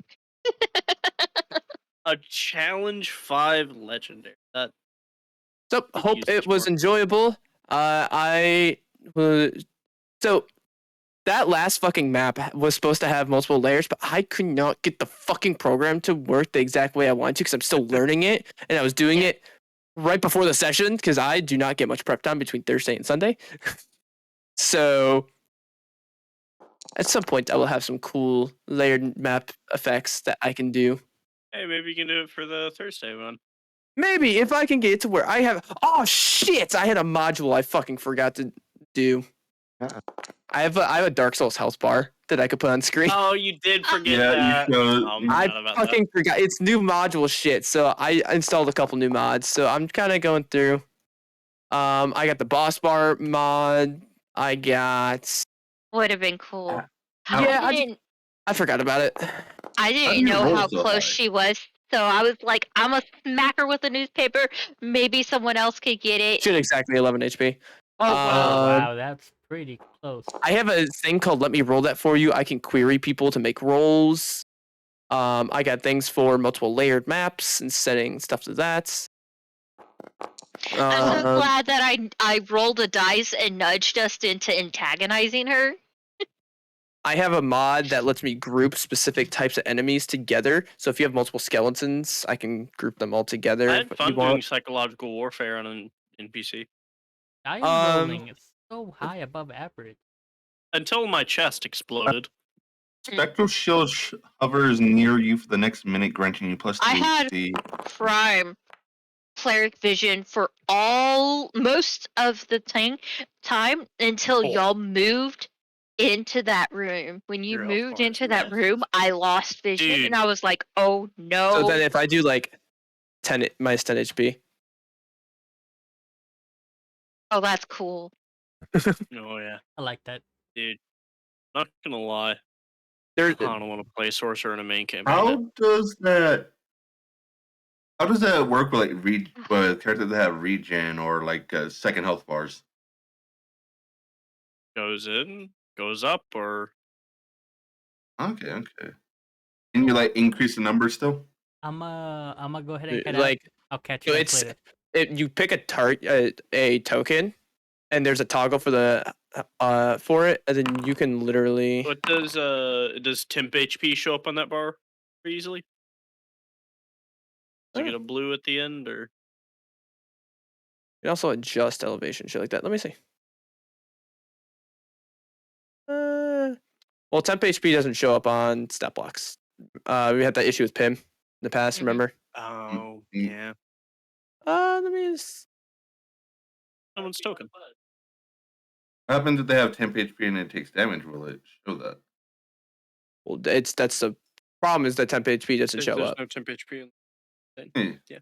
A challenge 5 legendary. That So Could hope use it was more. enjoyable. So that last fucking map was supposed to have multiple layers, but I could not get the fucking program to work the exact way I wanted to because I'm still learning it, and I was doing it right before the session because I do not get much prep time between Thursday and Sunday. So at some point, I will have some cool layered map effects that I can do. hey, maybe you can do it for the Thursday one. Maybe if I can get it to where I have. Oh shit! I had a module I fucking forgot to do. I have a Dark Souls health bar that I could put on screen. Oh, you did forget Yeah, that. you showed. Oh, I forgot about fucking forgot. It's new module shit. So I installed a couple new mods. So I'm kind of going through. I got the boss bar mod. I got. Would have been cool. Yeah, I I forgot about it. I do didn't you know roll how so close high? she was, so I was like, I'm a smack her with a newspaper. Maybe someone else could get it. Should exactly 11 HP. Oh, Oh wow. wow, that's pretty close. I have a thing called "Let Me Roll That For You." I can query people to make rolls. I got things for multiple layered maps and setting stuff to that. I'm so Um, glad that I rolled a dice and nudged us into antagonizing her. I have a mod that lets me group specific types of enemies together. So if you have multiple skeletons, I can group them all together. I if had you fun want. doing psychological warfare on an NPC I am rolling so high above average. until my chest exploded. Spectral shield hovers near you for the next minute, granting you plus 2 I had HP. prime cleric vision for most of the time until Cool. y'all moved into that room. When you Your health moved bar is into that massive. room, I lost vision, Dude. and I was like, "Oh no!" So then if I do like 10 minus 10 HP, Oh, that's cool. Oh yeah, I like that. dude. Not gonna lie, there I don't want to play sorcerer in a main campaign. How does that? How does that work with like with characters that have regen or like second health bars? Goes in, goes up, or Okay, okay. Can you like increase the number still? I'm gonna go ahead and head out. like I'll catch so you guys it's later. you pick a token, and there's a toggle for the for it, and then you can literally. what does temp HP show up on that bar pretty easily? Does it get a blue at the end, or You can also adjust elevation, shit like that. Let me see. Well, temp HP doesn't show up on stat blocks. We had that issue with PIM in the past. Mhm. Remember? oh Mm. yeah, Let me. someone's token. What happens if they have temp HP and it takes damage? Will it show that? Well, that's the problem is that temp HP doesn't show There's up. no temp HP in the Hmm. thing. Yeah.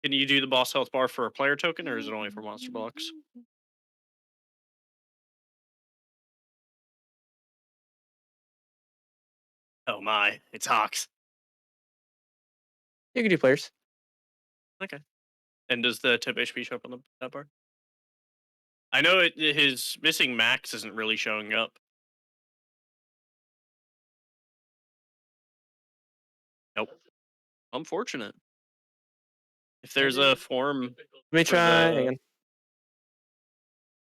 Can you do the boss health bar for a player token, or is it only for monster blocks? Oh my, it's Hawks. You can do players. And does the temp HP show up on that bar? I know his missing max isn't really showing up. Nope. Unfortunate. If there's a form, Let me try. the- Hang on.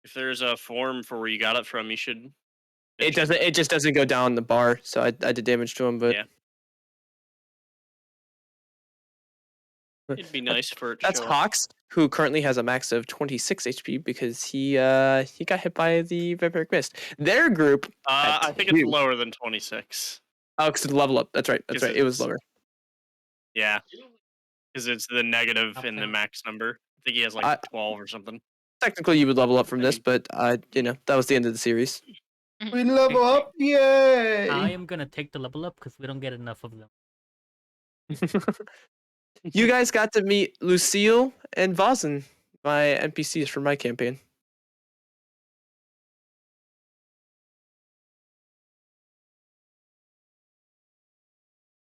if there's a form for where you got it from, you should. It doesn't. It just doesn't go down the bar. So I did damage to him, but Yeah. It'd be nice for it to that's show up. Hawks, who currently has a max of 26 HP because he got hit by the vampiric mist. Their group. I at think it's 2. lower than 26. Oh, because level up. That's right. That's 'Cause right. It was it's- lower. Yeah. Because it's the negative in the Okay. max number. I think he has like I- 12 or something. Technically, you would level up from this, but that was the end of the series. We level up! Yay! I am gonna take the level up because we don't get enough of them. You guys got to meet Lucille and Vozen. my NPCs for my campaign.